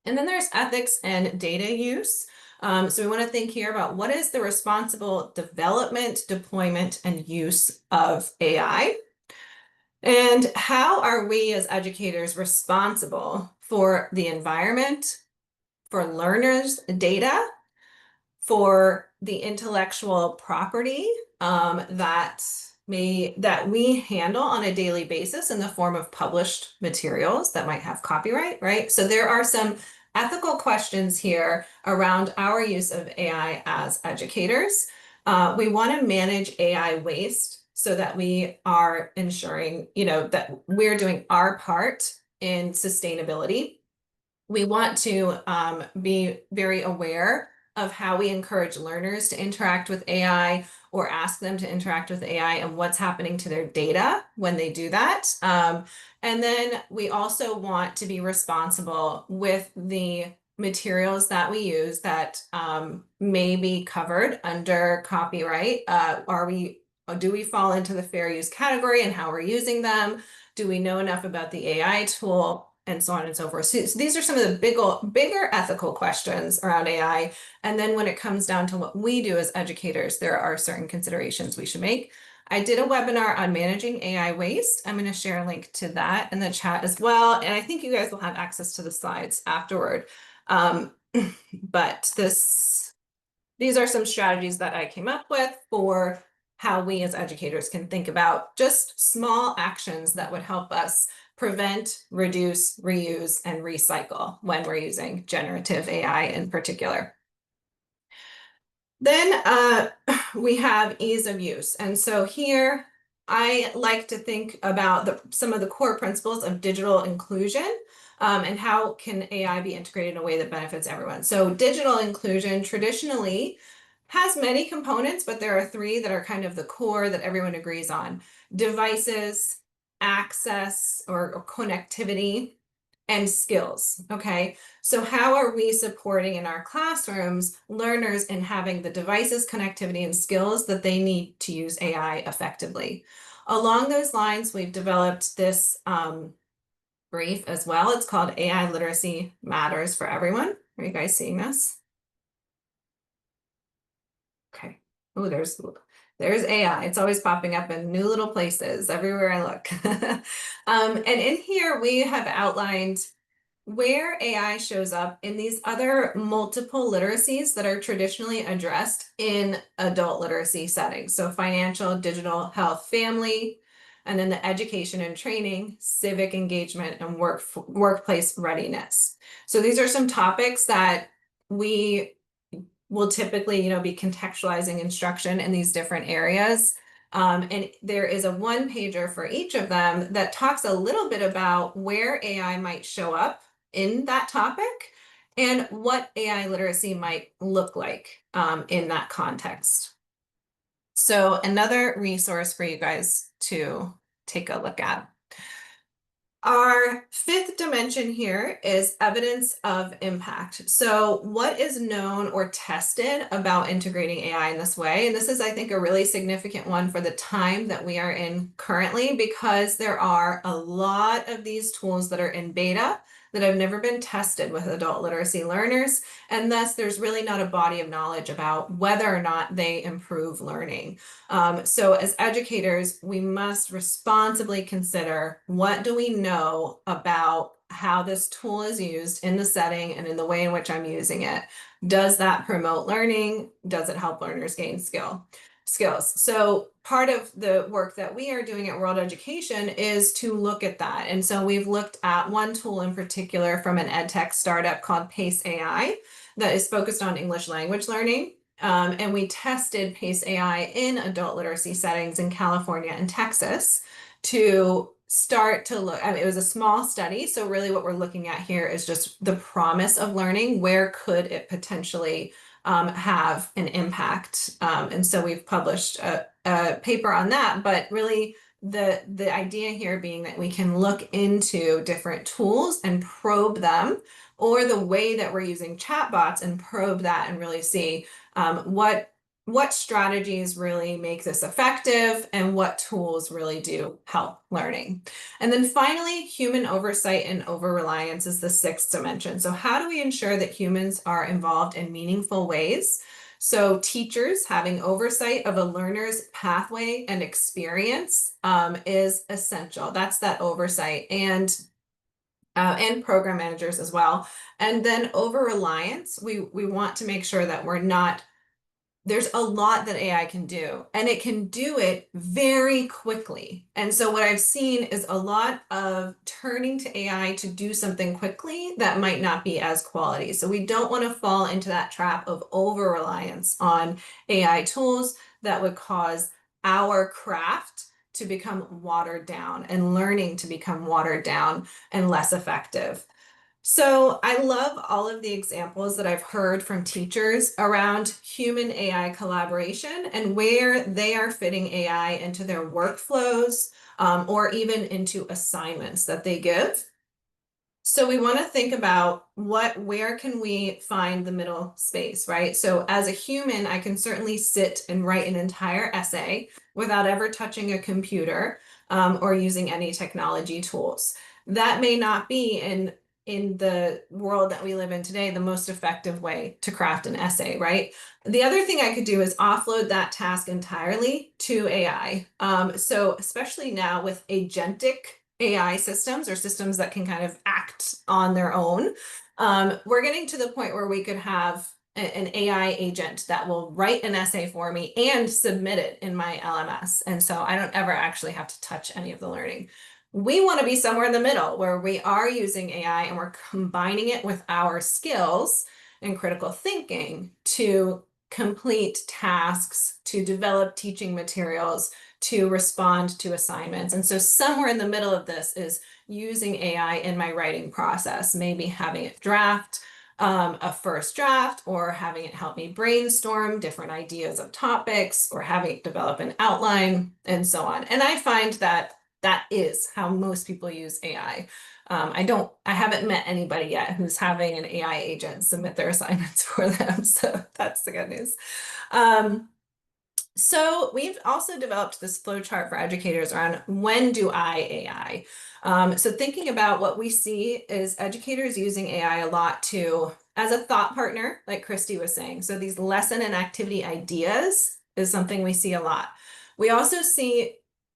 And then there's ethics and data use. So we want to think here about what is the responsible development, deployment, and use of AI, and how are we as educators responsible for the environment, for learners' data, for the intellectual property that that we handle on a daily basis in the form of published materials that might have copyright, right? So there are some ethical questions here around our use of AI as educators. We want to manage AI waste so that we are ensuring, that we're doing our part in sustainability. We want to be very aware of how we encourage learners to interact with AI or ask them to interact with AI and what's happening to their data when they do that. And then we also want to be responsible with the materials that we use that may be covered under copyright. Do we fall into the fair use category and how we're using them? Do we know enough about the AI tool? And so on and so forth. So these are some of the bigger ethical questions around AI. And then when it comes down to what we do as educators, there are certain considerations we should make. I did a webinar on managing AI waste. I'm going to share a link to that in the chat as well. And I think you guys will have access to the slides afterward. But these are some strategies that I came up with for how we as educators can think about just small actions that would help us prevent, reduce, reuse, and recycle when we're using generative AI in particular. Then we have ease of use. And so here, I like to think about some of the core principles of digital inclusion and how can AI be integrated in a way that benefits everyone. So digital inclusion traditionally has many components, but there are three that are kind of the core that everyone agrees on: devices, access or connectivity, and skills. Okay, so how are we supporting in our classrooms learners in having the devices, connectivity, and skills that they need to use AI effectively? Along those lines, we've developed this brief as well. It's called AI Literacy Matters for Everyone. Are you guys seeing this? Okay. Oh, there's AI. It's always popping up in new little places everywhere I look. And in here, we have outlined where AI shows up in these other multiple literacies that are traditionally addressed in adult literacy settings. So financial, digital, health, family, and then the education and training, civic engagement, and workplace readiness. So these are some topics that we will typically, be contextualizing instruction in these different areas. And there is a one-pager for each of them that talks a little bit about where AI might show up in that topic and what AI literacy might look like in that context. So another resource for you guys to take a look at. Our fifth dimension here is evidence of impact. So what is known or tested about integrating AI in this way? And this is, I think, a really significant one for the time that we are in currently, because there are a lot of these tools that are in beta that have never been tested with adult literacy learners. And thus, there's really not a body of knowledge about whether or not they improve learning. So as educators, we must responsibly consider, what do we know about how this tool is used in the setting and in the way in which I'm using it? Does that promote learning? Does it help learners gain skills? So part of the work that we are doing at World Education is to look at that. And so we've looked at one tool in particular from an edtech startup called Pace AI that is focused on English language learning. And we tested Pace AI in adult literacy settings in California and Texas to start to look. I mean, it was a small study. So really what we're looking at here is just the promise of learning. Where could it potentially have an impact? And so we've published a paper on that, but really the idea here being that we can look into different tools and probe them, or the way that we're using chatbots and probe that and really see what strategies really make this effective and what tools really do help learning. And then finally, human oversight and over-reliance is the sixth dimension. So how do we ensure that humans are involved in meaningful ways? So teachers having oversight of a learner's pathway and experience is essential. That's that oversight, and program managers as well. And then over-reliance, we want to make sure that we're not there's a lot that AI can do, and it can do it very quickly. And so what I've seen is a lot of turning to AI to do something quickly that might not be as quality. So we don't want to fall into that trap of over-reliance on AI tools that would cause our craft to become watered down and learning to become watered down and less effective. So I love all of the examples that I've heard from teachers around human AI collaboration and where they are fitting AI into their workflows, or even into assignments that they give. So we want to think about where can we find the middle space, right? So as a human, I can certainly sit and write an entire essay without ever touching a computer, or using any technology tools. That may not be in the world that we live in today, the most effective way to craft an essay, right? The other thing I could do is offload that task entirely to AI. So especially now with agentic AI systems, or systems that can kind of act on their own, we're getting to the point where we could have an AI agent that will write an essay for me and submit it in my LMS. And so I don't ever actually have to touch any of the learning. We want to be somewhere in the middle where we are using AI and we're combining it with our skills and critical thinking to complete tasks, to develop teaching materials, to respond to assignments. And so somewhere in the middle of this is using AI in my writing process, maybe having it draft a first draft, or having it help me brainstorm different ideas of topics, or having it develop an outline, and so on. And I find that that is how most people use AI. I haven't met anybody yet who's having an AI agent submit their assignments for them. So that's the good news. So we've also developed this flowchart for educators around when do I AI. So thinking about what we see is educators using AI a lot as a thought partner, like Christy was saying. So these lesson and activity ideas is something we see a lot. We also see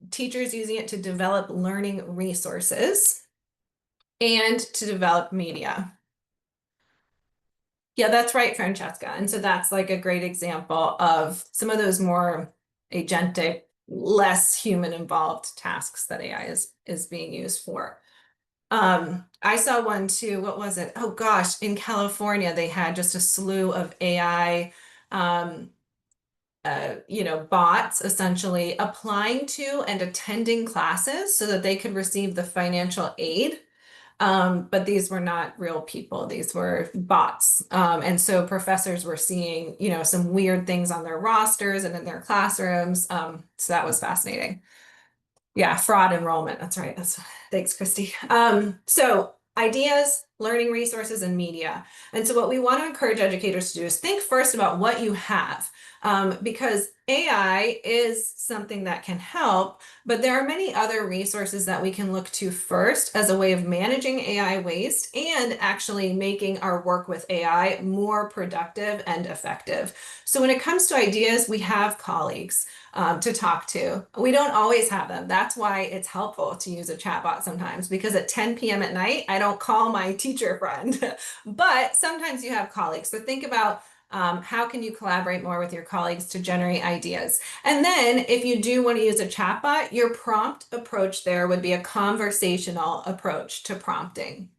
teachers using it to develop learning resources and to develop media. Yeah, that's right, Francesca. And so that's like a great example of some of those more agentic, less human involved tasks that AI is being used for. I saw one too, what was it? Oh gosh, in California, they had just a slew of AI bots essentially applying to and attending classes so that they could receive the financial aid. But these were not real people, these were bots. And so professors were seeing, some weird things on their rosters and in their classrooms. So that was fascinating. Yeah, fraud enrollment. That's right. Thanks, Christy. So ideas, learning resources, and media. And so what we want to encourage educators to do is think first about what you have, because AI is something that can help, but there are many other resources that we can look to first as a way of managing AI waste and actually making our work with AI more productive and effective. So when it comes to ideas, we have colleagues to talk to. We don't always have them. That's why it's helpful to use a chatbot sometimes, because at 10 p.m. at night, I don't call my teacher friend, but sometimes you have colleagues. So think about how can you collaborate more with your colleagues to generate ideas? And then if you do want to use a chatbot, your prompt approach there would be a conversational approach to prompting.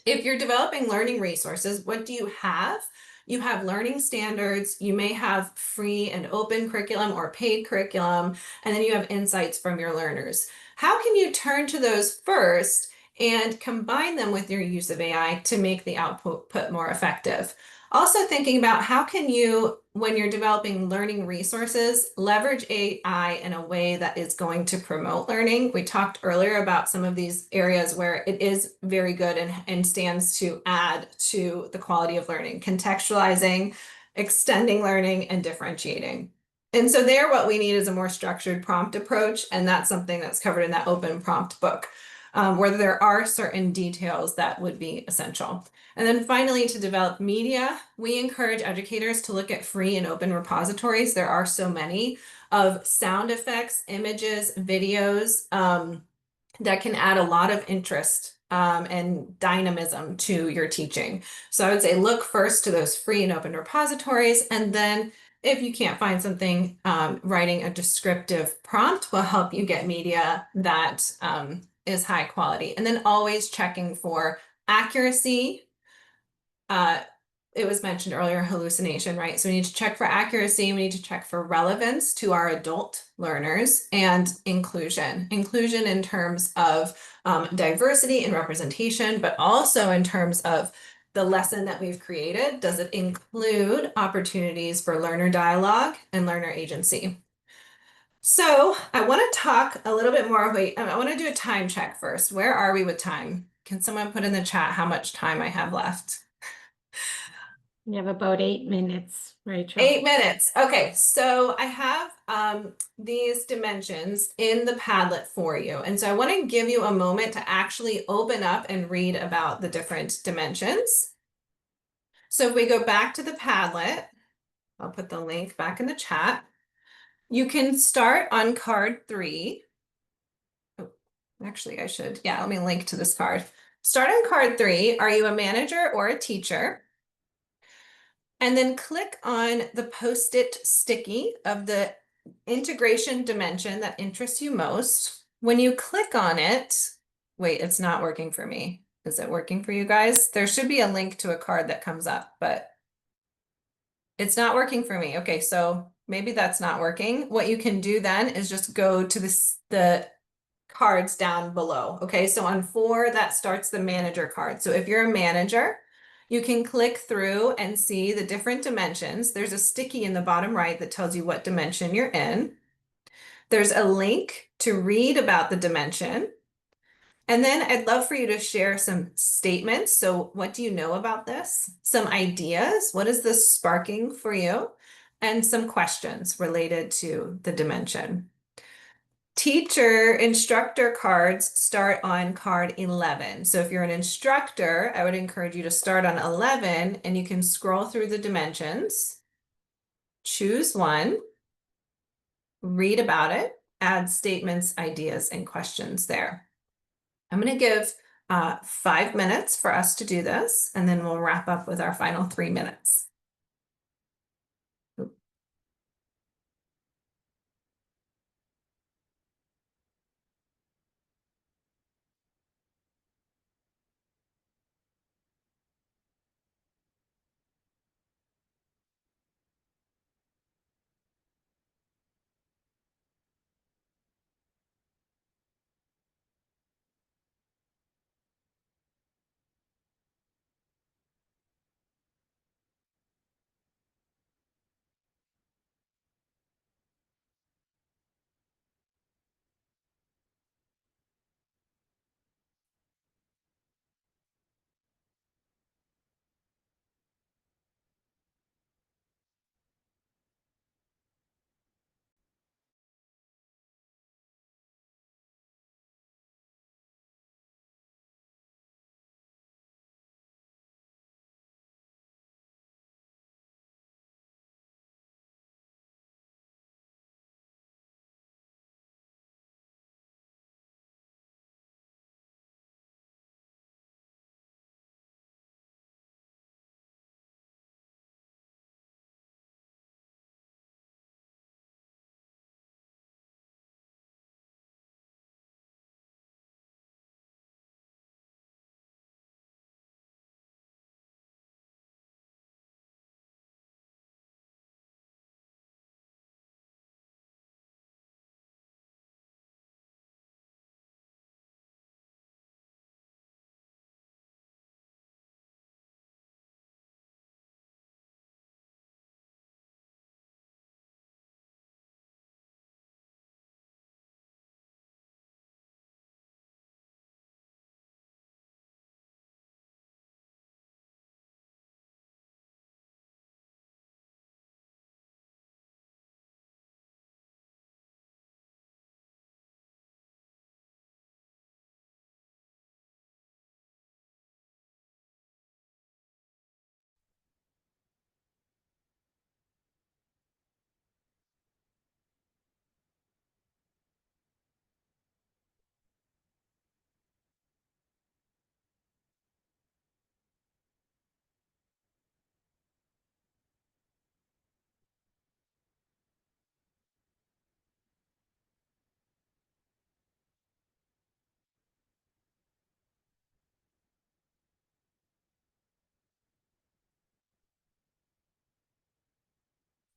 If you're developing learning resources, what do you have? You have learning standards, you may have free and open curriculum or paid curriculum, and then you have insights from your learners. How can you turn to those first and combine them with your use of AI to make the output more effective? Also thinking about how can you, when you're developing learning resources, leverage AI in a way that is going to promote learning. We talked earlier about some of these areas where it is very good and stands to add to the quality of learning, contextualizing, extending learning, and differentiating. And so there, what we need is a more structured prompt approach, and that's something that's covered in that open prompt book, where there are certain details that would be essential. And then finally, to develop media, we encourage educators to look at free and open repositories. There are so many of sound effects, images, videos that can add a lot of interest and dynamism to your teaching. So I would say look first to those free and open repositories, and then if you can't find something, writing a descriptive prompt will help you get media that is high quality. And then always checking for accuracy. It was mentioned earlier, hallucination, right? So we need to check for accuracy. We need to check for relevance to our adult learners, and inclusion. Inclusion in terms of diversity and representation, but also in terms of the lesson that we've created. Does it include opportunities for learner dialogue and learner agency? So I want to talk a little bit more. Wait, I want to do a time check first. Where are we with time? Can someone put in the chat how much time I have left? You have about 8 minutes, Rachel. 8 minutes. Okay, so I have these dimensions in the Padlet for you. And so I want to give you a moment to actually open up and read about the different dimensions. So if we go back to the Padlet, I'll put the link back in the chat. You can start on card 3. Oh, actually, I should. Yeah, let me link to this card. Start on card 3. Are you a manager or a teacher? And then click on the Post-it sticky of the integration dimension that interests you most. When you click on it, wait, it's not working for me. Is it working for you guys? There should be a link to a card that comes up, but it's not working for me. Okay, so maybe that's not working. What you can do then is just go to the cards down below. Okay, so on 4, that starts the manager card. So if you're a manager, you can click through and see the different dimensions. There's a sticky in the bottom right that tells you what dimension you're in. There's a link to read about the dimension. And then I'd love for you to share some statements. So what do you know about this? Some ideas. What is this sparking for you? And some questions related to the dimension. Teacher instructor cards start on card 11. So if you're an instructor, I would encourage you to start on 11 and you can scroll through the dimensions, choose one, read about it, add statements, ideas, and questions there. I'm going to give 5 minutes for us to do this, and then we'll wrap up with our final 3 minutes.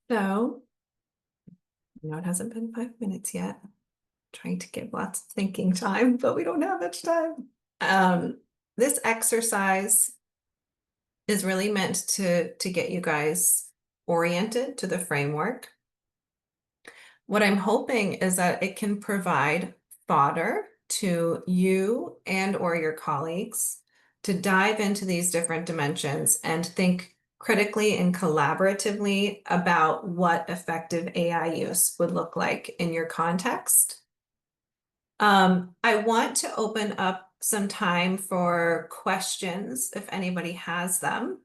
So, no, it hasn't been 5 minutes yet. Trying to give lots of thinking time, but we don't have much time. This exercise is really meant to get you guys oriented to the framework. What I'm hoping is that it can provide fodder to you and or your colleagues to dive into these different dimensions and think critically and collaboratively about what effective AI use would look like in your context. I want to open up some time for questions if anybody has them.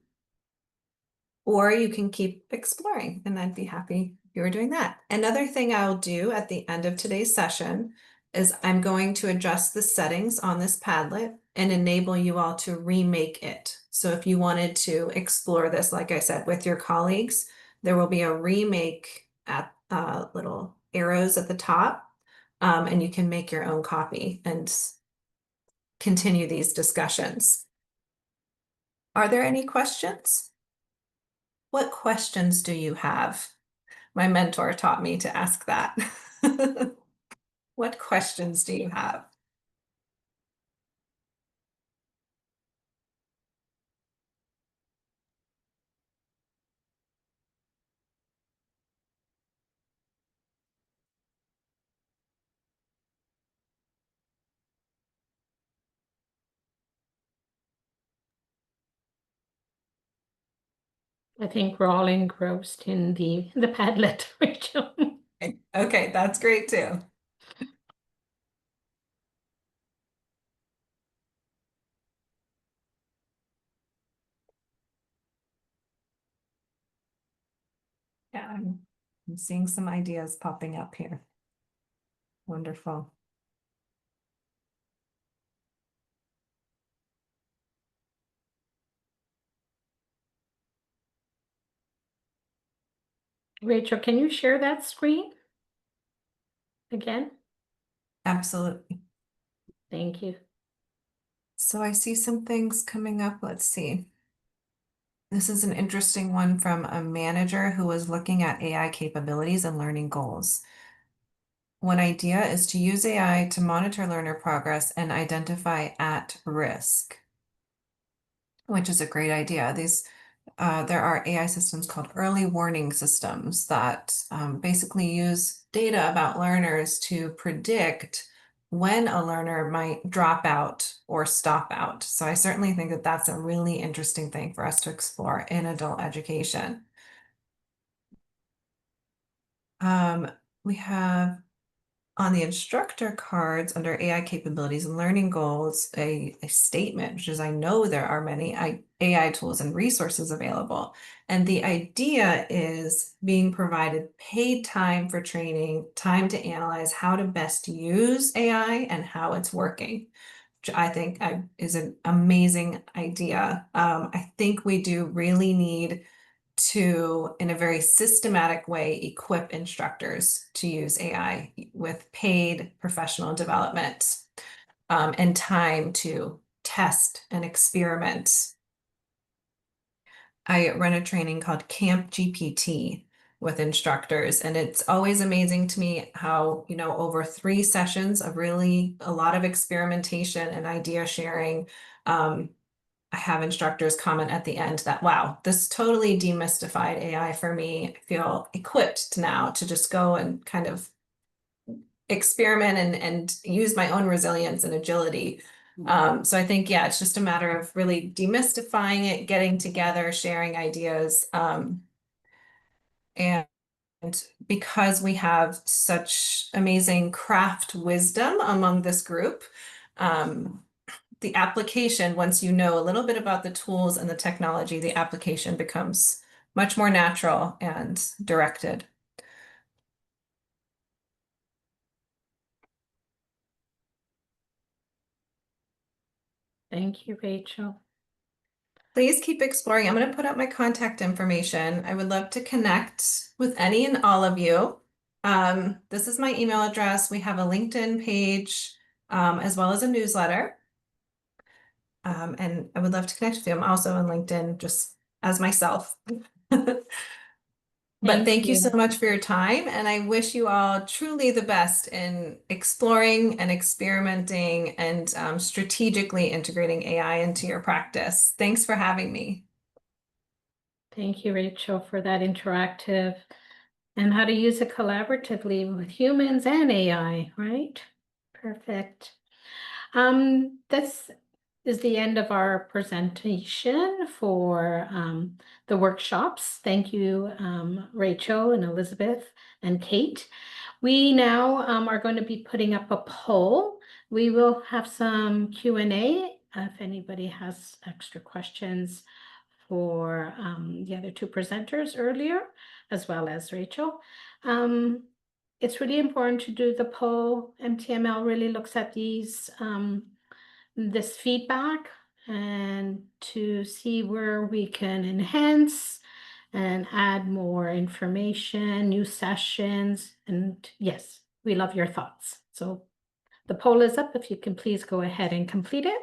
Or you can keep exploring, and I'd be happy if you were doing that. Another thing I'll do at the end of today's session is I'm going to adjust the settings on this Padlet and enable you all to remake it. So if you wanted to explore this, like I said, with your colleagues, there will be a remake at little arrows at the top, and you can make your own copy and continue these discussions. Are there any questions? What questions do you have? My mentor taught me to ask that. What questions do you have? I think we're all engrossed in the Padlet, Rachel. Okay, that's great too. Yeah, I'm seeing some ideas popping up here. Wonderful. Rachel, can you share that screen again? Absolutely. Thank you. So I see some things coming up. Let's see. This is an interesting one from a manager who was looking at AI capabilities and learning goals. One idea is to use AI to monitor learner progress and identify at risk, which is a great idea. There are AI systems called early warning systems that basically use data about learners to predict when a learner might drop out or stop out. So I certainly think that that's a really interesting thing for us to explore in adult education. We have on the instructor cards under AI capabilities and learning goals, a statement, which is I know there are many AI tools and resources available. And the idea is being provided paid time for training, time to analyze how to best use AI and how it's working, which I think is an amazing idea. I think we do really need to, in a very systematic way, equip instructors to use AI with paid professional development and time to test and experiment. I run a training called Camp GPT with instructors, and it's always amazing to me how, over 3 sessions of really a lot of experimentation and idea sharing, I have instructors comment at the end that, wow, this totally demystified AI for me. I feel equipped now to just go and kind of experiment and use my own resilience and agility. So I think, yeah, it's just a matter of really demystifying it, getting together, sharing ideas. And because we have such amazing craft wisdom among this group, the application, once you know a little bit about the tools and the technology, the application becomes much more natural and directed. Thank you, Rachel. Please keep exploring. I'm going to put up my contact information. I would love to connect with any and all of you. This is my email address. We have a LinkedIn page as well as a newsletter. And I would love to connect with you. I'm also on LinkedIn just as myself. But thank you you. so much for your time, and I wish you all truly the best in exploring and experimenting and strategically integrating AI into your practice. Thanks for having me. Thank you, Rachel, for that interactive and how to use it collaboratively with humans and AI, right? Perfect. This is the end of our presentation for the workshops. Thank you, Rachel and Elizabeth and Kate. We now are going to be putting up a poll. We will have some Q&A if anybody has extra questions for the other two presenters earlier, as well as Rachel. It's really important to do the poll. MTML really looks at these this feedback and to see where we can enhance and add more information, new sessions, and yes, we love your thoughts. So the poll is up. If you can please go ahead and complete it.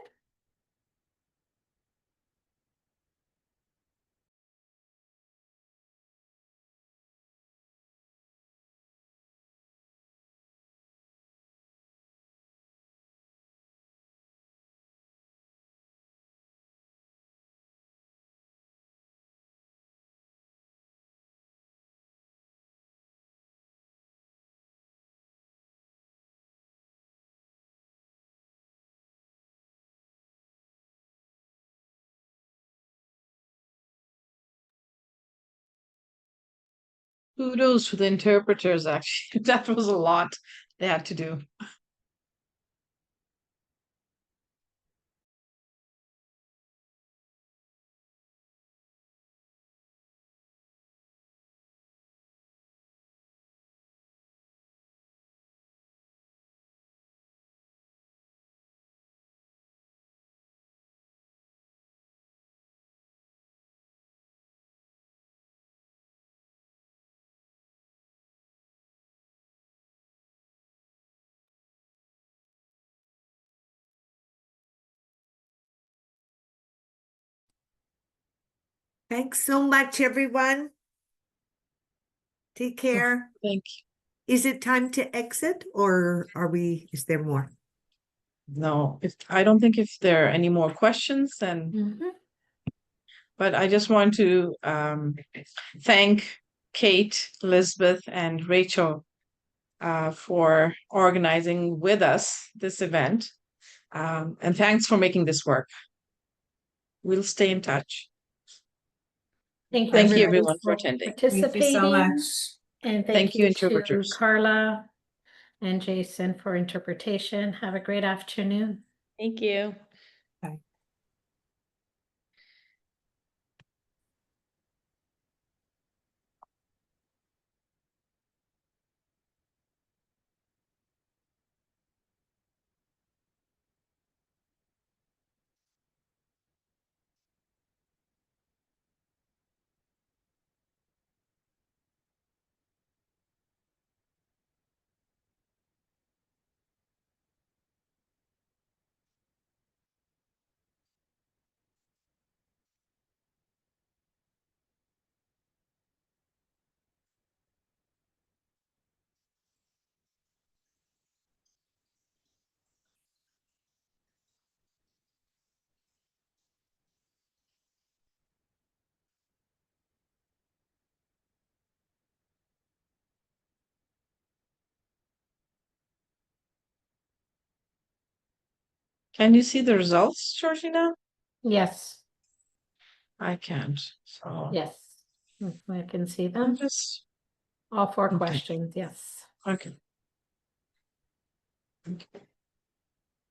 Kudos to the interpreters, actually. That was a lot they had to do. Thanks so much, everyone. Take care. Thank you. Is it time to exit or is there more? No, I don't think if there are any more questions, then. But I just want to thank Kate, Elizabeth, and Rachel for organizing with us this event. And thanks for making this work. We'll stay in touch. Thank you, Thank you everybody, everyone for attending. participating. Thank you so much. And Thank you, to interpreters. Carla and Jason for interpretation. Have a great afternoon. Thank you. Bye. Can you see the results, Georgina? Yes. I can't. So Yes. I can see them. just All four okay. questions. Yes. Okay.